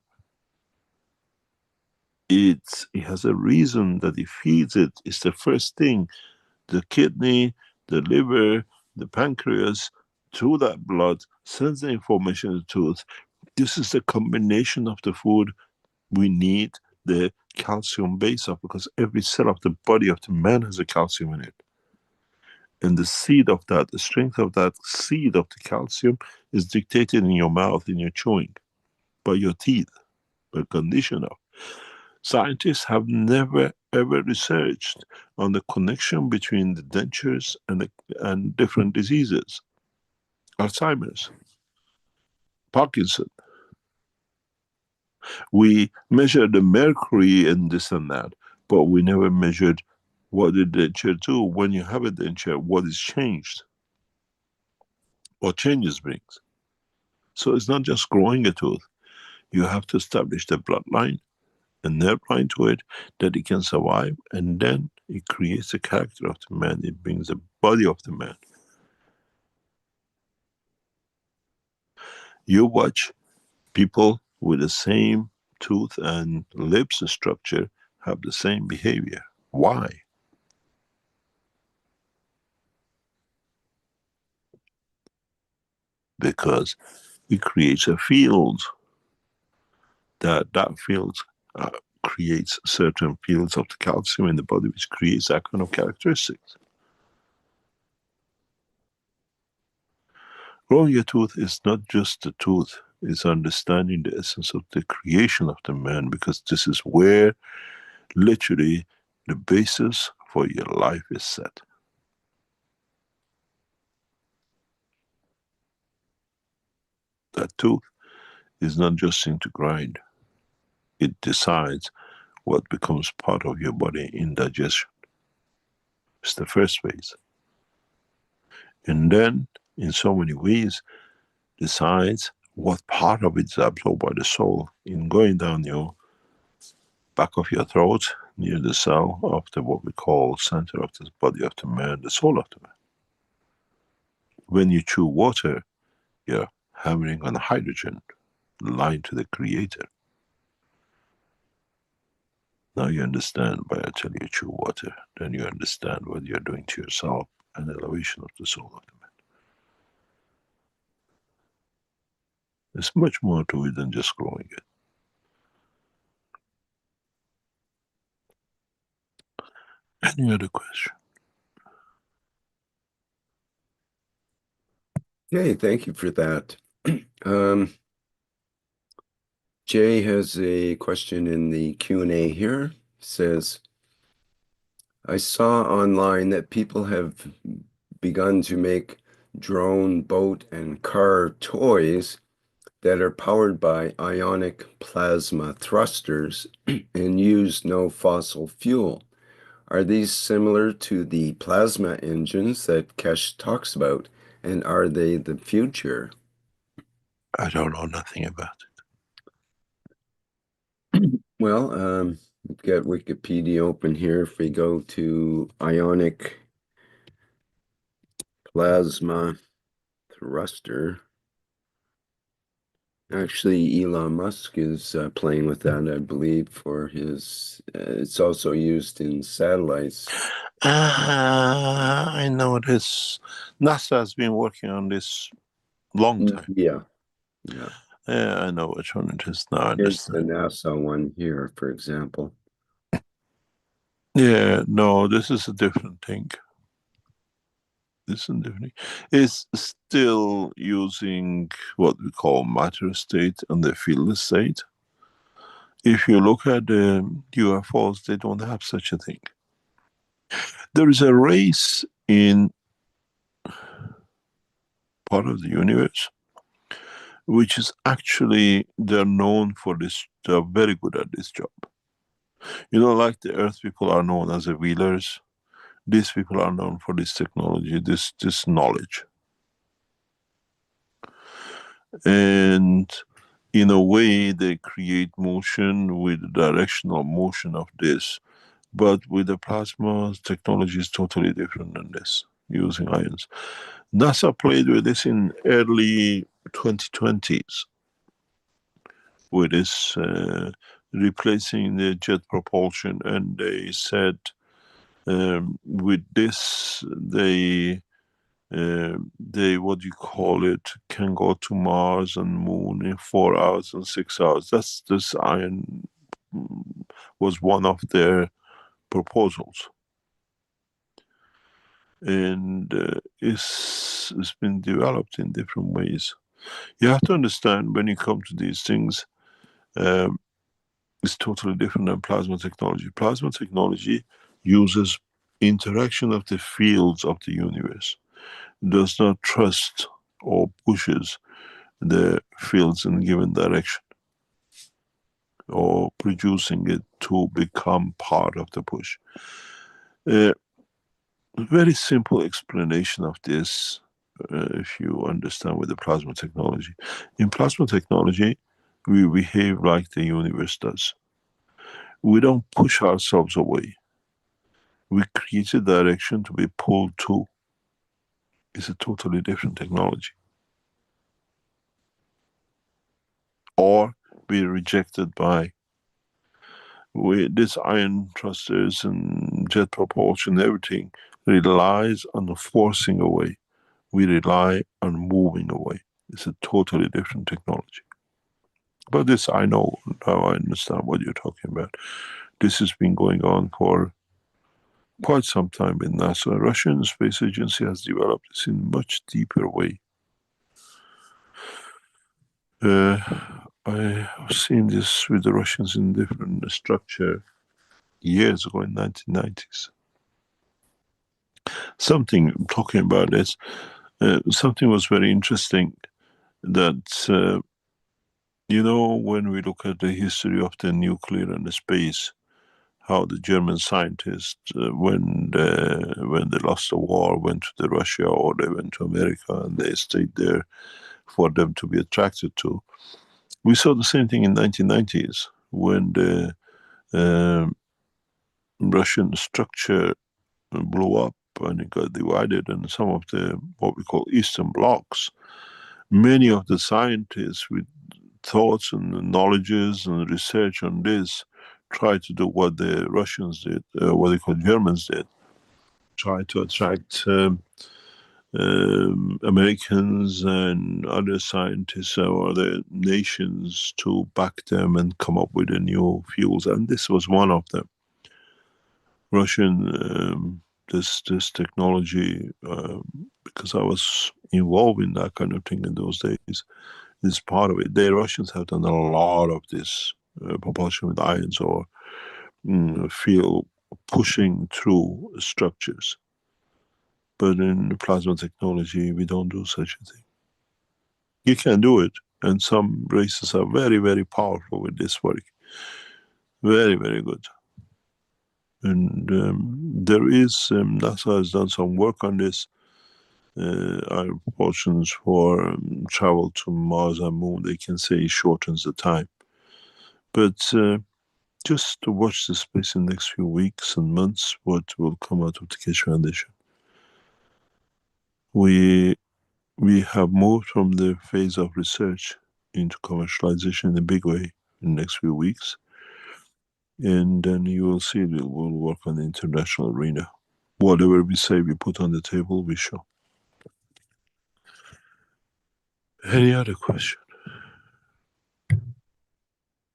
It has a reason that it feeds it. It's the first thing. The kidney, the liver, the pancreas, through that blood, sends the information to the tooth. This is the combination of the food we need the calcium base of, because every cell of the body of the man has a calcium in it. And the seed of that, the strength of that seed of the calcium is dictated in your mouth, in your chewing, by your teeth, by condition of. Scientists have never ever researched on the connection between the dentures and different diseases. Alzheimer's, Parkinson. We measure the mercury and this and that, but we never measured what the denture do. When you have a denture, what is changed? What changes brings? So it's not just growing a tooth. You have to establish the bloodline, a nerve line to it, that it can survive, and then it creates the character of the man. It brings the body of the man. You watch people with the same tooth and lips structure have the same behavior. Why? Because it creates a field. That field creates certain fields of the calcium in the body, which creates that kind of characteristics. Growing a tooth is not just the tooth, it's understanding the essence of the creation of the man, because this is where literally the basis for your life is set. That tooth is not just thing to grind. It decides what becomes part of your body in digestion. It's the first phase. And then, in so many ways, decides what part of it is absorbed by the soul in going down your back of your throat, near the cell of the what we call center of the body of the man, the soul of the man. When you chew water, you're hammering on hydrogen, line to the creator. Now you understand why I tell you chew water, then you understand what you're doing to yourself and elevation of the soul of the man. There's much more to it than just growing it. Any other question? Okay, thank you for that. Jay has a question in the Q&A here. Says, I saw online that people have begun to make drone, boat, and car toys that are powered by ionic plasma thrusters and use no fossil fuel. Are these similar to the plasma engines that Keshe talks about, and are they the future? I don't know nothing about it. Well, we've got Wikipedia open here. If we go to ionic plasma thruster, actually Elon Musk is playing with that, I believe, for his, it's also used in satellites. I know this. NASA has been working on this long time. Yeah. Yeah, I know which one it is now. Here's the NASA one here, for example. Yeah, no, this is a different thing. This is different. It's still using what we call matter state and the field state. If you look at the UFOs, they don't have such a thing. There is a race in part of the universe which is actually, they're known for this, they're very good at this job. You know, like the Earth people are known as the wheelers, these people are known for this technology, this knowledge. And in a way, they create motion with the directional motion of this. But with the plasma, technology is totally different than this, using ions. NASA played with this in early 2020s, with this replacing the jet propulsion, and they said with this they what you call it, can go to Mars and Moon in 4 hours and 6 hours. That's this ion was one of their proposals, and it's been developed in different ways. You have to understand, when you come to these things, it's totally different than plasma technology. Plasma technology uses interaction of the fields of the universe, does not trust or pushes the fields in a given direction, or producing it to become part of the push. Very simple explanation of this, if you understand with the plasma technology. In plasma technology, we behave like the universe does. We don't push ourselves away. We create a direction to be pulled to. It's a totally different technology. Or be rejected by. This ion thrusters and jet propulsion, everything relies on the forcing away. We rely on moving away. It's a totally different technology. But this I know, now I understand what you're talking about. This has been going on for quite some time in NASA. Russian Space Agency has developed this in a much deeper way. I have seen this with the Russians in different structure years ago in 1990s. Something, talking about this, something was very interesting that, you know, when we look at the history of the nuclear and the space, how the German scientists, when they lost the war, went to Russia, or they went to America, and they stayed there for them to be attracted to. We saw the same thing in 1990s when the Russian structure blew up and it got divided, and some of the what we call Eastern blocs, many of the scientists with thoughts and knowledges and research on this tried to do what the Russians did, what they call Germans did, try to attract Americans and other scientists or other nations to back them and come up with the new fuels, and this was one of them. Russian this technology, because I was involved in that kind of thing in those days, is part of it. The Russians have done a lot of this propulsion with ions or fuel pushing through structures. But in plasma technology, we don't do such a thing. You can do it, and some races are very, very powerful with this work. Very, very good. And there is, NASA has done some work on this. Our propulsions for travel to Mars and Moon, they can say it shortens the time. But just to watch the space in the next few weeks and months, what will come out of the Keshe Foundation. We have moved from the phase of research into commercialization in a big way in the next few weeks. And then you will see we'll work on the international arena. Whatever we say, we put on the table, we show. Any other question?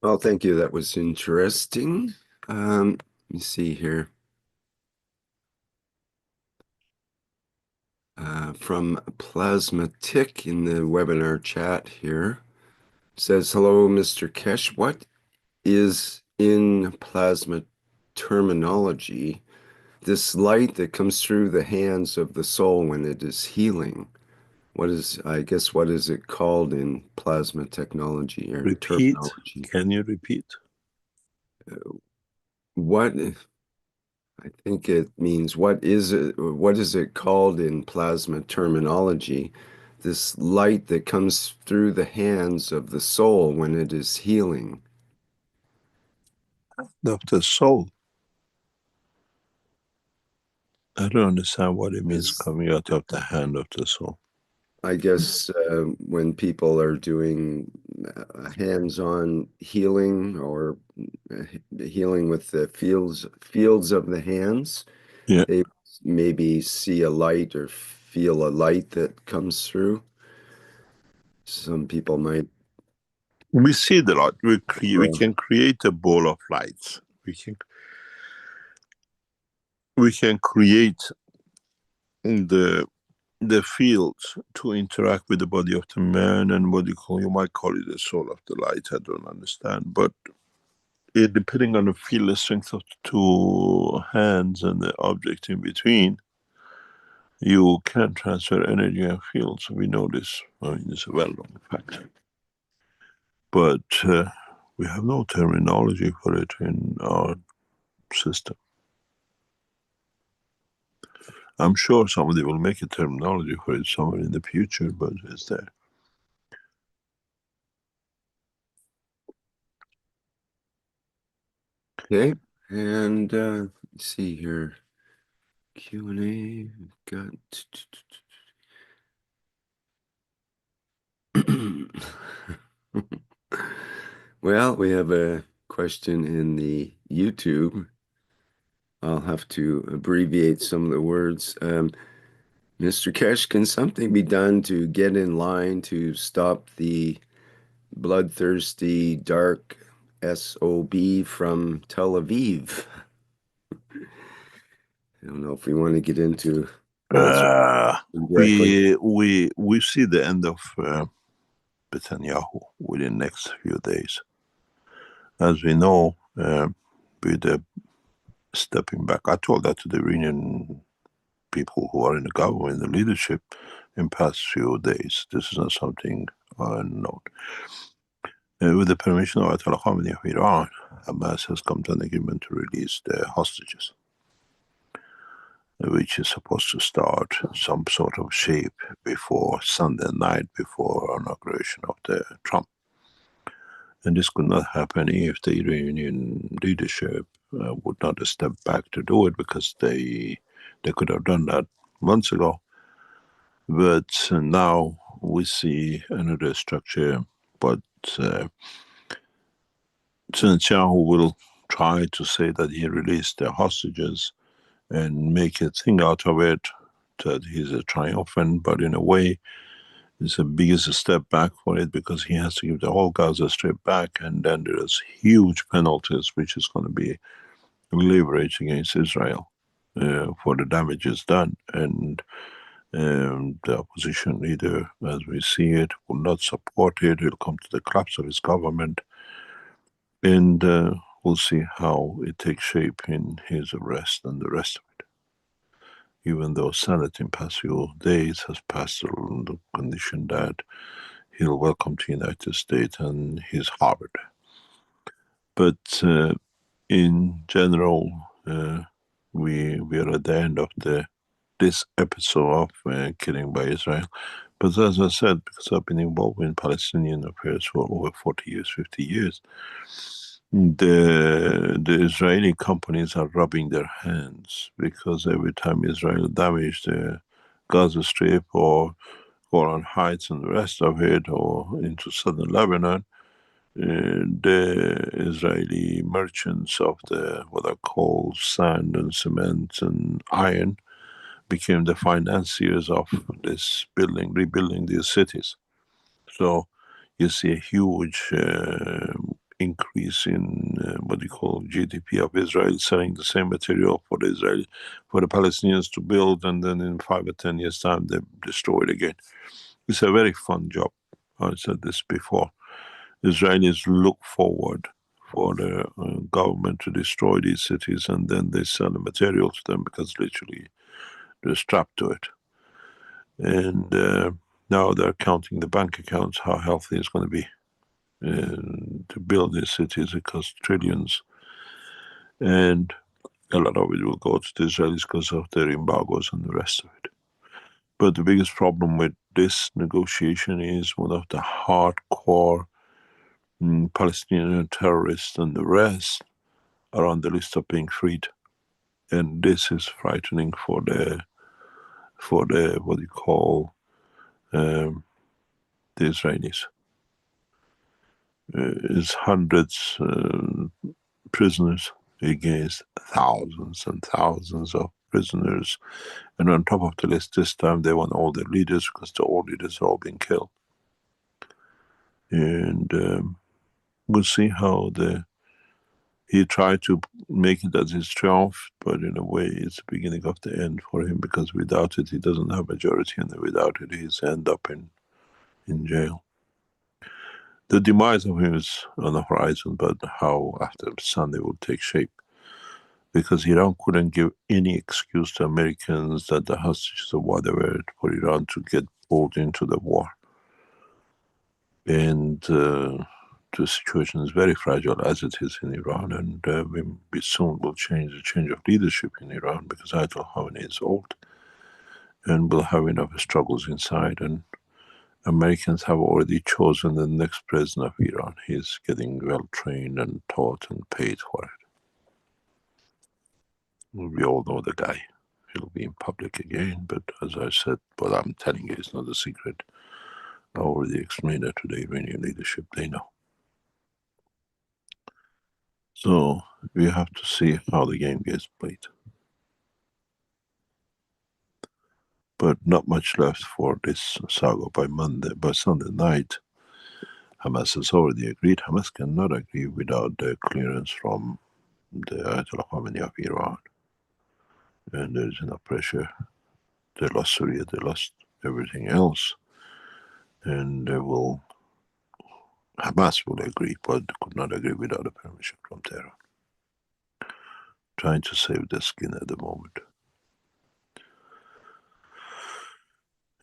Well, thank you. That was interesting. Let me see here. From Plasmatic in the webinar chat here, says, hello, Mr. Keshe. What is in plasma terminology this light that comes through the hands of the soul when it is healing? What is, I guess, what is it called in plasma technology or Repeat. terminology? Can you repeat? What, I think it means, what is it called in plasma terminology? This light that comes through the hands of the soul when it is healing. Of the soul. I don't understand what it means coming out of the hand of the soul. I guess when people are doing hands-on healing or healing with the fields of the hands, yeah, they maybe see a light or feel a light that comes through. Some people might. We see the light. We can create a ball of lights. We can create the fields to interact with the body of the man, and what you might call it the soul of the light. I don't understand, but it, depending on the field strength of the two hands and the object in between, you can transfer energy and fields. We know this. I mean, it's a well-known fact. But we have no terminology for it in our system. I'm sure somebody will make a terminology for it somewhere in the future, but it's there. Okay, and let's see here. Q&A, got. Well, we have a question in the YouTube. I'll have to abbreviate some of the words. Mr. Keshe, can something be done to get in line to stop the bloodthirsty dark SOB from Tel Aviv? I don't know if we want to get into we see the end of Netanyahu within the next few days. As we know, with the stepping back, I told that to the Iranian people who are in the government, the leadership, in past few days. This is not something unknown. With the permission of Ayatollah Khamenei of Iran, Hamas has come to an agreement to release the hostages, which is supposed to start some sort of shape before Sunday night, before inauguration of the Trump. And this could not happen if the Iranian leadership would not step back to do it, because they They could have done that months ago. But now we see another structure, but Netanyahu will try to say that he released the hostages and make a thing out of it, that he's a triumphant, but in a way, it's the biggest step back for it because he has to give the whole Gaza Strip back, and then there's huge penalties, which is going to be leveraged against Israel for the damages done. And the opposition leader, as we see it, will not support it. It'll come to the collapse of his government. And we'll see how it takes shape in his arrest and the rest of it. Even though Senate in past few days has passed on the condition that he'll welcome to the United States and he's harbored. But in general, we are at the end of this episode of killing by Israel. But as I said, because I've been involved in Palestinian affairs for over 40 years, 50 years, the Israeli companies are rubbing their hands because every time Israel damaged the Gaza Strip or Golan Heights and the rest of it, or into southern Lebanon, the Israeli merchants of the what I call sand and cement and iron became the financiers of this rebuilding these cities. So you see a huge increase in what you call GDP of Israel, selling the same material for the Palestinians to build, and then in 5 or 10 years' time they destroy it again. It's a very fun job. I said this before. Israelis look forward for the government to destroy these cities, and then they sell the material to them because literally they're strapped to it. And now they're counting the bank accounts, how healthy it's going to be. To build these cities, it costs trillions. And a lot of it will go to the Israelis because of their embargoes and the rest of it. But the biggest problem with this negotiation is one of the hardcore Palestinian terrorists and the rest are on the list of being freed. And this is frightening for the what you call the Israelis. It's hundreds prisoners against thousands and thousands of prisoners. And on top of the list this time, they want all the leaders because the old leaders are all being killed. And we'll see how he tried to make it as his triumph, but in a way it's the beginning of the end for him, because without it he doesn't have majority, and without it he's end up in jail. The demise of him is on the horizon, but how after Sunday will take shape. Because Iran couldn't give any excuse to Americans that the hostages or whatever for Iran to get pulled into the war. And the situation is very fragile as it is in Iran, and we soon will change of leadership in Iran, because Ayatollah Khamenei is old and will have enough struggles inside, and Americans have already chosen the next president of Iran. He's getting well trained and taught and paid for it. We all know the guy. He'll be in public again, but as I said, what I'm telling you is not a secret. I already explained that to the Iranian leadership. They know. So we have to see how the game gets played. But not much left for this saga. By Sunday night, Hamas has already agreed. Hamas cannot agree without the clearance from the Ayatollah Khamenei of Iran. And there is enough pressure. They lost Syria, they lost everything else. And Hamas will agree, but could not agree without a permission from Tehran. Trying to save their skin at the moment.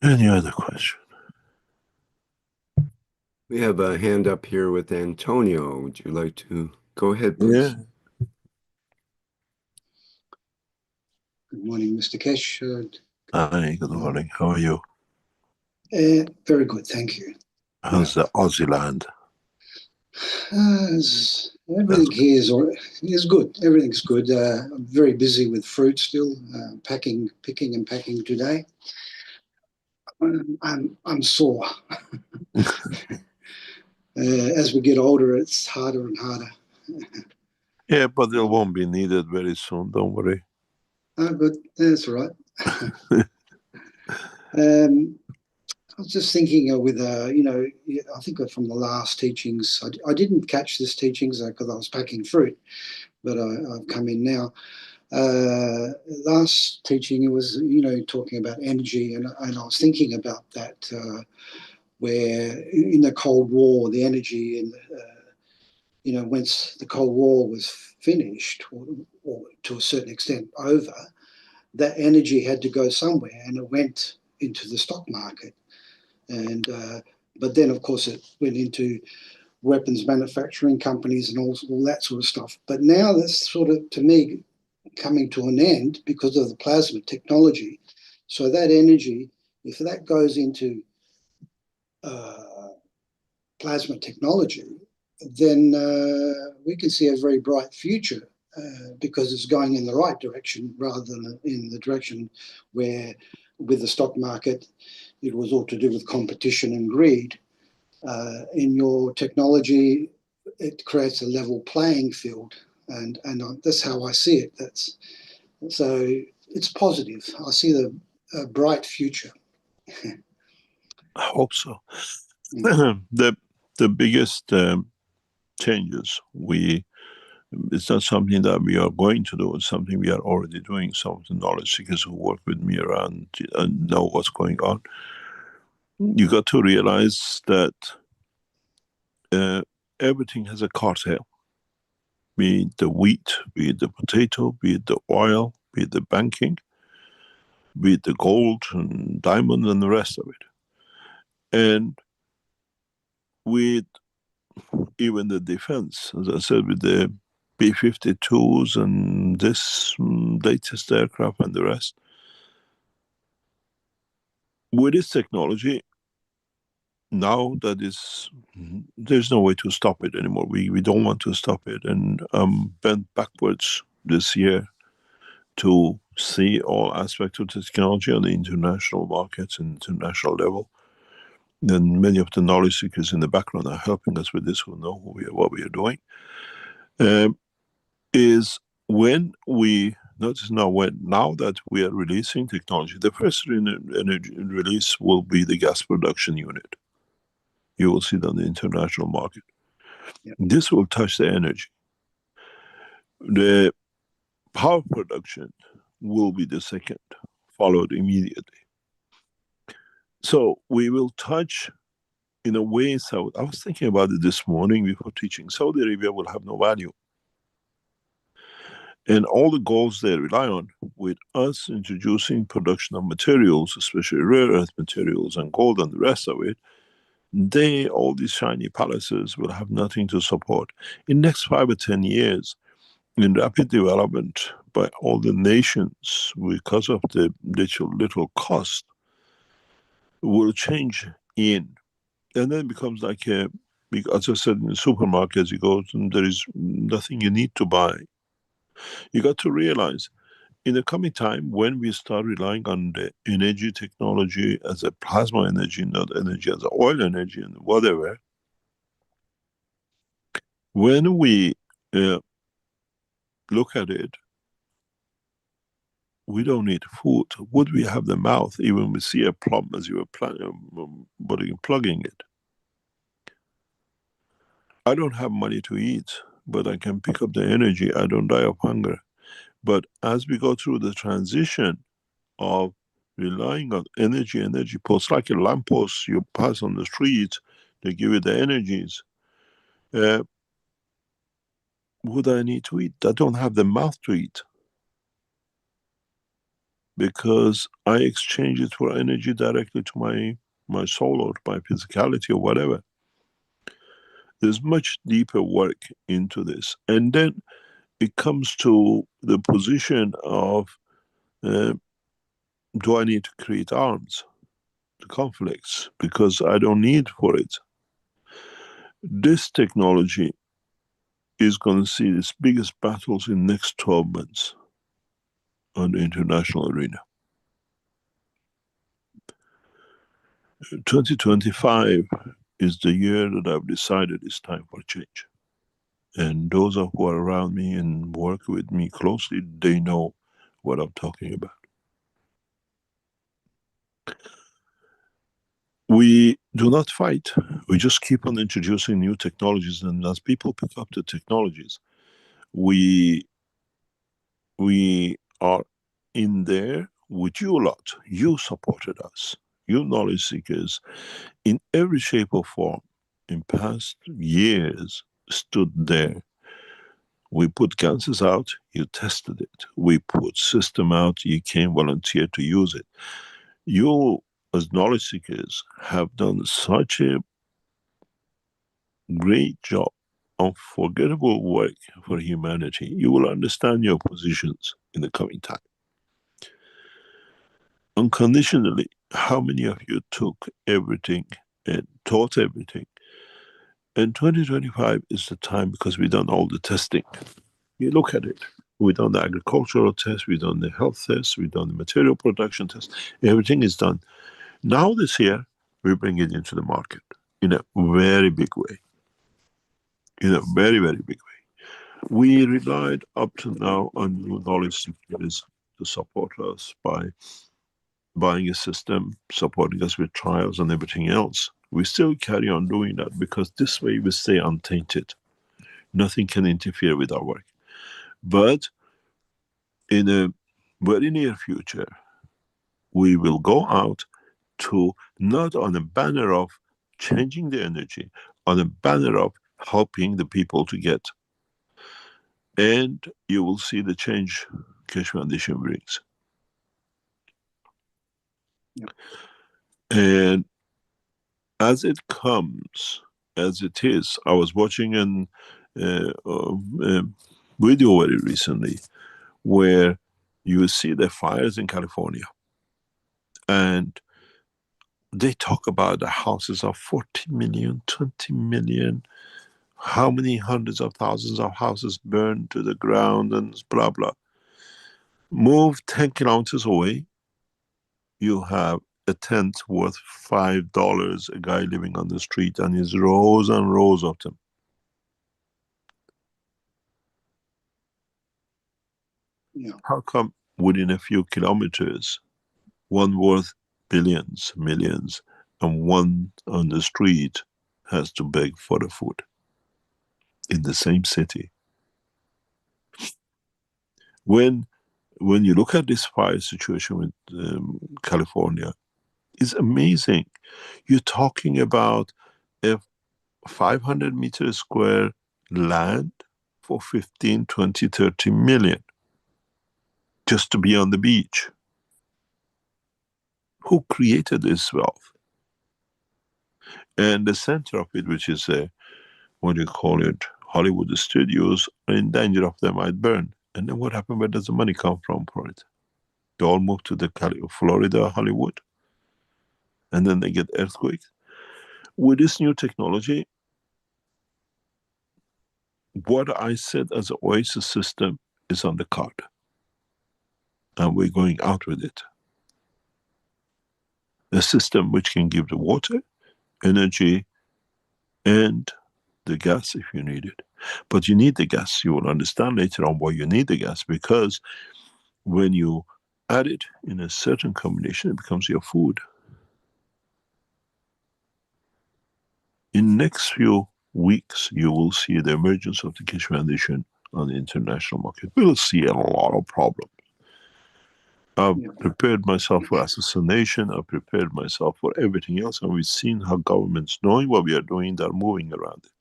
Any other question? We have a hand up here with Antonio. Would you like to go ahead, please? Yeah. Good morning, Mr. Keshe. Hi, good morning. How are you? Very good, thank you. How's the Aussie land? As Everything here is good. Everything's good. I'm very busy with fruit still, picking and packing today. I'm sore. As we get older, it's harder and harder. Yeah, but it won't be needed very soon. Don't worry. But that's all right. I was just thinking with, I think from the last teachings, I didn't catch this teachings because I was packing fruit, but I've come in now. Last teaching, it was, talking about energy, and I was thinking about that, where in the Cold War, the energy and, once the Cold War was finished, or to a certain extent over, that energy had to go somewhere, and it went into the stock market. And but then, of course, it went into weapons manufacturing companies and all that sort of stuff. But now that's sort of, to me, coming to an end because of the plasma technology. So that energy, if that goes into plasma technology, then we can see a very bright future because it's going in the right direction rather than in the direction where, with the stock market, it was all to do with competition and greed. In your technology, it creates a level playing field, and that's how I see it. So it's positive. I see a bright future. I hope so. The biggest changes it's not something that we are going to do. It's something we are already doing. Some of the knowledge seekers who work with me around and know what's going on. You got to realize that everything has a cartel. Be it the wheat, be it the potato, be it the oil, be it the banking, be it the gold and diamond and the rest of it. And with even the defense, as I said, with the B-52s and this latest aircraft and the rest, with this technology, now that there's no way to stop it anymore. We don't want to stop it. And bent backwards this year to see all aspects of the technology on the international markets and international level. Then many of the knowledge seekers in the background are helping us with this, who know what we are doing. Is when we notice now that we are releasing technology, the first energy release will be the gas production unit. You will see it on the international market. Yeah. This will touch the energy. The power production will be the second, followed immediately. So we will touch, in a way, I was thinking about it this morning before teaching. Saudi Arabia will have no value. And all the goals they rely on, with us introducing production of materials, especially rare earth materials and gold and the rest of it, all these shiny palaces will have nothing to support. In the next 5 or 10 years, in rapid development by all the nations, because of the little cost, will change in. And then it becomes like as I said, in the supermarkets, you go, and there is nothing you need to buy. You got to realize, in the coming time, when we start relying on the energy technology as a plasma energy, not energy as oil energy and whatever, when we look at it, we don't need food. Would we have the mouth even we see a plum as you were plugging it? I don't have money to eat, but I can pick up the energy. I don't die of hunger. But as we go through the transition of relying on energy posts, like a lamppost you pass on the street, they give you the energies. Would I need to eat? I don't have the mouth to eat, because I exchange it for energy directly to my soul or my physicality or whatever. There's much deeper work into this. And then it comes to the position of, do I need to create arms, the conflicts, because I don't need for it. This technology is going to see its biggest battles in next 12 months on the international arena. 2025 is the year that I've decided it's time for change. And those who are around me and work with me closely, they know what I'm talking about. We do not fight. We just keep on introducing new technologies, and as people pick up the technologies, we are in there with you a lot. You supported us. You knowledge seekers, in every shape or form, in past years, stood there. We put gases out, you tested it. We put system out, you came volunteer to use it. You, as knowledge seekers, have done such a great job, unforgettable work for humanity. You will understand your positions in the coming time. Unconditionally, how many of you took everything and taught everything? And 2025 is the time, because we've done all the testing. You look at it. We've done the agricultural test, we've done the health test, we've done the material production test. Everything is done. Now this year, we bring it into the market in a very big way. In a very, very big way. We relied up to now on new knowledge seekers to support us by buying a system, supporting us with trials and everything else. We still carry on doing that, because this way we stay untainted. Nothing can interfere with our work. But in a very near future, we will go out to, not on a banner of changing the energy, on a banner of helping the people to get. And you will see the change Keshe Foundation brings. Yep. And as it comes, as it is, I was watching a video very recently where you see the fires in California, and they talk about the houses of 40 million, 20 million, how many hundreds of thousands of houses burned to the ground and blah, blah. Move 10 kilometers away, you have a tent worth $5, a guy living on the street, and his rows and rows of them. Yeah. How come within a few kilometers, one worth billions, millions, and one on the street has to beg for the food in the same city? When you look at this fire situation with California, it's amazing. You're talking about a 500 meter square land for 15, 20, 30 million just to be on the beach. Who created this wealth? And the center of it, which is what do you call it, Hollywood studios, are in danger of them might burn. And then what happened? Where does the money come from for it? They all move to the Florida, Hollywood, and then they get earthquakes. With this new technology, what I said as an oasis system is on the card, and we're going out with it. A system which can give the water, energy, and the gas if you need it. But you need the gas. You will understand later on why you need the gas, because when you add it in a certain combination, it becomes your food. In next few weeks, you will see the emergence of the Keshe Foundation on the international market. We'll see a lot of problems. I've prepared myself for assassination. I've prepared myself for everything else. And we've seen how governments, knowing what we are doing, they're moving around it.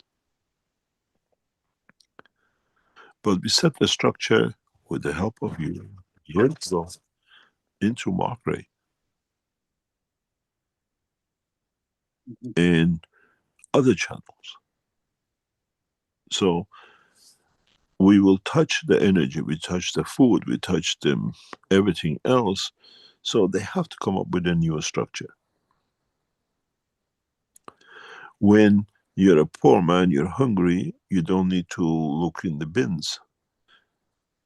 But we set the structure with the help of you years ago into Markray. And other channels. So we will touch the energy, we touch the food, we touch them, everything else. So they have to come up with a new structure. When you're a poor man, you're hungry, you don't need to look in the bins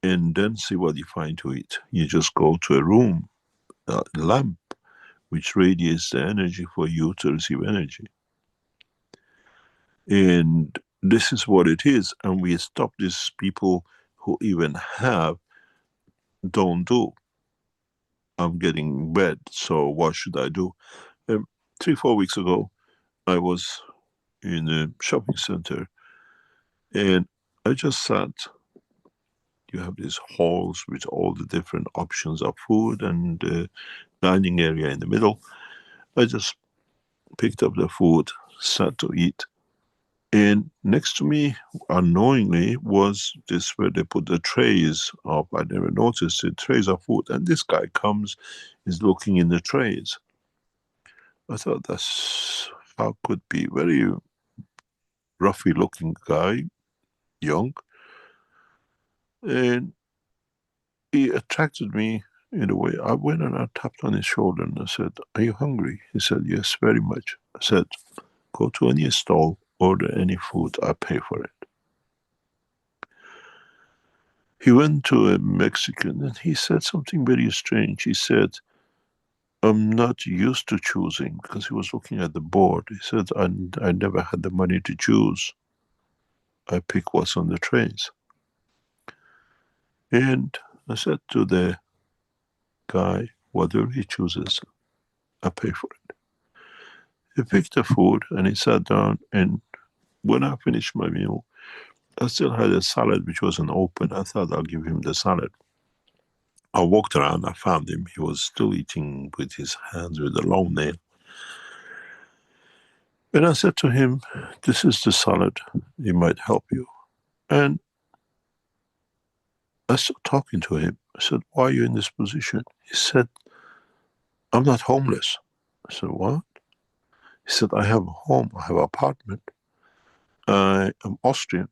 and then see what you find to eat. You just go to a room, a lamp, which radiates the energy for you to receive energy. And this is what it is. And we stop these people who even have, don't do. I'm getting wet, so what should I do? 3-4 weeks ago, I was in a shopping center and I just sat. You have these halls with all the different options of food and the dining area in the middle. I just picked up the food, sat to eat. And next to me, unknowingly, was this where they put the trays of, I never noticed it, trays of food. And this guy comes, is looking in the trays. I thought that's how could be. Very roughy looking guy, young. And he attracted me in a way. I went and I tapped on his shoulder and I said, "Are you hungry?" He said, "Yes, very much." I said, "Go to any stall, order any food, I pay for it." He went to a Mexican and he said something very strange. He said, "I'm not used to choosing," because he was looking at the board. He said, I never had the money to choose. I pick what's on the trays. And I said to the guy, whatever he chooses, I pay for it. He picked the food and he sat down, and when I finished my meal, I still had a salad which wasn't open. I thought I'll give him the salad. I walked around, I found him. He was still eating with his hands with a long nail. And I said to him, "This is the salad. It might help you." And I started talking to him. I said, "Why are you in this position?" He said, "I'm not homeless." I said, "What?" He said, "I have a home, I have an apartment. I am Austrian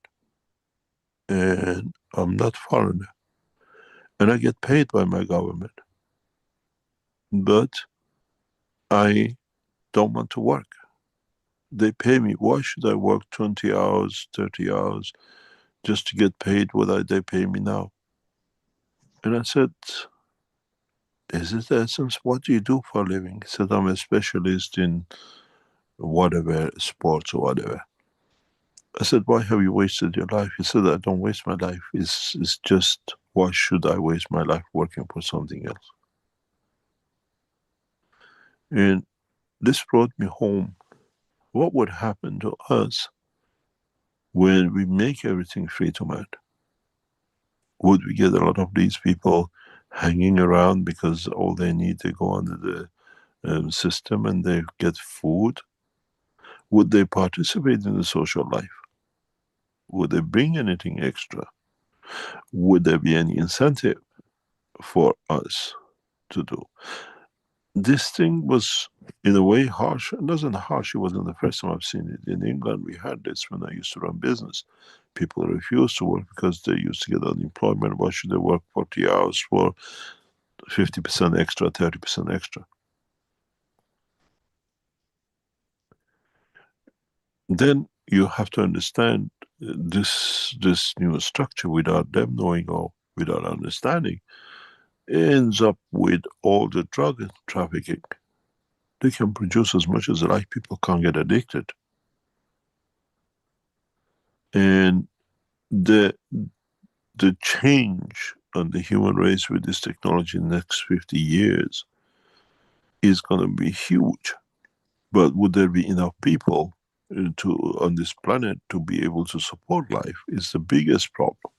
and I'm not foreigner. And I get paid by my government. But I don't want to work. They pay me. Why should I work 20 hours, 30 hours just to get paid what they pay me now?" And I said, "Is it the essence? What do you do for a living?" He said, "I'm a specialist in whatever, sports or whatever." I said, "Why have you wasted your life?" He said, "I don't waste my life. It's just, why should I waste my life working for something else?" And this brought me home. What would happen to us when we make everything free to man? Would we get a lot of these people hanging around because all they need, they go under the system and they get food? Would they participate in the social life? Would they bring anything extra? Would there be any incentive for us to do? This thing was, in a way, harsh. It wasn't harsh, it wasn't the first time I've seen it. In England, we had this when I used to run business. People refused to work because they used to get unemployment. Why should they work 40 hours for 50% extra, 30% extra? Then you have to understand this new structure, without them knowing or without understanding, ends up with all the drug trafficking. They can produce as much as they like. People can't get addicted. And the change on the human race with this technology in the next 50 years is going to be huge. But would there be enough people on this planet to be able to support life is the biggest problem.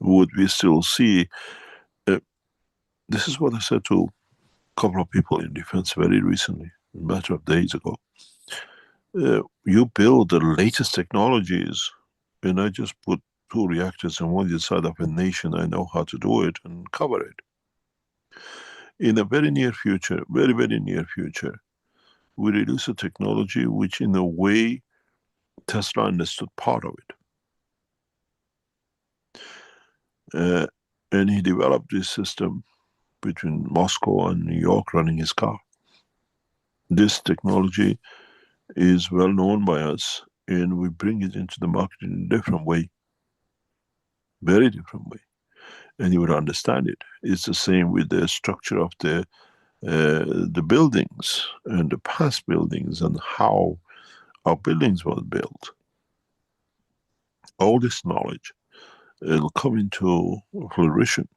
Would we still see, this is what I said to a couple of people in defense very recently, a matter of days ago. You build the latest technologies, and I just put 2 reactors on one side of a nation, I know how to do it and cover it. In a very near future, very, very near future, we release a technology which in a way Tesla understood part of it. And he developed this system between Moscow and New York running his car. This technology is well known by us and we bring it into the market in a different way, very different way, and you would understand it. It's the same with the structure of the buildings and the past buildings and how our buildings were built. All this knowledge, it'll come into flourishing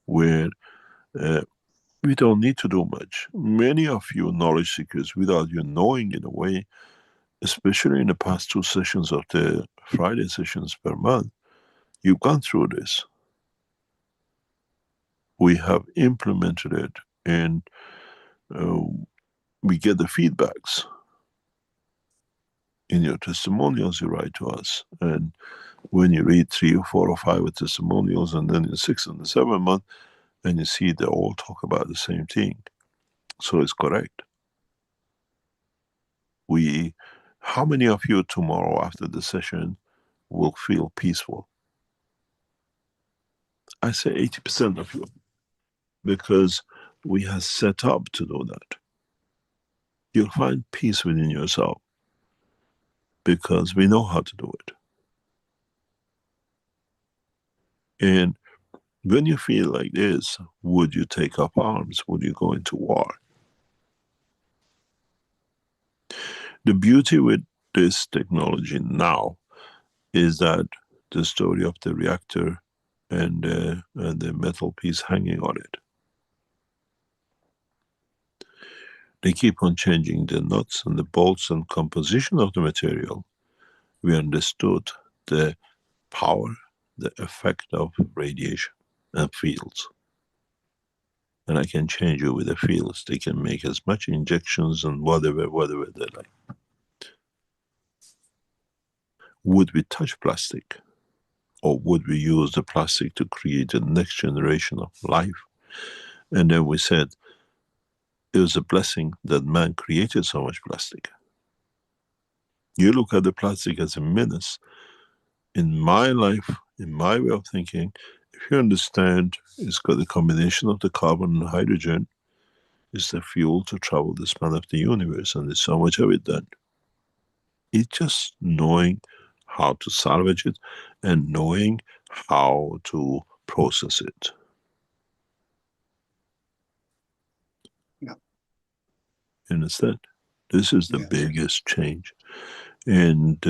where we don't need to do much. Many of you knowledge seekers, without you knowing in a way, especially in the past 2 sessions of the Friday sessions per month, you've gone through this. We have implemented it, and we get the feedbacks. In your testimonials, you write to us, and when you read 3 or 4 or 5 testimonials, and then in 6 and the 7th month, and you see they all talk about the same thing. So it's correct. How many of you tomorrow after the session will feel peaceful? I say 80% of you, because we have set up to do that. You'll find peace within yourself because we know how to do it. And when you feel like this, would you take up arms? Would you go into war? The beauty with this technology now is that the story of the reactor and the metal piece hanging on it. They keep on changing the nuts and the bolts and composition of the material. We understood the power, the effect of radiation and fields. And I can change you with the fields. They can make as much injections and whatever they like. Would we touch plastic? Or would we use the plastic to create the next generation of life? And then we said, it was a blessing that man created so much plastic. You look at the plastic as a menace. In my life, in my way of thinking, if you understand, it's got a combination of the carbon and hydrogen, it's the fuel to travel the span of the universe, and there's so much of it done. It's just knowing how to salvage it and knowing how to process it. Yeah. You understand? This is the biggest change. And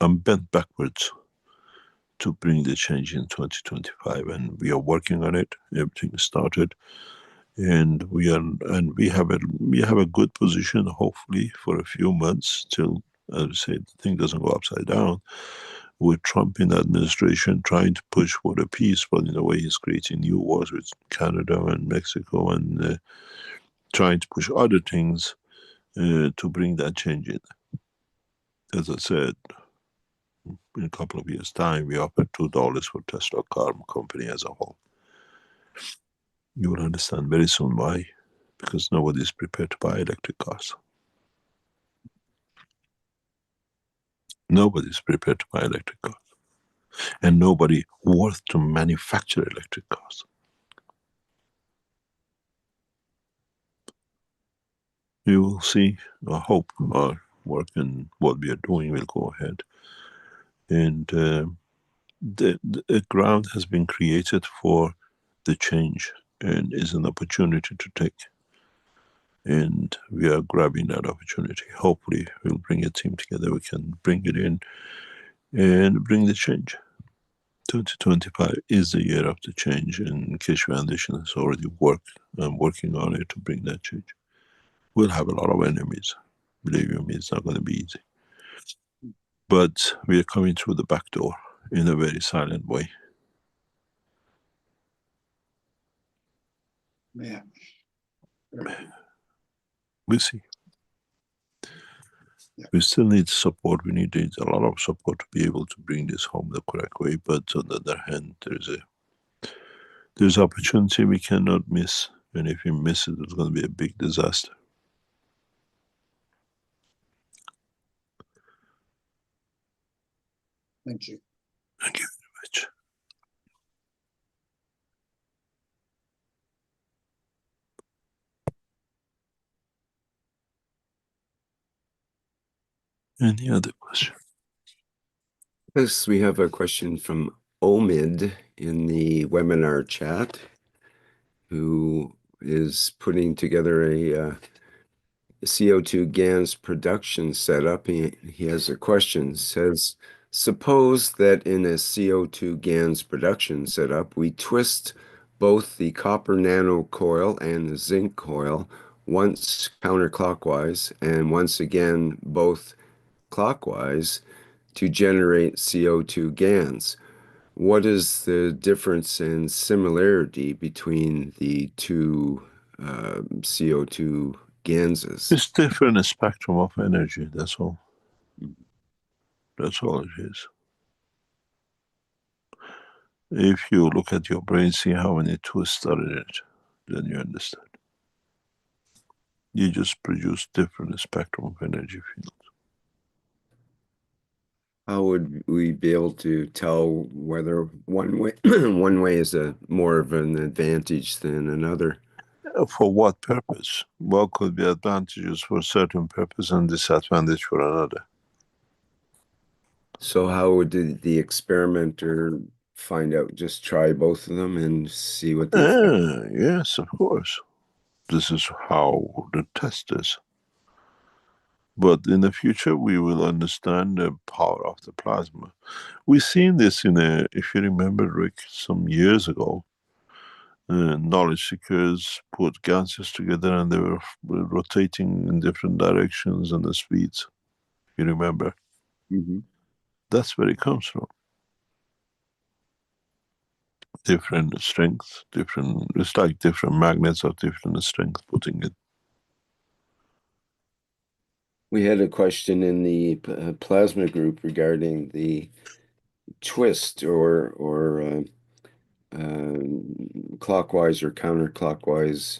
I'm bent backwards to bring the change in 2025, and we are working on it. Everything is started, and we have a good position, hopefully, for a few months till, as I say, the thing doesn't go upside down. With Trump in the administration trying to push for the peace, but in a way he's creating new wars with Canada and Mexico, and trying to push other things to bring that change in. As I said, in a couple of years' time, we offer $2 for Tesla car company as a whole. You will understand very soon why, because nobody is prepared to buy electric cars. Nobody is prepared to buy electric cars, and nobody worth to manufacture electric cars. You will see. I hope our work and what we are doing will go ahead, and the ground has been created for the change, and is an opportunity to take. And we are grabbing that opportunity. Hopefully, we'll bring a team together. We can bring it in and bring the change. 2025 is the year of the change, and Keshe Foundation has already worked and working on it to bring that change. We'll have a lot of enemies. Believe you me, it's not going to be easy. But we are coming through the back door in a very silent way. Yeah. We'll see. Yeah. We still need support. We need a lot of support to be able to bring this home the correct way. But on the other hand, there's opportunity we cannot miss. And if we miss it, it's going to be a big disaster. Thank you. Thank you very much. Any other question? Yes, we have a question from Omid in the webinar chat, who is putting together a CO2 GANs production setup. He has a question. It says, suppose that in a CO2 GANs production setup, we twist both the copper nano coil and the zinc coil once counterclockwise and once again both clockwise to generate CO2 GANs. What is the difference and similarity between the two CO2 GANSs? It's different spectrum of energy, that's all. That's all it is. If you look at your brain, see how many twists are in it, then you understand. You just produce different spectrum of energy fields. How would we be able to tell whether one way one way is more of an advantage than another? For what purpose? What could be advantages for a certain purpose and disadvantage for another? So how would the experimenter find out? Just try both of them and see what the effect? Yes, of course. This is how the test is. But in the future, we will understand the power of the plasma. We've seen this if you remember, Rick, some years ago. Knowledge seekers put gases together and they were rotating in different directions and the speeds. You remember? Mm-hmm. That's where it comes from. Different strengths, it's like different magnets of different strength putting it. We had a question in the plasma group regarding the twist or clockwise or counterclockwise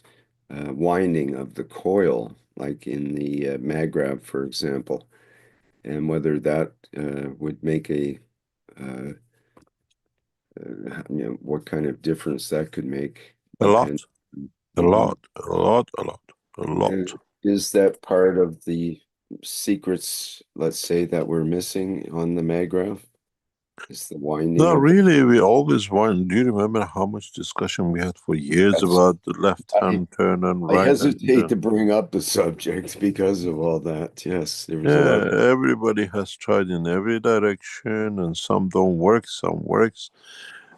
winding of the coil, like in the maggrav, for example, and whether that would make what kind of difference that could make. A lot, a Mhm. lot, a lot, a lot, a lot. Is that part of the secrets, let's say, that we're missing on the maggrav? Is the winding No, of really, we always wind. Do you remember how much discussion we had for years Yes. about the left-hand turn and I right-hand hesitate turn? to bring up the subject because of all that. Yes, there was a Yeah, lot. everybody has tried in every direction, and some don't work, some works.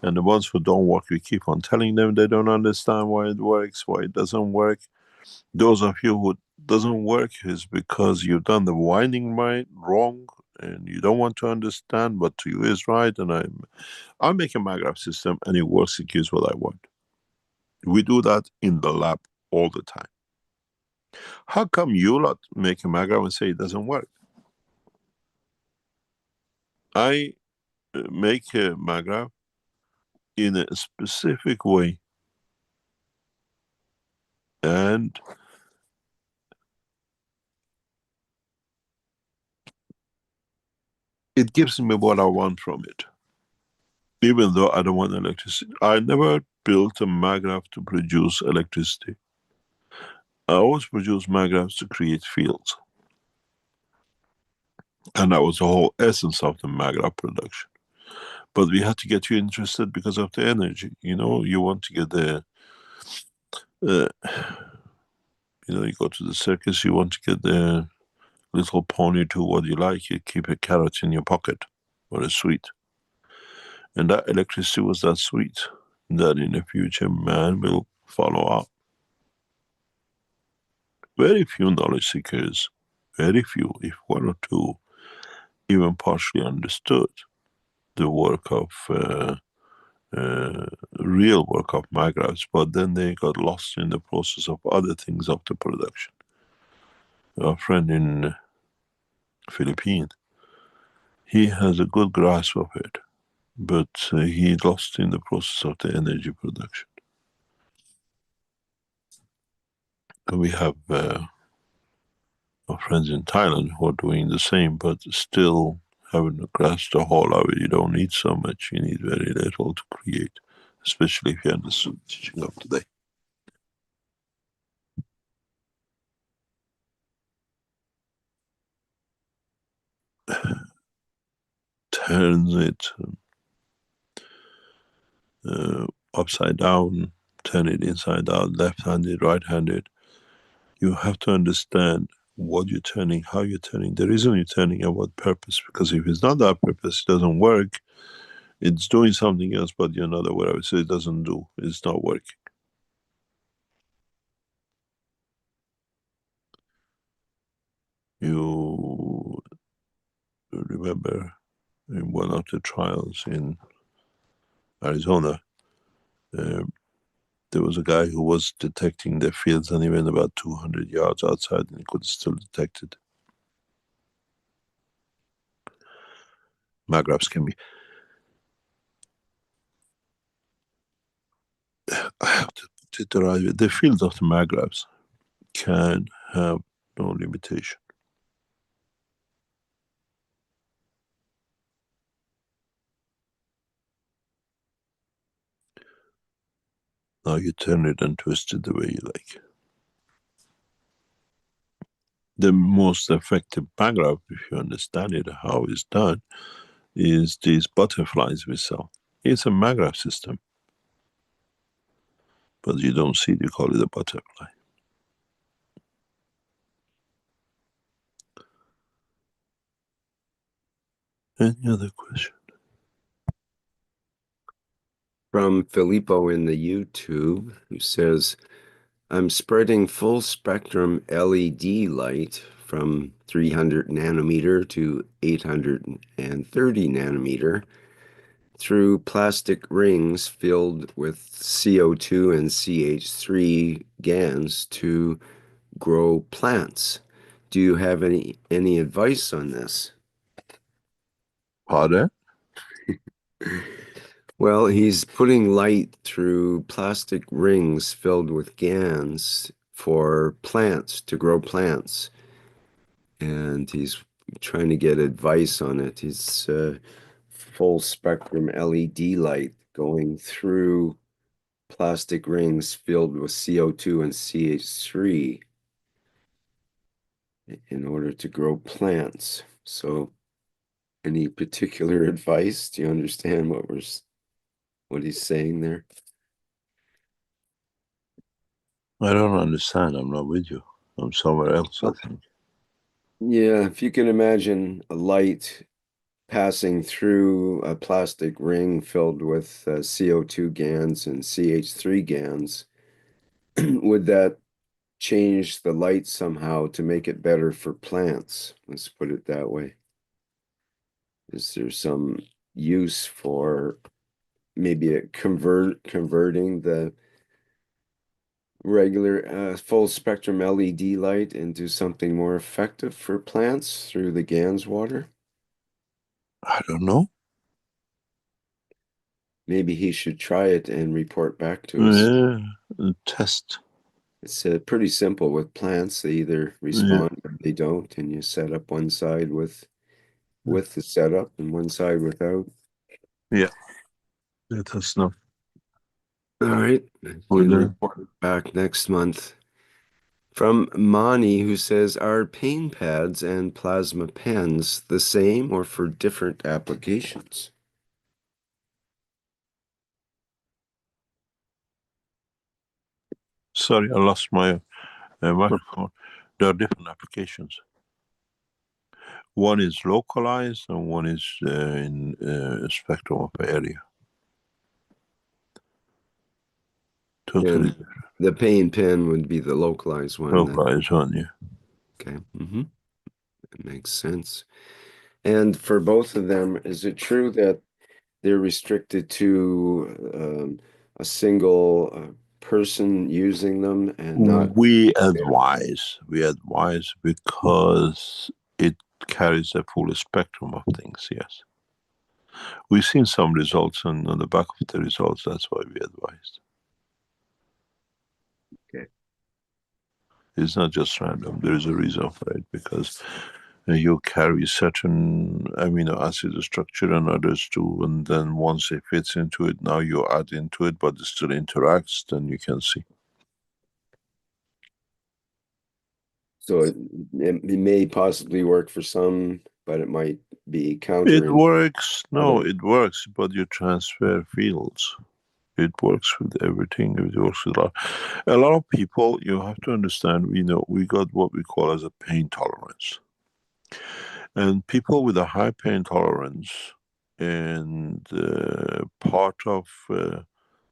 And the ones who don't work, we keep on telling them they don't understand why it works, why it doesn't work. Those of you who doesn't work is because you've done the winding right, wrong, and you don't want to understand, but to you is right. And I make a maggraph system and it works, it gives what I want. We do that in the lab all the time. How come you lot make a maggraph and say it doesn't work? I make a maggraph in a specific way, and it gives me what I want from it. Even though I don't want electricity. I never built a maggraph to produce electricity. I always produce maggraphs to create fields. And that was the whole essence of the maggraph production. But we had to get you interested because of the energy. You know, you want to get the, you go to the circus, you want to get the little pony to what you like. You keep a carrot in your pocket or a sweet. And that electricity was that sweet that in the future man will follow up. Very few knowledge seekers, very few, if one or two, even partially understood the work of real work of magravs, but then they got lost in the process of other things of the production. Our friend in Philippines, he has a good grasp of it, but he lost in the process of the energy production. And we have our friends in Thailand who are doing the same, but still haven't grasped the whole of it. You don't need so much, you need very little to create, especially if you understand the teaching of today. turns it upside down, turn it inside out, left-handed, right-handed. You have to understand what you're turning, how you're turning, the reason you're turning, and what purpose. Because if it's not that purpose, it doesn't work. It's doing something else, but you're not aware of it, so it doesn't do. It's not working. You remember in one of the trials in Arizona, there was a guy who was detecting the fields, and he went about 200 yards outside and he could still detect it. Magravs can be... I have to put it the right way. The field of the magravs can have no limitation. Now you turn it and twist it the way you like. The most effective magrav, if you understand it, how it's done, is these butterflies we sell. It's a magrav system, but you don't see it, you call it a butterfly. Any other question? From Filippo in the YouTube, who says, I'm spreading full spectrum LED light from 300 nanometer to 830 nanometer through plastic rings filled with CO2 and CH3 GANs to grow plants. Do you have any advice on this? Pardon? Well, he's putting light through plastic rings filled with GANs for plants, to grow plants. And he's trying to get advice on it. He's full spectrum LED light going through plastic rings filled with CO2 and CH3 in order to grow plants. So any particular advice? Do you understand what he's saying there? I don't understand. I'm not with you. I'm somewhere else, I think. Yeah, if you can imagine a light passing through a plastic ring filled with CO2 GANs and CH3 GANs, would that change the light somehow to make it better for plants? Let's put it that way. Is there some use for maybe converting the regular full spectrum LED light into something more effective for plants through the GANs water? I don't know. Maybe he should try it and report back to us. Yeah, test. It's pretty simple with plants. They either respond or they don't, and you set up one side with the setup and one side without. Yeah, let us know. All right, we'll report back next month. From Mani, who says, are pain pads and plasma pens the same or for different applications? Sorry, I lost my microphone. There are different applications. One is localized and one is in a spectrum of area. Totally different. The pain pen would be the localized one. Localized one, yeah. Okay. That makes sense. And for both of them, is it true that they're restricted to a single person using them and not? We advise because it carries a full spectrum of things, yes. We've seen some results, and on the back of the results, that's why we advised. Okay. It's not just random. There is a reason for it, because you carry certain amino acid structure and others too, and then once it fits into it, now you add into it, but it still interacts, then you can see. So it may possibly work for some but it might be It counter. works. No, Other- it works, but you transfer fields. It works with everything. It works with a lot of people. You have to understand. We got what we call as a pain tolerance, and people with a high pain tolerance, and part of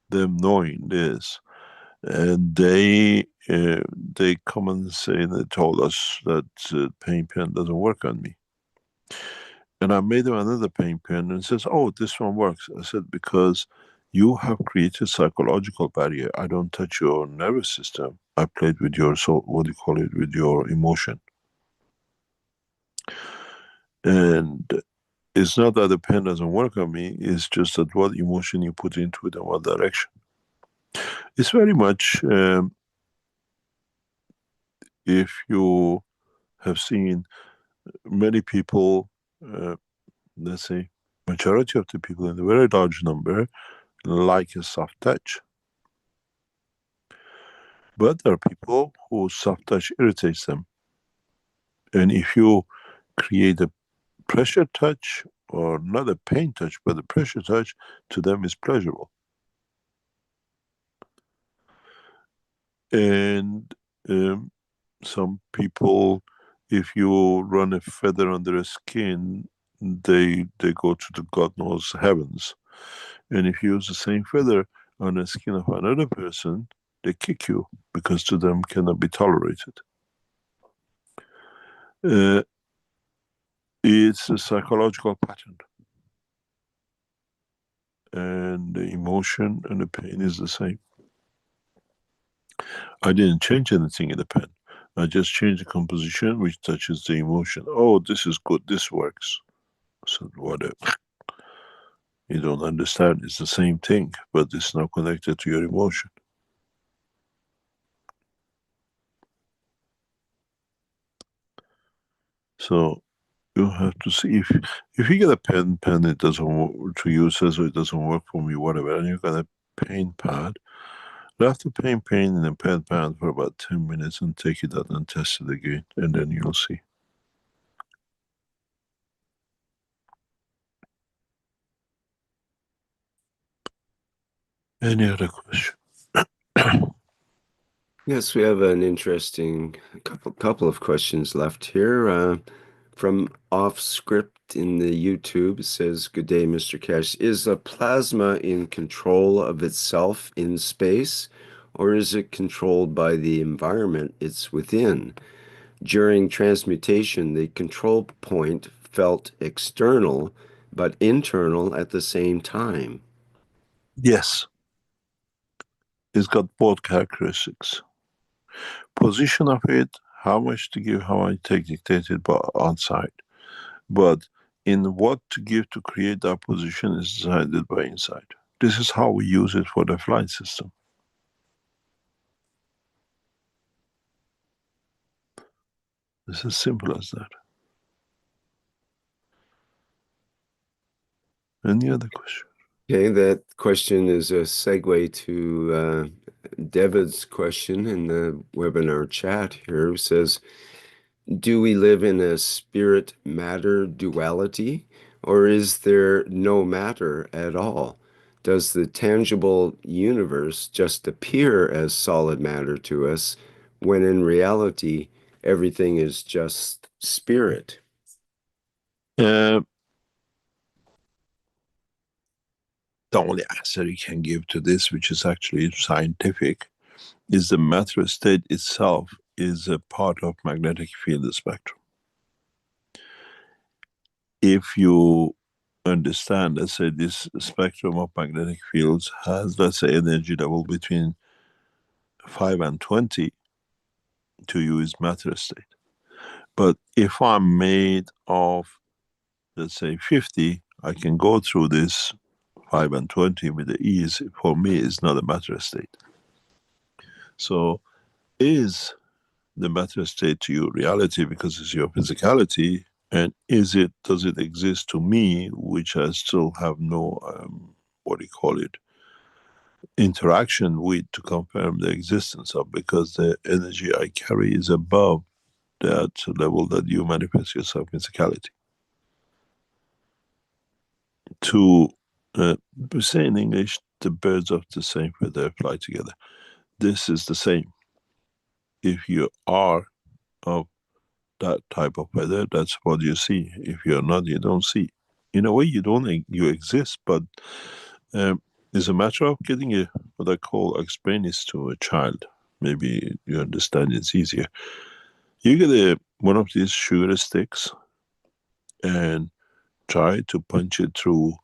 them knowing this, and they come and say they told us that pain pen doesn't work on me. And I made them another pain pen and says, "Oh, this one works." I said, "Because you have created psychological barrier. I don't touch your nervous system. I played with your soul, what do you call it, with your emotion. And it's not that the pen doesn't work on me, it's just that what emotion you put into it and what direction." It's very much, if you have seen many people, let's say, majority of the people in a very large number like a soft touch. But there are people who soft touch irritates them. And if you create a pressure touch, or not a pain touch, but a pressure touch, to them is pleasurable. And some people, if you run a feather on their skin, they go to the God knows heavens. And if you use the same feather on the skin of another person, they kick you, because to them cannot be tolerated. It's a psychological pattern. And the emotion and the pain is the same. I didn't change anything in the pen. I just changed the composition which touches the emotion. Oh, this is good, this works. So whatever. You don't understand, it's the same thing, but it's not connected to your emotion. So you have to see, if you get a pen, it doesn't work to you, says it doesn't work for me, whatever, and you got a paint pad, you have to paint in a pen pad for about 10 minutes and take it out and test it again, and then you'll see. Any other question? Yes, we have an interesting couple of questions left here. From off script in the YouTube, it says, "Good day, Mr. Keshe. Is a plasma in control of itself in space, or is it controlled by the environment it's within? During transmutation, the control point felt external, but internal at the same time." Yes. It's got both characteristics. Position of it, how much to give, how I take, dictated by outside. But in what to give to create that position is decided by inside. This is how we use it for the flight system. It's as simple as that. Any other question? Okay, that question is a segue to David's question in the webinar chat here, who says, "Do we live in a spirit-matter duality, or is there no matter at all? Does the tangible universe just appear as solid matter to us, when in reality, everything is just spirit?" The only answer you can give to this, which is actually scientific, is the matter state itself is a part of magnetic field spectrum. If you understand, let's say, this spectrum of magnetic fields has, let's say, energy level between 5 and 20, to you is matter state. But if I'm made of, let's say, 50, I can go through this 5 and 20 with the ease. For me, it's not a matter state. So is the matter state to you reality because it's your physicality, and does it exist to me, which I still have no interaction with, to confirm the existence of, because the energy I carry is above that level that you manifest yourself physicality. to say in English, the birds of the same feather fly together. This is the same. If you are of that type of feather, that's what you see. If you're not, you don't see. In a way, you exist, but it's a matter of getting what I call explain this to a child. Maybe you understand it's easier. You get one of these sugar sticks and try to punch it through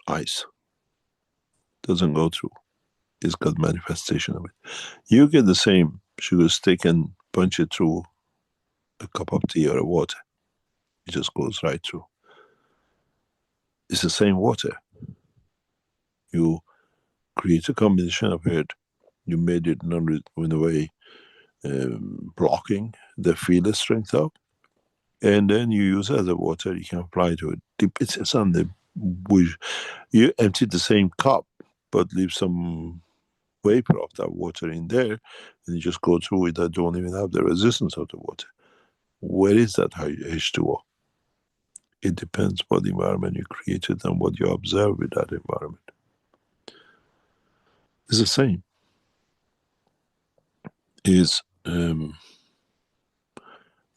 ice. Doesn't go through. It's got manifestation of it. You get the same sugar stick and punch it through a cup of tea or a water. It just goes right through. It's the same water. You create a combination of it. You made it in a way blocking the field strength up, and then you use it as a water. You can apply to it. It's on the you empty the same cup, but leave some vapor of that water in there, and you just go through it. That don't even have the resistance of the water. Where is that H2O? It depends what environment you created and what you observe with that environment. It's the same. Is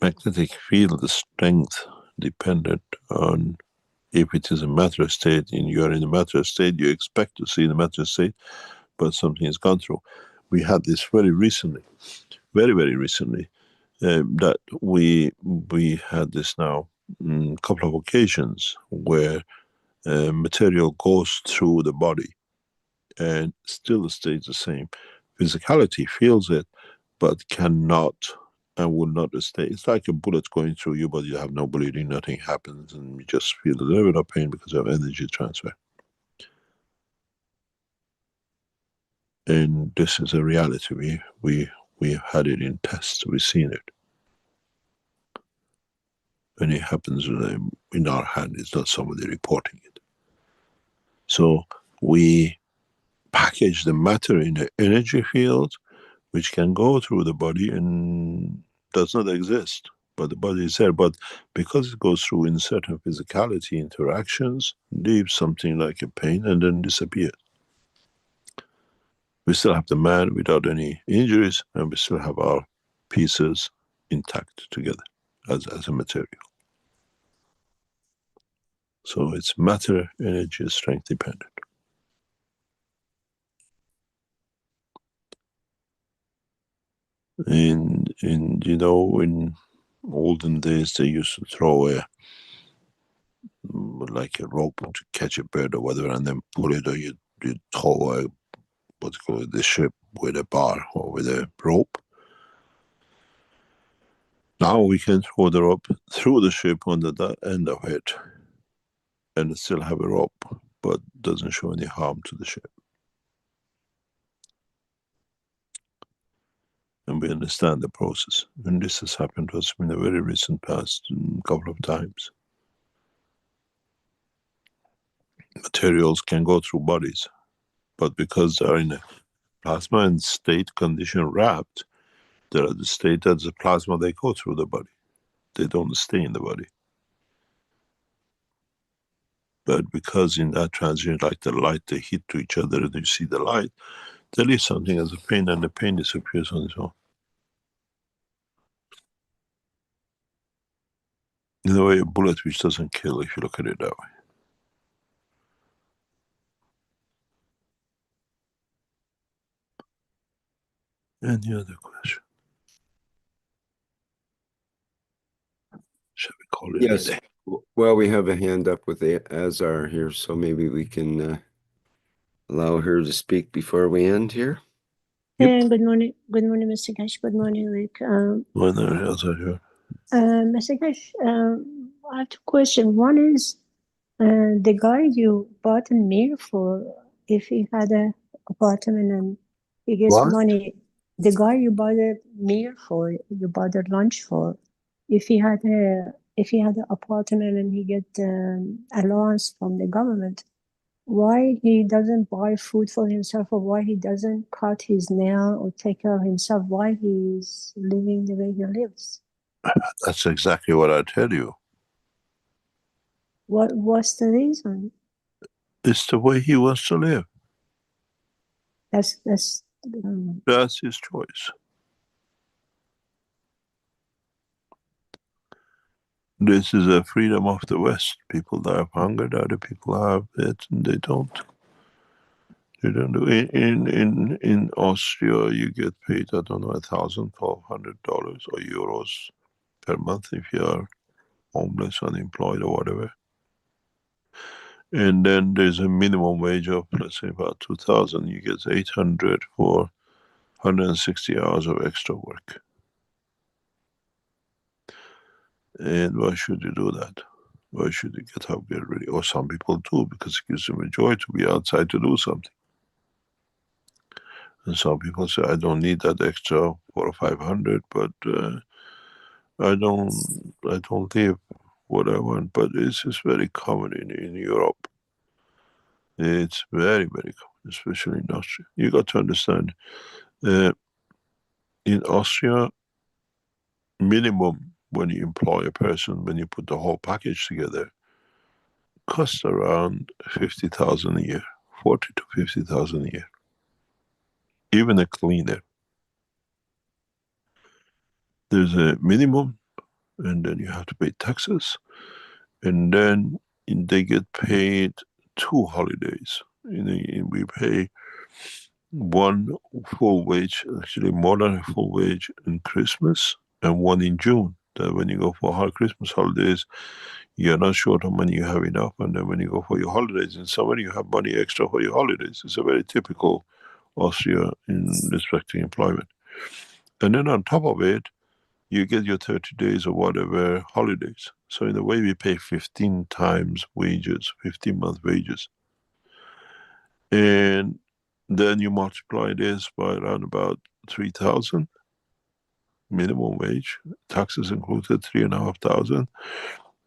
magnetic field strength dependent on if it is a matter state, and you are in a matter state, you expect to see the matter state, but something has gone through. We had this very recently, very, very recently, that we had this now a couple of occasions where material goes through the body and still stays the same. Physicality feels it, but cannot and will not stay. It's like a bullet going through you, but you have no bleeding, nothing happens, and you just feel a little bit of pain because of energy transfer. And this is a reality. We had it in tests. We've seen it. When it happens in our hand, it's not somebody reporting it. So we package the matter in the energy field, which can go through the body and does not exist, but the body is there. But because it goes through in certain physicality interactions, leaves something like a pain and then disappears. We still have the man without any injuries, and we still have our pieces intact together as a material. So it's matter, energy, strength dependent. In in olden days, they used to throw like a rope to catch a bird or whatever, and then pull it, or you tow the ship with a bar or with a rope. Now we can throw the rope through the ship on the end of it, and still have a rope, but doesn't show any harm to the ship. And we understand the process. And this has happened to us in the very recent past a couple of times. Materials can go through bodies, but because they are in a plasma and state condition wrapped, they're at the state that the plasma, they go through the body. They don't stay in the body. But because in that transition, like the light, they hit to each other and you see the light, they leave something as a pain, and the pain disappears on its own. In a way, a bullet which doesn't kill if you look at it that way. Any other question? Shall we call it Yes. a day? Well, we have a hand up with Azar here, so maybe we can allow her to speak before we end here. Good morning, Mr. Keshe. Good morning, Rick. Mr. Keshe, I have two questions. One is the guy you bought a meal for, if he had an apartment and he gets What? money, the guy you bought a meal for, you bought a lunch for, if he had an apartment and he get allowance from the government, why he doesn't buy food for himself, or why he doesn't cut his nail or take care of himself, why he's living the way he lives? That's exactly what I tell you. What's the reason? It's the way he wants to live. That's That's his choice. This is a freedom of the West. People die of hunger, the other people have it, and they don't. They don't do it. In Austria, you get paid, I don't know, $1,000, $1,200 or euros per month if you are homeless, unemployed, or whatever. And then there's a minimum wage of, let's say, about 2,000. You get 800 for 160 hours of extra work. And why should you do that? Why should you get up, get ready? Or some people do, because it gives them a joy to be outside to do something. And some people say, I don't need that extra 400 or 500, but I don't live what I want. But this is very common in Europe. It's very, very common, especially in Austria. You got to understand, in Austria, minimum when you employ a person, when you put the whole package together, costs around 50,000 a year, 40 to 50,000 a year. Even a cleaner. There's a minimum, and then you have to pay taxes, and then they get paid 2 holidays. We pay 1 full wage, actually more than a full wage in Christmas, and 1 in June. That when you go for hard Christmas holidays, you're not short of money, you have enough, and then when you go for your holidays in summer, you have money extra for your holidays. It's a very typical Austria in respect to employment. And then on top of it, you get your 30 days or whatever holidays. So in a way, we pay 15 times wages, 15-month wages. And then you multiply this by around about 3,000 minimum wage, taxes included 3,500.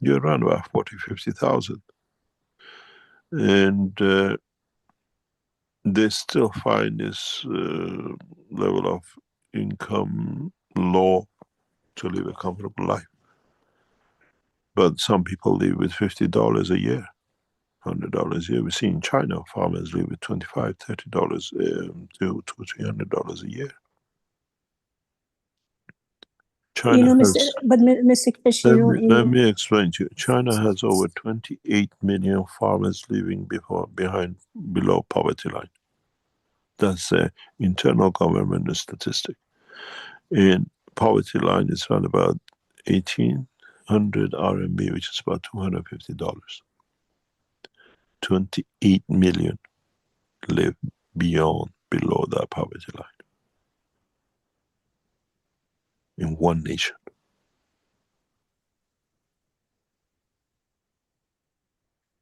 You're around about 40, 50,000. And they still find this level of income low to live a comfortable life. But some people live with $50 a year, $100 a year. We see in China, farmers live with $25, $30 to $300 a year. China has, Mr. Keshe, let me explain to you. China has over 28 million farmers living below poverty line. That's the internal government statistic. And poverty line is around about 1,800 RMB, which is about $250. 28 million live below that poverty line in one nation.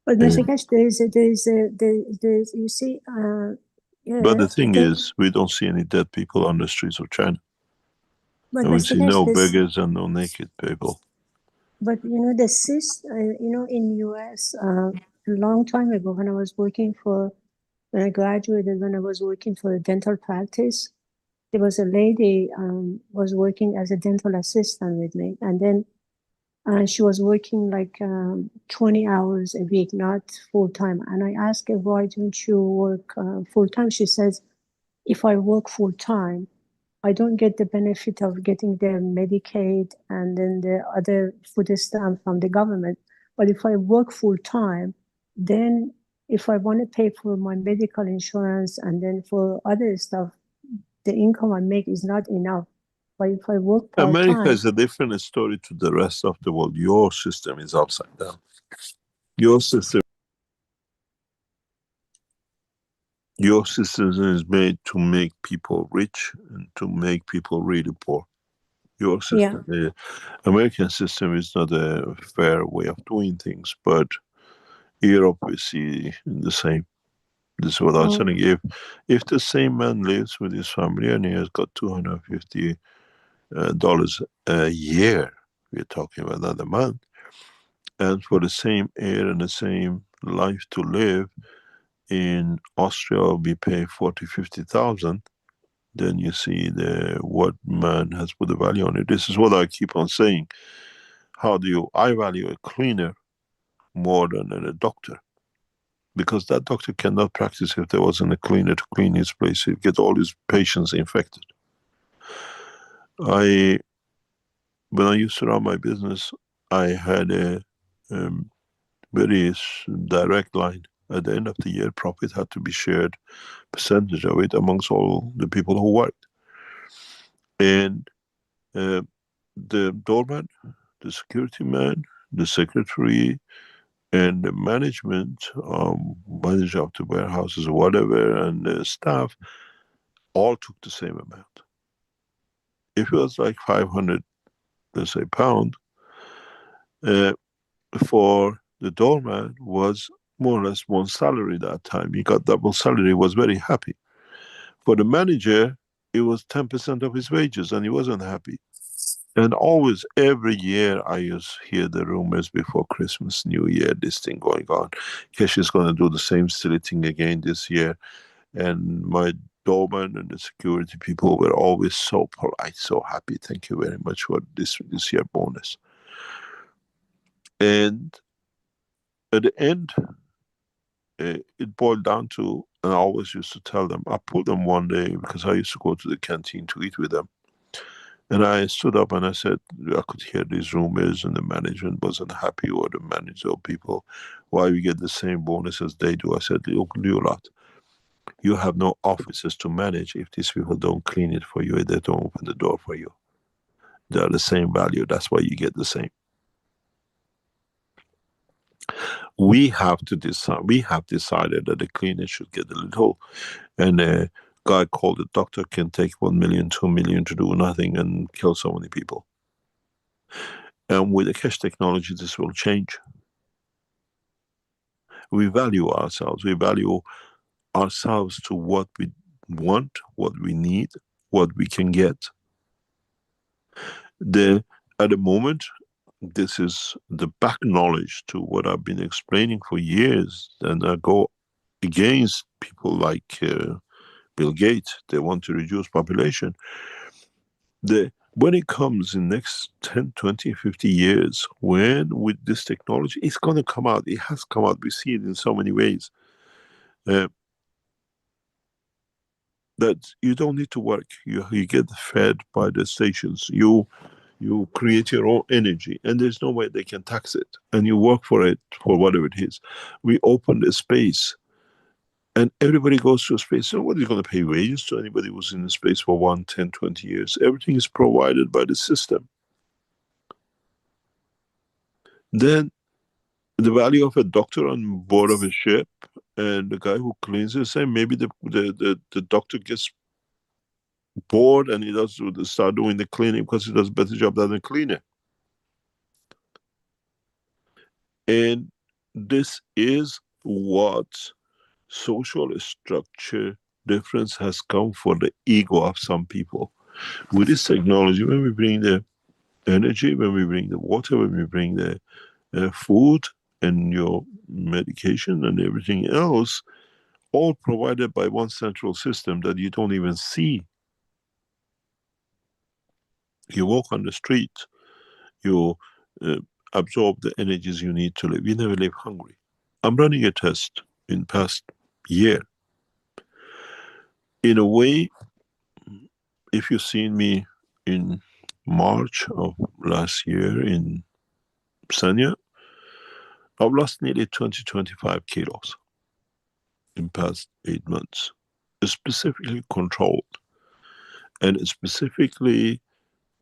But Mr. Keshe, there's you see. But the thing is, we don't see any dead people on the streets of China. But and we see no beggars and no naked people. But the CEST, in US, a long time ago when I was when I graduated, when I was working for a dental practice, there was a lady was working as a dental assistant with me, and then she was working like 20 hours a week, not full time. And I asked her, why don't you work full time? She says, if I work full time, I don't get the benefit of getting the Medicaid and then the other food stamp from the government. But if I work full time, then if I want to pay for my medical insurance and then for other stuff, the income I make is not enough. But if I work part-time... America is a different story to the rest of the world. Your system is upside down. Your system is made to make people rich and to make people really poor. Your system, the American system, is not a fair way of doing things, but Europe we see the same. This is what I was saying. If the same man lives with his family and he has got $250 a year, we're talking about another month, and for the same air and the same life to live, in Austria we pay 40, 50,000, then you see what man has put a value on it. This is what I keep on saying. I value a cleaner more than a doctor, because that doctor cannot practice if there wasn't a cleaner to clean his place. He'd get all his patients infected. When I used to run my business, I had a very direct line. At the end of the year, profit had to be shared, percentage of it, amongst all the people who worked. And the doorman, the security man, the secretary, and the management, manager of the warehouses or whatever, and the staff, all took the same amount. If it was like 500, let's say, pound, for the doorman was more or less one salary that time. He got double salary, was very happy. For the manager, it was 10% of his wages, and he wasn't happy. And always, every year, I used to hear the rumors before Christmas, New Year, this thing going on. Keshe is going to do the same silly thing again this year. And my doorman and the security people were always so polite, so happy. Thank you very much for this year bonus. And at the end, it boiled down to, and I always used to tell them, I pulled them one day because I used to go to the canteen to eat with them. And I stood up and I said, I could hear these rumors and the management wasn't happy, or the manager or people, why we get the same bonus as they do. I said, look, you lot, you have no offices to manage if these people don't clean it for you, if they don't open the door for you. They are the same value, that's why you get the same. We have to decide. We have decided that the cleaner should get a little, and a guy called the doctor can take 1 million, 2 million to do nothing and kill so many people. And with the Keshe technology, this will change. We value ourselves. We value ourselves to what we want, what we need, what we can get. At the moment, this is the back knowledge to what I've been explaining for years, and I go against people like Bill Gates. They want to reduce population. When it comes in next 10, 20, 50 years, when with this technology, it's going to come out. It has come out. We see it in so many ways. That you don't need to work. You get fed by the stations. You create your own energy, and there's no way they can tax it. And you work for it, for whatever it is. We open the space, and everybody goes to space. Nobody's going to pay wages to anybody who's in the space for 1, 10, 20 years. Everything is provided by the system. Then the value of a doctor on board of a ship and the guy who cleans it, same. Maybe the doctor gets bored and he does start doing the cleaning because he does a better job than the cleaner. And this is what social structure difference has come for the ego of some people. With this technology, when we bring the energy, when we bring the water, when we bring the food and your medication and everything else, all provided by one central system that you don't even see. You walk on the street, you absorb the energies you need to live. You never live hungry. I'm running a test in past year. In a way, if you've seen me in March of last year in Sanya, I've lost nearly 20, 25 kilos in past 8 months. It's specifically controlled and it's specifically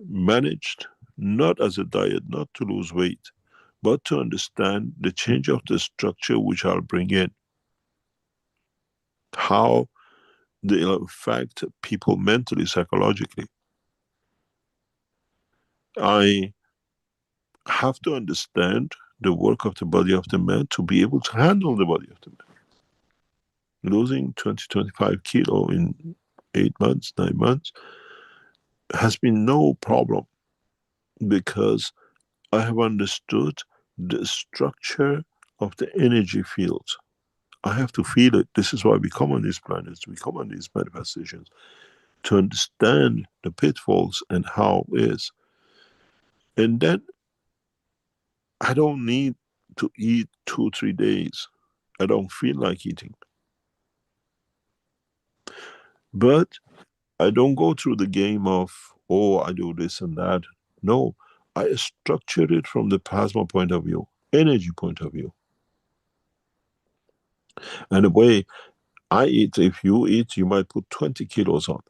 managed, not as a diet, not to lose weight, but to understand the change of the structure which I'll bring in. How they affect people mentally, psychologically. I have to understand the work of the body of the man to be able to handle the body of the man. Losing 20, 25 kilo in 8 months, 9 months has been no problem because I have understood the structure of the energy fields. I have to feel it. This is why we come on these planets, we come on these manifestations, to understand the pitfalls and how it is. And then I don't need to eat 2-3 days. I don't feel like eating. But I don't go through the game of, oh, I do this and that. No, I structure it from the plasma point of view, energy point of view. And the way I eat, if you eat, you might put 20 kilos on.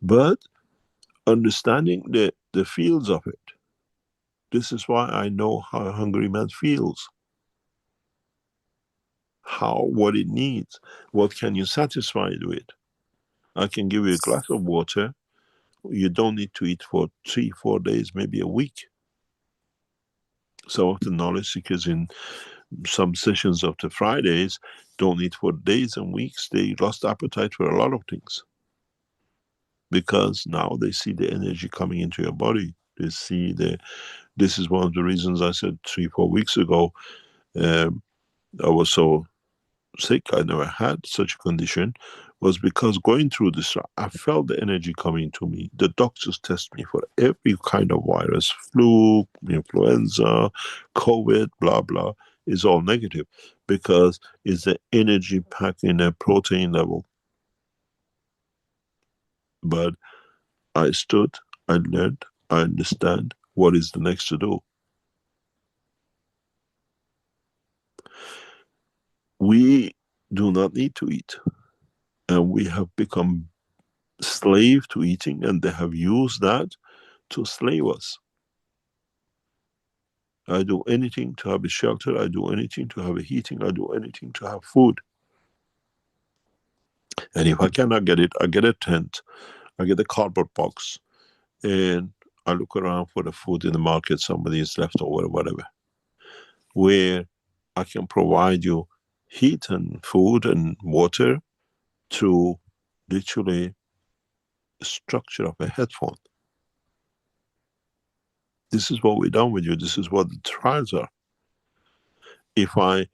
But understanding the fields of it, this is why I know how a hungry man feels. What it needs. What can you satisfy it with? I can give you a glass of water. You don't need to eat for 3-4 days, maybe a week. Some of the knowledge seekers in some sessions of the Fridays don't eat for days and weeks. They lost appetite for a lot of things. Because now they see the energy coming into your body. They see this is one of the reasons I said 3-4 weeks ago, I was so sick, I never had such a condition, was because going through this, I felt the energy coming to me. The doctors test me for every kind of virus, flu, influenza, COVID, blah, blah, is all negative because it's the energy packed in a protein level. But I stood, I learned, I understand what is the next to do. We do not need to eat. And we have become slave to eating, and they have used that to slave us. I do anything to have a shelter, I do anything to have a heating, I do anything to have food. And if I cannot get it, I get a tent, I get a cardboard box, and I look around for the food in the market, somebody is left over, whatever, where I can provide you heat and food and water through literally the structure of a headphone. This is what we've done with you. This is what the trials are. If I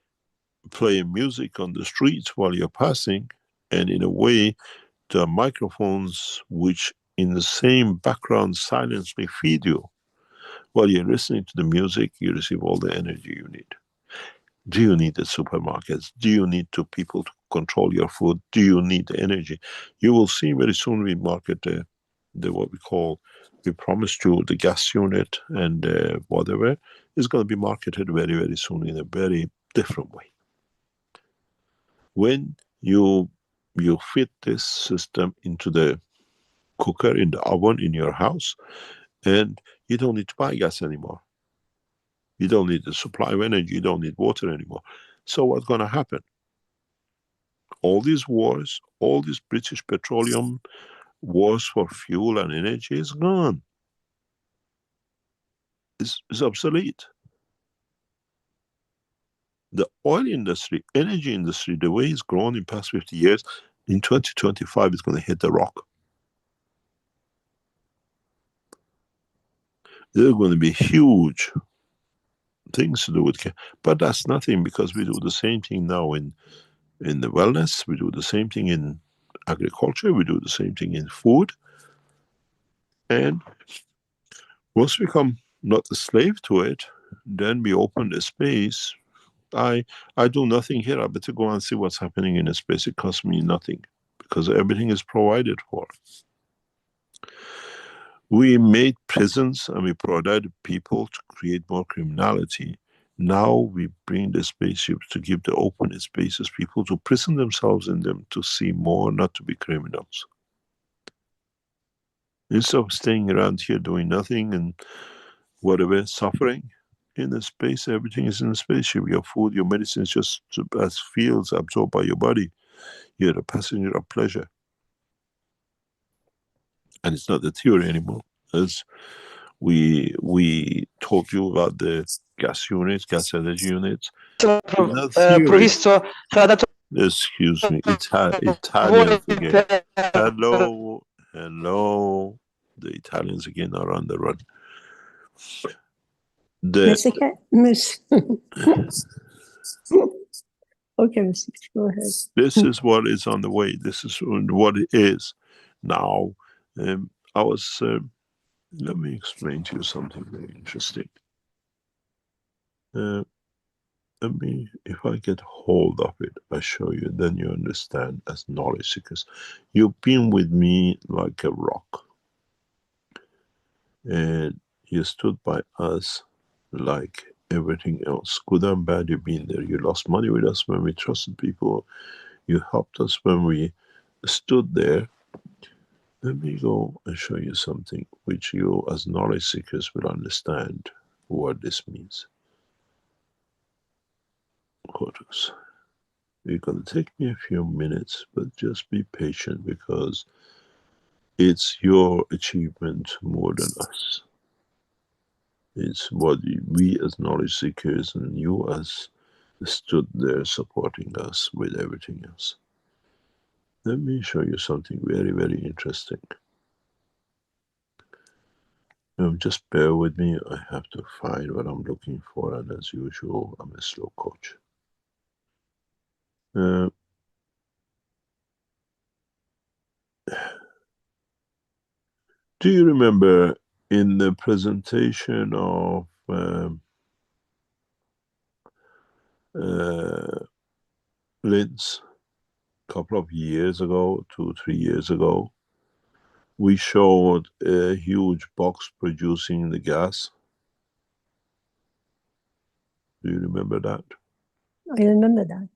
play music on the streets while you're passing, and in a way, the microphones which in the same background silently feed you, while you're listening to the music, you receive all the energy you need. Do you need the supermarkets? Do you need people to control your food? Do you need the energy? You will see very soon we market the what we call, we promised you the gas unit and whatever is going to be marketed very, very soon in a very different way. When you fit this system into the cooker, in the oven, in your house, and you don't need to buy gas anymore. You don't need the supply of energy, you don't need water anymore. So what's going to happen? All these wars, all these British petroleum wars for fuel and energy is gone. It's obsolete. The oil industry, energy industry, the way it's grown in past 50 years, in 2025 it's going to hit the rock. There are going to be huge things to do with, but that's nothing because we do the same thing now in the wellness, we do the same thing in agriculture, we do the same thing in food. And once we become not a slave to it, then we open the space. I do nothing here, I better go and see what's happening in the space. It costs me nothing because everything is provided for. We made prisons and we provided people to create more criminality. Now we bring the spaceships to give the open spaces, people to prison themselves in them, to see more, not to be criminals. Instead of staying around here doing nothing and whatever, suffering, in the space, everything is in the spaceship. Your food, your medicine is just as fields absorbed by your body. You're a passenger of pleasure. And it's not the theory anymore. As we told you about the gas units, gas energy units. Excuse me, Italians again. Hello. The Italians again are on the run. Okay, go ahead. This is what is on the way. This is what it is. Now, let me explain to you something very interesting. Let me, if I get hold of it, I show you, then you understand as knowledge seekers. You've been with me like a rock, and you stood by us like everything else. Good and bad, you've been there. You lost money with us when we trusted people. You helped us when we stood there. Let me go and show you something which you as knowledge seekers will understand what this means. Photos. It's going to take me a few minutes, but just be patient because it's your achievement more than us. It's what we as knowledge seekers and you as stood there supporting us with everything else. Let me show you something very, very interesting. Just bear with me. I have to find what I'm looking for, and as usual, I'm a slow coach. Do you remember in the presentation of Linz a couple of years ago, 2-3 years ago, we showed a huge box producing the gas? Do you remember that? I remember that.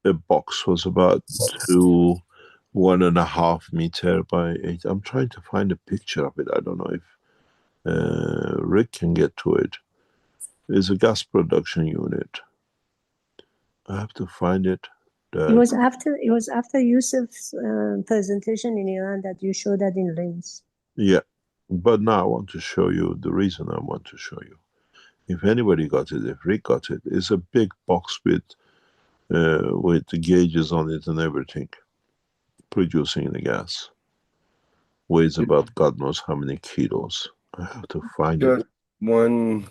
The box was about 1.5 meter by 8. I'm trying to find a picture of it. I don't know if Rick can get to it. It's a gas production unit. I have to find it. It was after Yusuf's presentation in Iran that you showed that in Linz. Yeah, but now I want to show you the reason I want to show you. If anybody got it, if Rick got it, it's a big box with the gauges on it and everything, producing the gas. Weighs about God knows how many kilos. I have to find it. One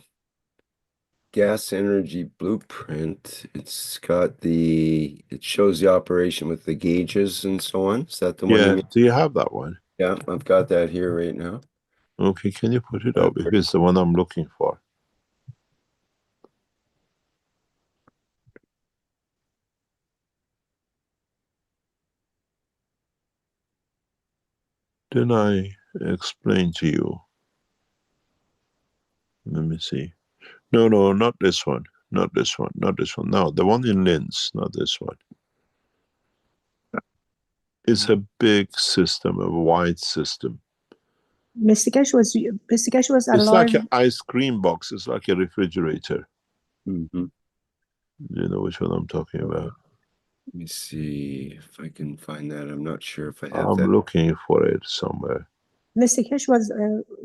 gas energy blueprint. It's got it shows the operation with the gauges and so on. Is that the one? Yeah, do you have that one? Yeah, I've got that here right now. Okay, can you put it up if it's the one I'm looking for? Then I explain to you. Let me see. No, not this one. Not this one. Not this one. No, the one in Linz, not this one. It's a big system, a wide system. Mr. Keshe was It's like an ice cream box. It's like a refrigerator. Mm-hmm. You know which one I'm talking about? Let me see if I can find that. I'm not sure if I have I'm that. looking for it somewhere. Mr. Keshe was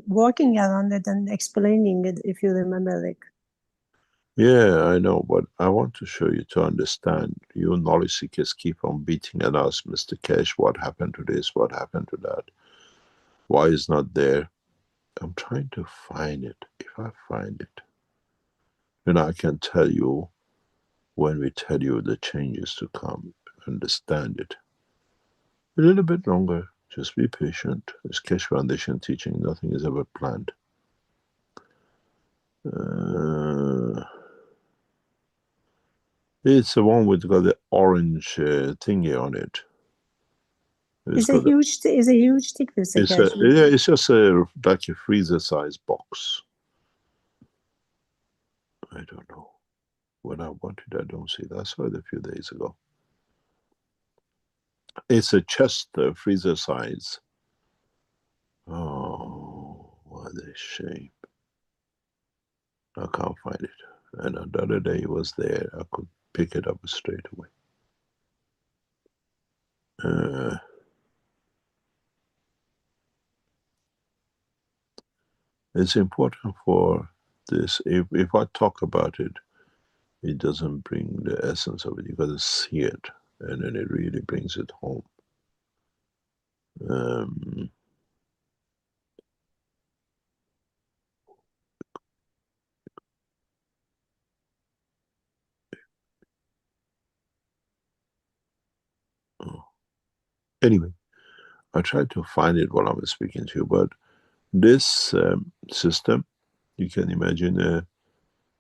walking around it and explaining it, if you remember, Rick. Yeah, I know, but I want to show you to understand. You knowledge seekers keep on beating at us, Mr. Keshe, what happened to this, what happened to that? Why is not there? I'm trying to find it. If I find it, then I can tell you when we tell you the changes to come, understand it. A little bit longer, just be patient. It's Keshe Foundation teaching, nothing is ever planned. It's the one with got the orange thingy on it. It's a huge stick, Mr. Keshe. Yeah, it's just like a freezer-sized box. I don't know. When I wanted, I don't see that. I saw it a few days ago. It's a chest freezer size. Oh, what a shame. I can't find it. And the other day it was there. I could pick it up straight away. It's important for this. If I talk about it, it doesn't bring the essence of it. You got to see it, and then it really brings it home. Anyway, I tried to find it while I was speaking to you, but this system, you can imagine a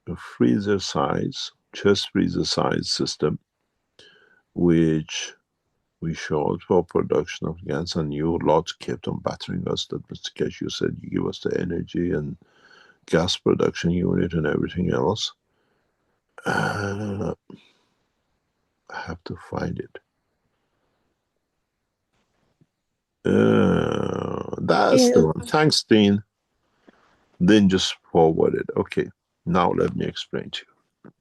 a freezer size, chest freezer size system, which we showed for production of gas, and you lot kept on battering us that Mr. Keshe, you said you give us the energy and gas production unit and everything else. I have to find it. That's the one. Thanks, Dean. Then just forward it. Okay, now let me explain to you.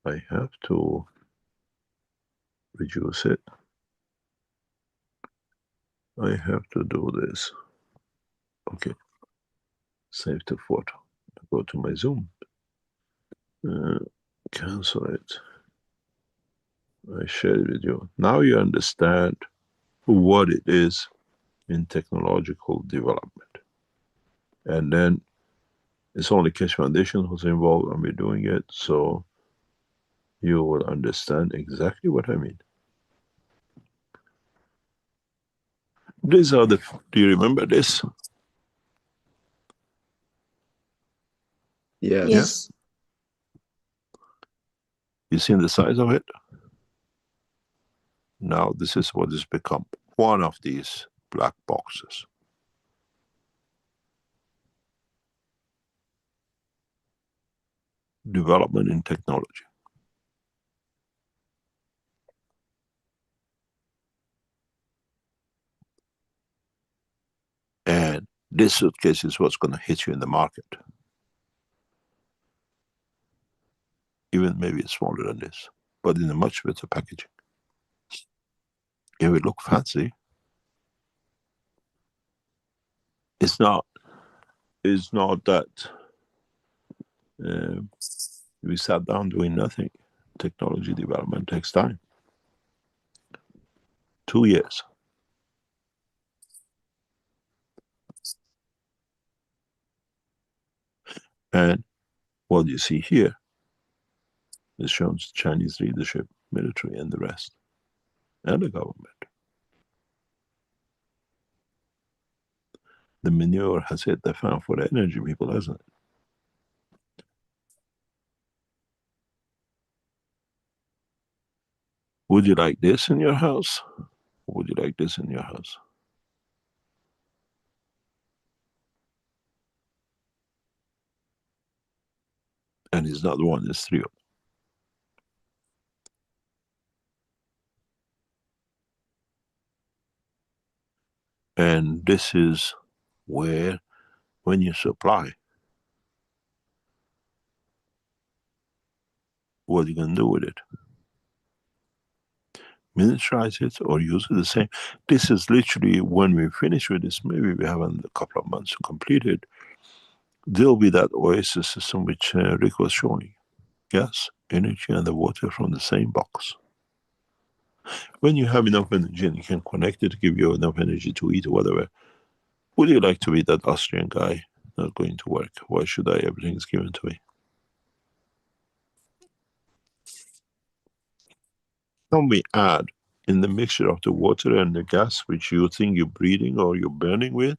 I have to reduce it. I have to do this. Okay, save the photo. Go to my Zoom. Cancel it. I share it with you. Now you understand what it is in technological development. And then it's only Keshe Foundation who's involved and we're doing it, so you will understand exactly what I mean. These are the, do you remember this? Yes. Yes. You seen the size of it? Now this is what has become one of these black boxes. Development in technology. And this suitcase is what's going to hit you in the market. Even maybe it's smaller than this, but in a much better packaging. It will look fancy. It's not that we sat down doing nothing. Technology development takes time. 2 years. And what you see here is shows Chinese leadership, military, and the rest, and the government. The manure has hit the fan for the energy people, hasn't it? Would you like this in your house? Or would you like this in your house? And it's not one, it's three of them. And this is where, when you supply, what are you going to do with it? Miniaturize it or use it the same? This is literally when we finish with this, maybe we have a couple of months to complete it, there'll be that oasis system which Rick was showing. Gas, energy, and the water from the same box. When you have enough energy and you can connect it to give you enough energy to eat or whatever, would you like to be that Austrian guy not going to work? Why should I? Everything's given to me. Can we add in the mixture of the water and the gas, which you think you're breathing or you're burning with,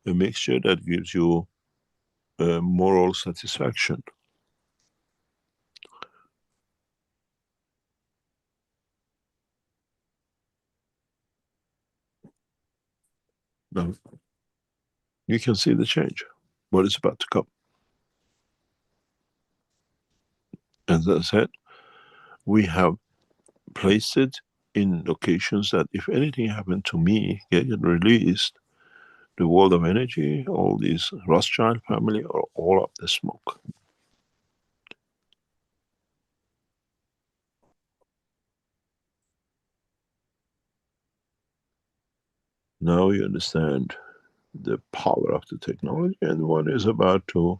a mixture that gives you moral satisfaction? Now, you can see the change, what is about to come. As I said, we have placed it in locations that if anything happened to me, get released, the world of energy, all these Rothschild family are all up the smoke. Now you understand the power of the technology and what is about to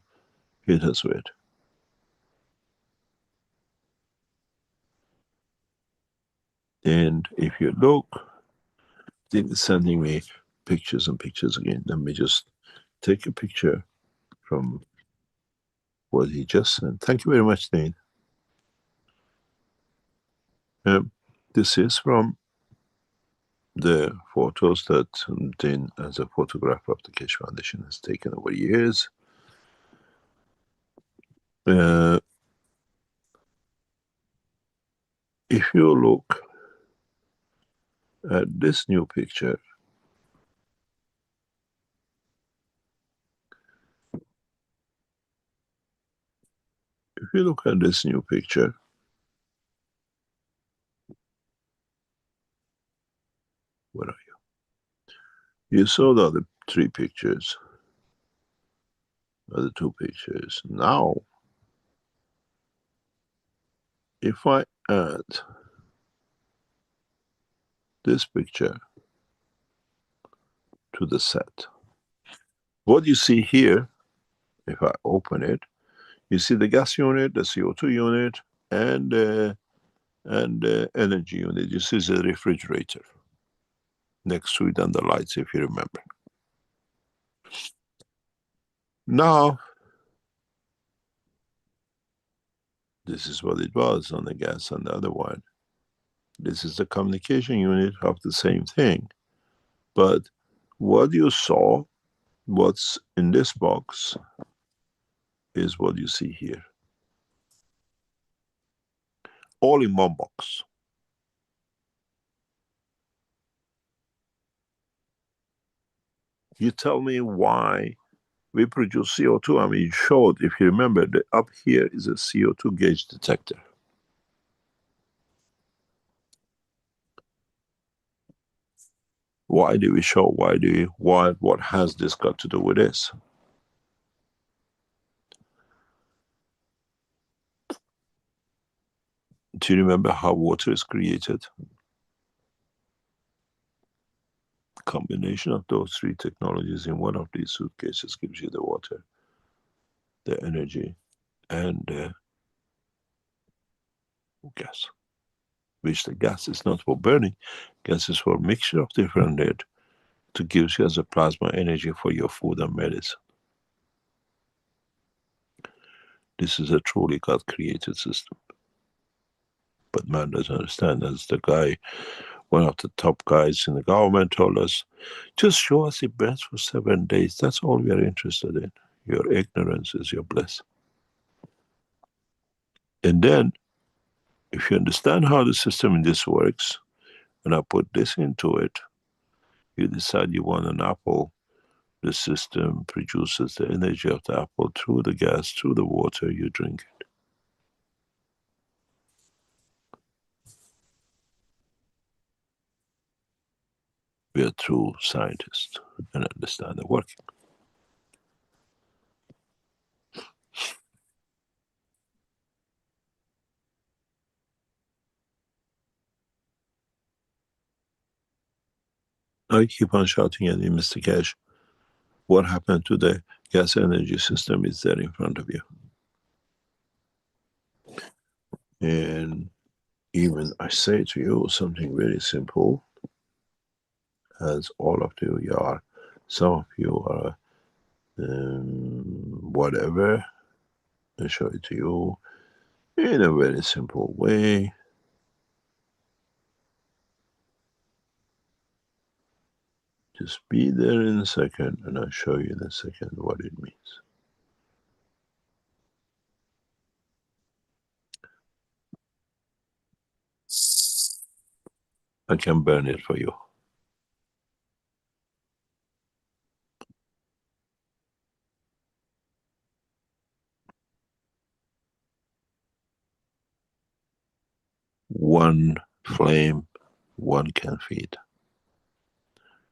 hit us with. And if you look, Dean is sending me pictures and pictures again. Let me just take a picture from what he just sent. Thank you very much, Dean. This is from the photos that Dean, as a photographer of the Keshe Foundation, has taken over years. if you look at this new picture, where are you? You saw the other three pictures, other two pictures. Now, if I add this picture to the set, what you see here, if I open it, you see the gas unit, the CO2 unit, and the energy unit. This is a refrigerator next to it and the lights, if you remember. Now, this is what it was on the gas and the other one. This is the communication unit of the same thing. But what you saw, what's in this box, is what you see here. All in one box. You tell me why we produce CO2. I mean, you showed, if you remember, that up here is a CO2 gauge detector. Why do we show? What has this got to do with this? Do you remember how water is created? Combination of those three technologies in one of these suitcases gives you the water, the energy, and the gas. Which the gas is not for burning, gas is for mixture of different lead to give you as a plasma energy for your food and medicine. This is a truly God-created system. But man doesn't understand. As the guy, one of the top guys in the government told us, just show us it burns for 7 days. That's all we are interested in. Your ignorance is your bliss. And then, if you understand how the system in this works, and I put this into it, you decide you want an apple. The system produces the energy of the apple through the gas, through the water, you drink it. We are true scientists and understand the working. I keep on shouting at you, Mr. Keshe, what happened to the gas energy system is there in front of you. And even I say to you something very simple, as all of you are, some of you are whatever, I show it to you in a very simple way. Just be there in a second and I'll show you in a second what it means. I can burn it for you. One flame, one can feed.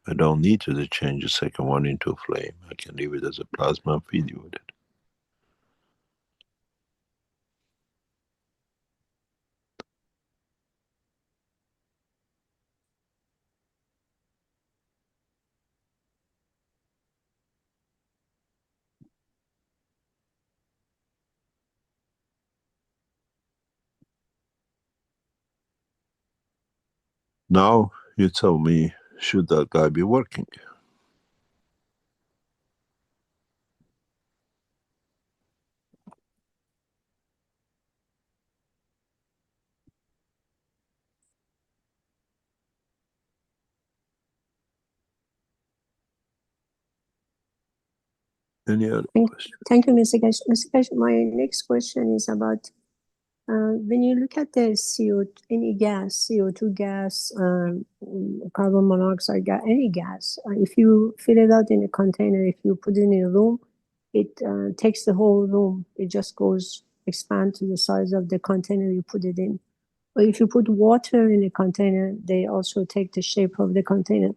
I don't need to change the second one into a flame. I can leave it as a plasma and feed you with it. Now you tell me, should that guy be working? Any other question? Thank you, Mr. Keshe. Mr. Keshe, my next question is about when you look at the any gas, CO2 gas, carbon monoxide gas, any gas, if you fill it out in a container, if you put it in a room, it takes the whole room. It just goes, expand to the size of the container you put it in. But if you put water in a container, they also take the shape of the container.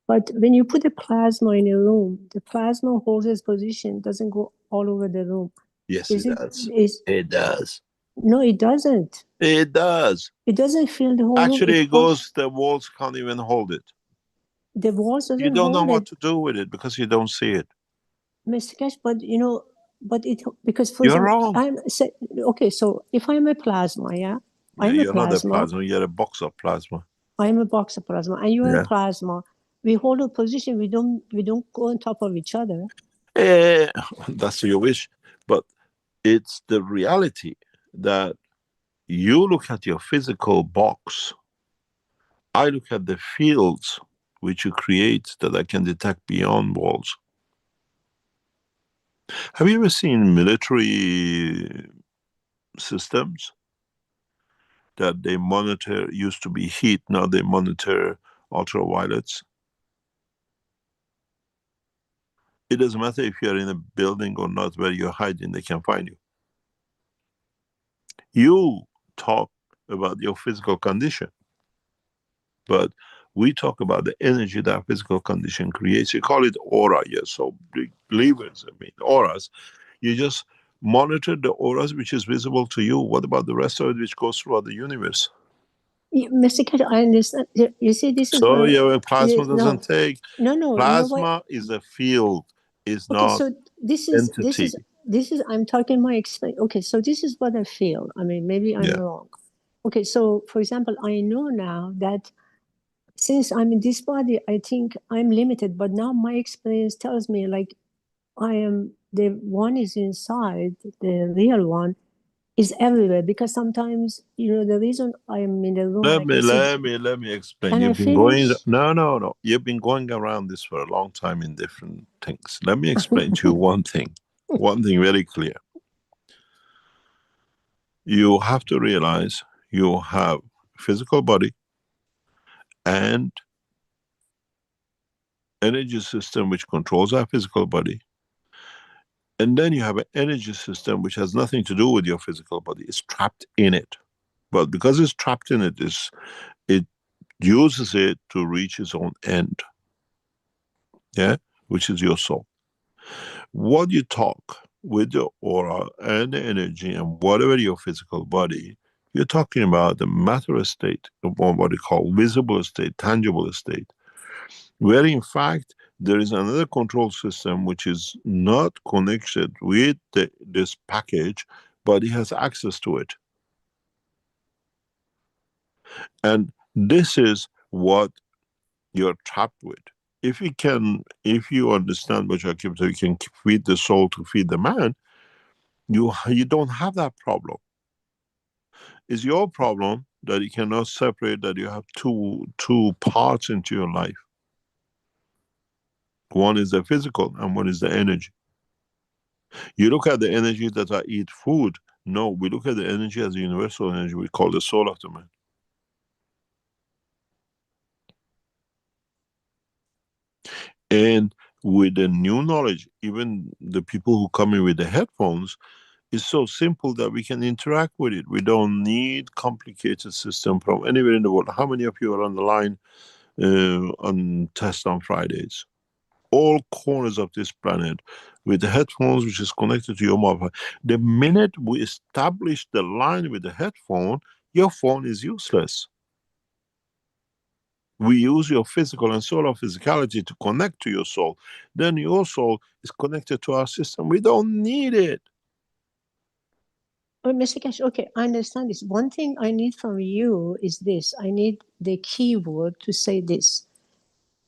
But when you put a plasma in a room, the plasma holds its position, doesn't go all over the room. Yes, Is it does. Is, It does. no, it doesn't. It does. It doesn't fill the whole room. Actually, it goes, the walls can't even hold it. The walls doesn't You don't know hold what it, to do with it because you don't see it. Mr. Keshe, but you know, but it, because for You're example, wrong. okay, so if I'm a plasma, yeah, Yeah, I'm a you're not a plasma, plasma. You're a box of plasma. I'm a box of plasma, and you're Yeah. a plasma. We hold a position, we don't go on top of each other. That's your wish. But it's the reality that you look at your physical box. I look at the fields which you create that I can detect beyond walls. Have you ever seen military systems that they monitor, used to be heat, now they monitor ultraviolets? It doesn't matter if you're in a building or not, where you're hiding, they can find you. You talk about your physical condition, but we talk about the energy that physical condition creates. You call it aura, yes, so believers, auras. You just monitor the auras which is visible to you. What about the rest of it which goes throughout the universe? Mr. Keshe, I understand. You see, this is So where your plasma doesn't take. no. Plasma is a field, is Okay, not so this entity. is I'm talking my experience. Okay, so this is what I feel. I mean, maybe I'm Yeah. wrong. Okay, so for example, I know now that since I'm in this body, I think I'm limited, but now my experience tells me like I am the one is inside, the real one is everywhere, because sometimes, you know, the reason I'm in the room, I can see. Let me explain. Can I You've been going. finish? No. You've been going around this for a long time in different things. Let me explain to you one thing. One thing very clear. You have to realize you have physical body and energy system which controls our physical body. And then you have an energy system which has nothing to do with your physical body. It's trapped in it. But because it's trapped in it, it uses it to reach its own end. Yeah? Which is your soul. What you talk with the aura and the energy and whatever your physical body, you're talking about the matter state, or what they call visible state, tangible state, where in fact there is another control system which is not connected with this package, but it has access to it. And this is what you're trapped with. If you understand what you're keeping, so you can feed the soul to feed the man, you don't have that problem. It's your problem that you cannot separate, that you have two parts into your life. One is the physical and one is the energy. You look at the energy that I eat food. No, we look at the energy as a universal energy. We call the soul of the man. And with the new knowledge, even the people who come in with the headphones, it's so simple that we can interact with it. We don't need complicated system from anywhere in the world. How many of you are on the line on test on Fridays? All corners of this planet with the headphones which is connected to your mobile. The minute we establish the line with the headphone, your phone is useless. We use your physical and solar physicality to connect to your soul. Then your soul is connected to our system. We don't need it. Oh, Mr. Keshe, okay, I understand this. One thing I need from you is this. I need the keyword to say this.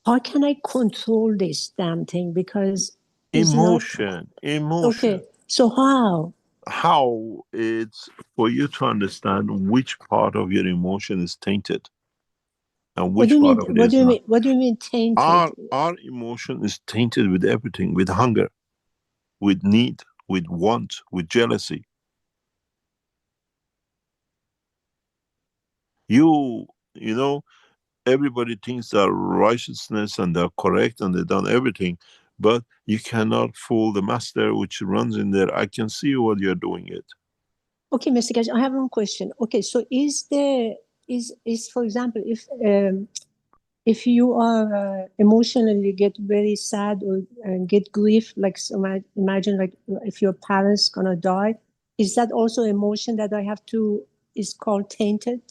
How can I control this damn thing? Because it's Emotion. Okay, so how? How? It's for you to understand which part of your emotion is tainted and What do which you mean? part of it is not. What do you mean tainted? Our emotion is tainted with everything, with hunger. with need, with want, with jealousy. You know, everybody thinks they're righteousness and they're correct and they've done everything, but you cannot fool the master which runs in there. I can see what you're doing it. Okay, Mr. Keshe, I have one question. Okay, so is for example, if you are emotionally get very sad or get grief, like imagine like if your parents gonna die, is that also emotion that I have to, is called tainted?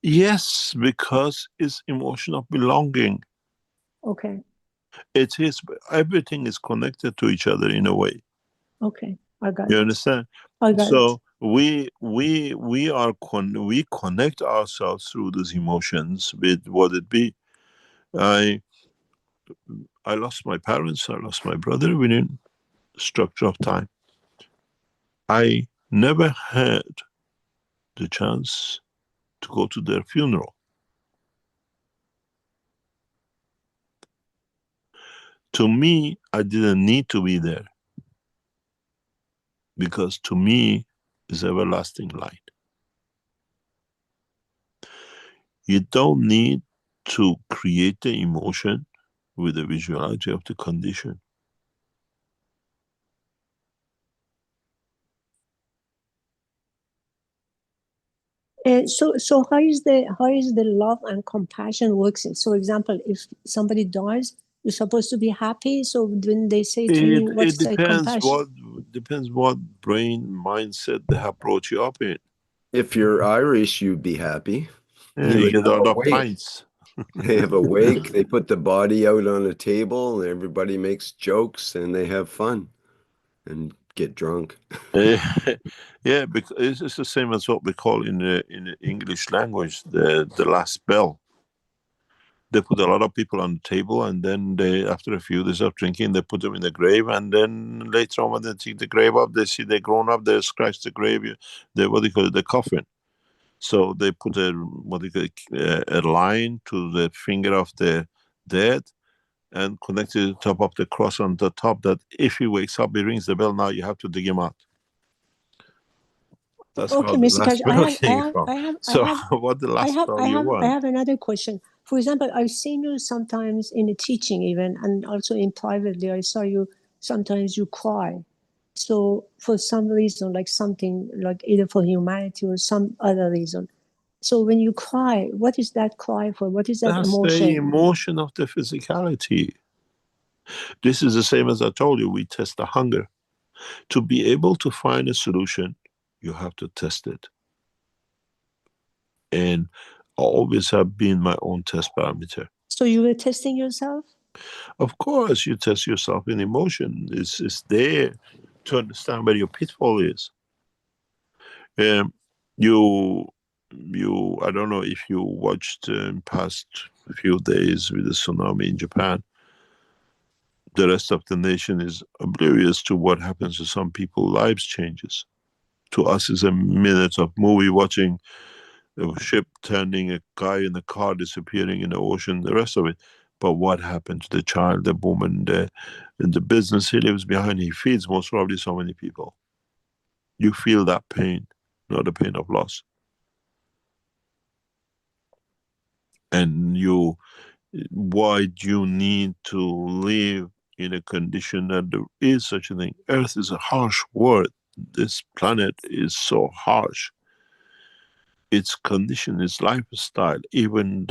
Yes, because it's emotion of belonging. Okay. It is, everything is connected to each other in a way. Okay, I got You it. understand? I got So it. we connect ourselves through these emotions with what it be. I lost my parents, I lost my brother within structure of time. I never had the chance to go to their funeral. To me, I didn't need to be there, because to me is everlasting light. You don't need to create the emotion with the visuality of the condition. So how is the love and compassion works? So example, if somebody dies, you're supposed to be happy. So when they say to me, It what's the depends compassion? what brain mindset they have brought you up in. If you're Irish, you'd be happy. Yeah, You you would get a have lot a of wake. pints. They have a wake. They put the body out on a table, and everybody makes jokes, and they have fun and get drunk. Yeah, because it's the same as what we call in the English language the last bell. They put a lot of people on the table, and then after a few days of drinking, they put them in the grave, and then later on when they take the grave up, they see they're grown up, they scratch the grave, what do you call it, the coffin. So they put a line to the finger of the dead and connect it to the top of the cross on the top, that if he wakes up, he rings the bell, now you have to dig him out. That's how Okay, the Mr. last Kaj, bell came from. So what the last bell you I want? have another question. For example, I've seen you sometimes in the teaching even, and also in privately, I saw you, sometimes you cry. So for some reason, like something, like either for humanity or some other reason. So when you cry, what is that cry for? What is that That's the emotion? emotion of the physicality. This is the same as I told you, we test the hunger. To be able to find a solution, you have to test it. And I always have been my own test parameter. So you were testing yourself? Of course, you test yourself in emotion. It's there to understand where your pitfall is. You, I don't know if you watched past few days with the tsunami in Japan. The rest of the nation is oblivious to what happens to some people. Lives changes. To us, is a minute of movie watching a ship turning, a guy in the car disappearing in the ocean, the rest of it. But what happened to the child, the woman, in the business he lives behind, he feeds most probably so many people. You feel that pain, not the pain of loss. And why do you need to live in a condition that there is such a thing? Earth is a harsh word. This planet is so harsh. Its condition, its lifestyle, even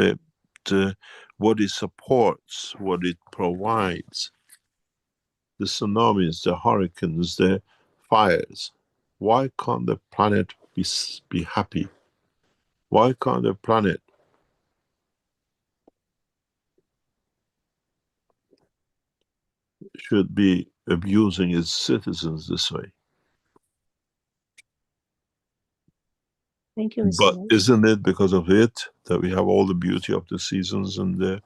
what it supports, what it provides, the tsunamis, the hurricanes, the fires. Why can't the planet be happy? Why can't the planet should be abusing its citizens this way? Thank you, Mr. But Kaj. isn't it because of it that we have all the beauty of the seasons and the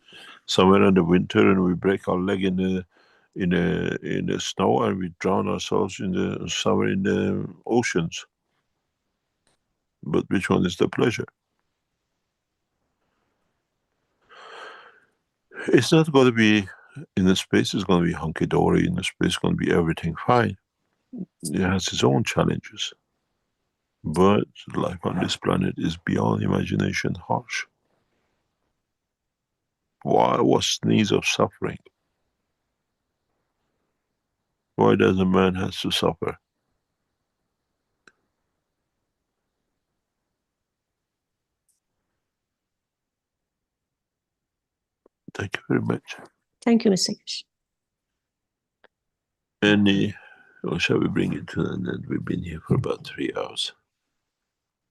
summer and the winter, and we break our leg in the snow, and we drown ourselves in the summer in the oceans? But which one is the pleasure? It's not going to be in the space is going to be hunky-dory, in the space is going to be everything fine. It has its own challenges. But life on this planet is beyond imagination harsh. What's the needs of suffering? Why does a man have to suffer? Thank you very much. Thank you, Mr. Keshe. Or shall we bring it to an end? We've been here for about 3 hours.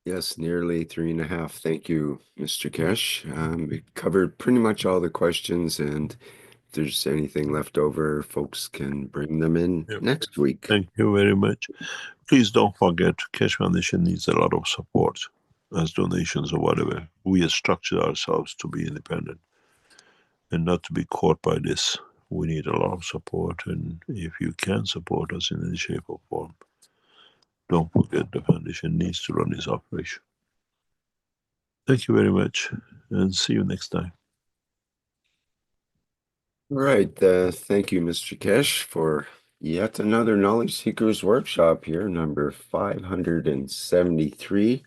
Yes, nearly 3.5. Thank you, Mr. Keshe. We covered pretty much all the questions, and if there's anything left over, folks can bring them in next week. Thank you very much. Please don't forget, Keshe Foundation needs a lot of support as donations or whatever. We have structured ourselves to be independent and not to be caught by this. We need a lot of support, and if you can support us in any shape or form, don't forget the foundation needs to run its operation. Thank you very much, and see you next time. All right. Thank you, Mr. Keshe, for yet another Knowledge Seekers workshop here, number 573,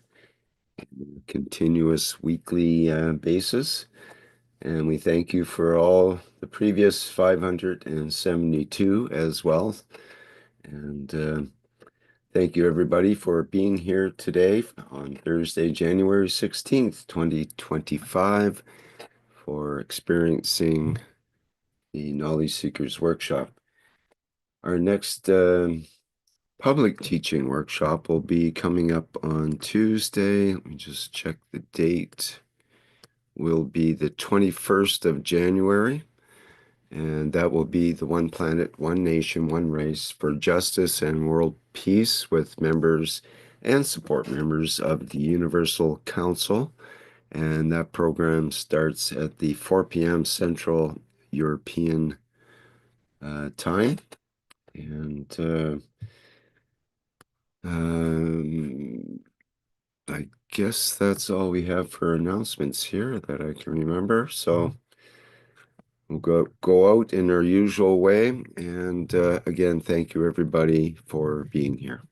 continuous weekly basis. And we thank you for all the previous 572 as well. And thank you, everybody, for being here today on Thursday, January 16th, 2025, for experiencing the Knowledge Seekers workshop. Our next public teaching workshop will be coming up on Tuesday. Let me just check the date. Will be the 21st of January. And that will be the One Planet, One Nation, One Race for Justice and World Peace, with members and support members of the Universal Council. And that program starts at the 4 p.m. Central European time. And I guess that's all we have for announcements here that I can remember. So we'll go out in our usual way. And again, thank you, everybody, for being here.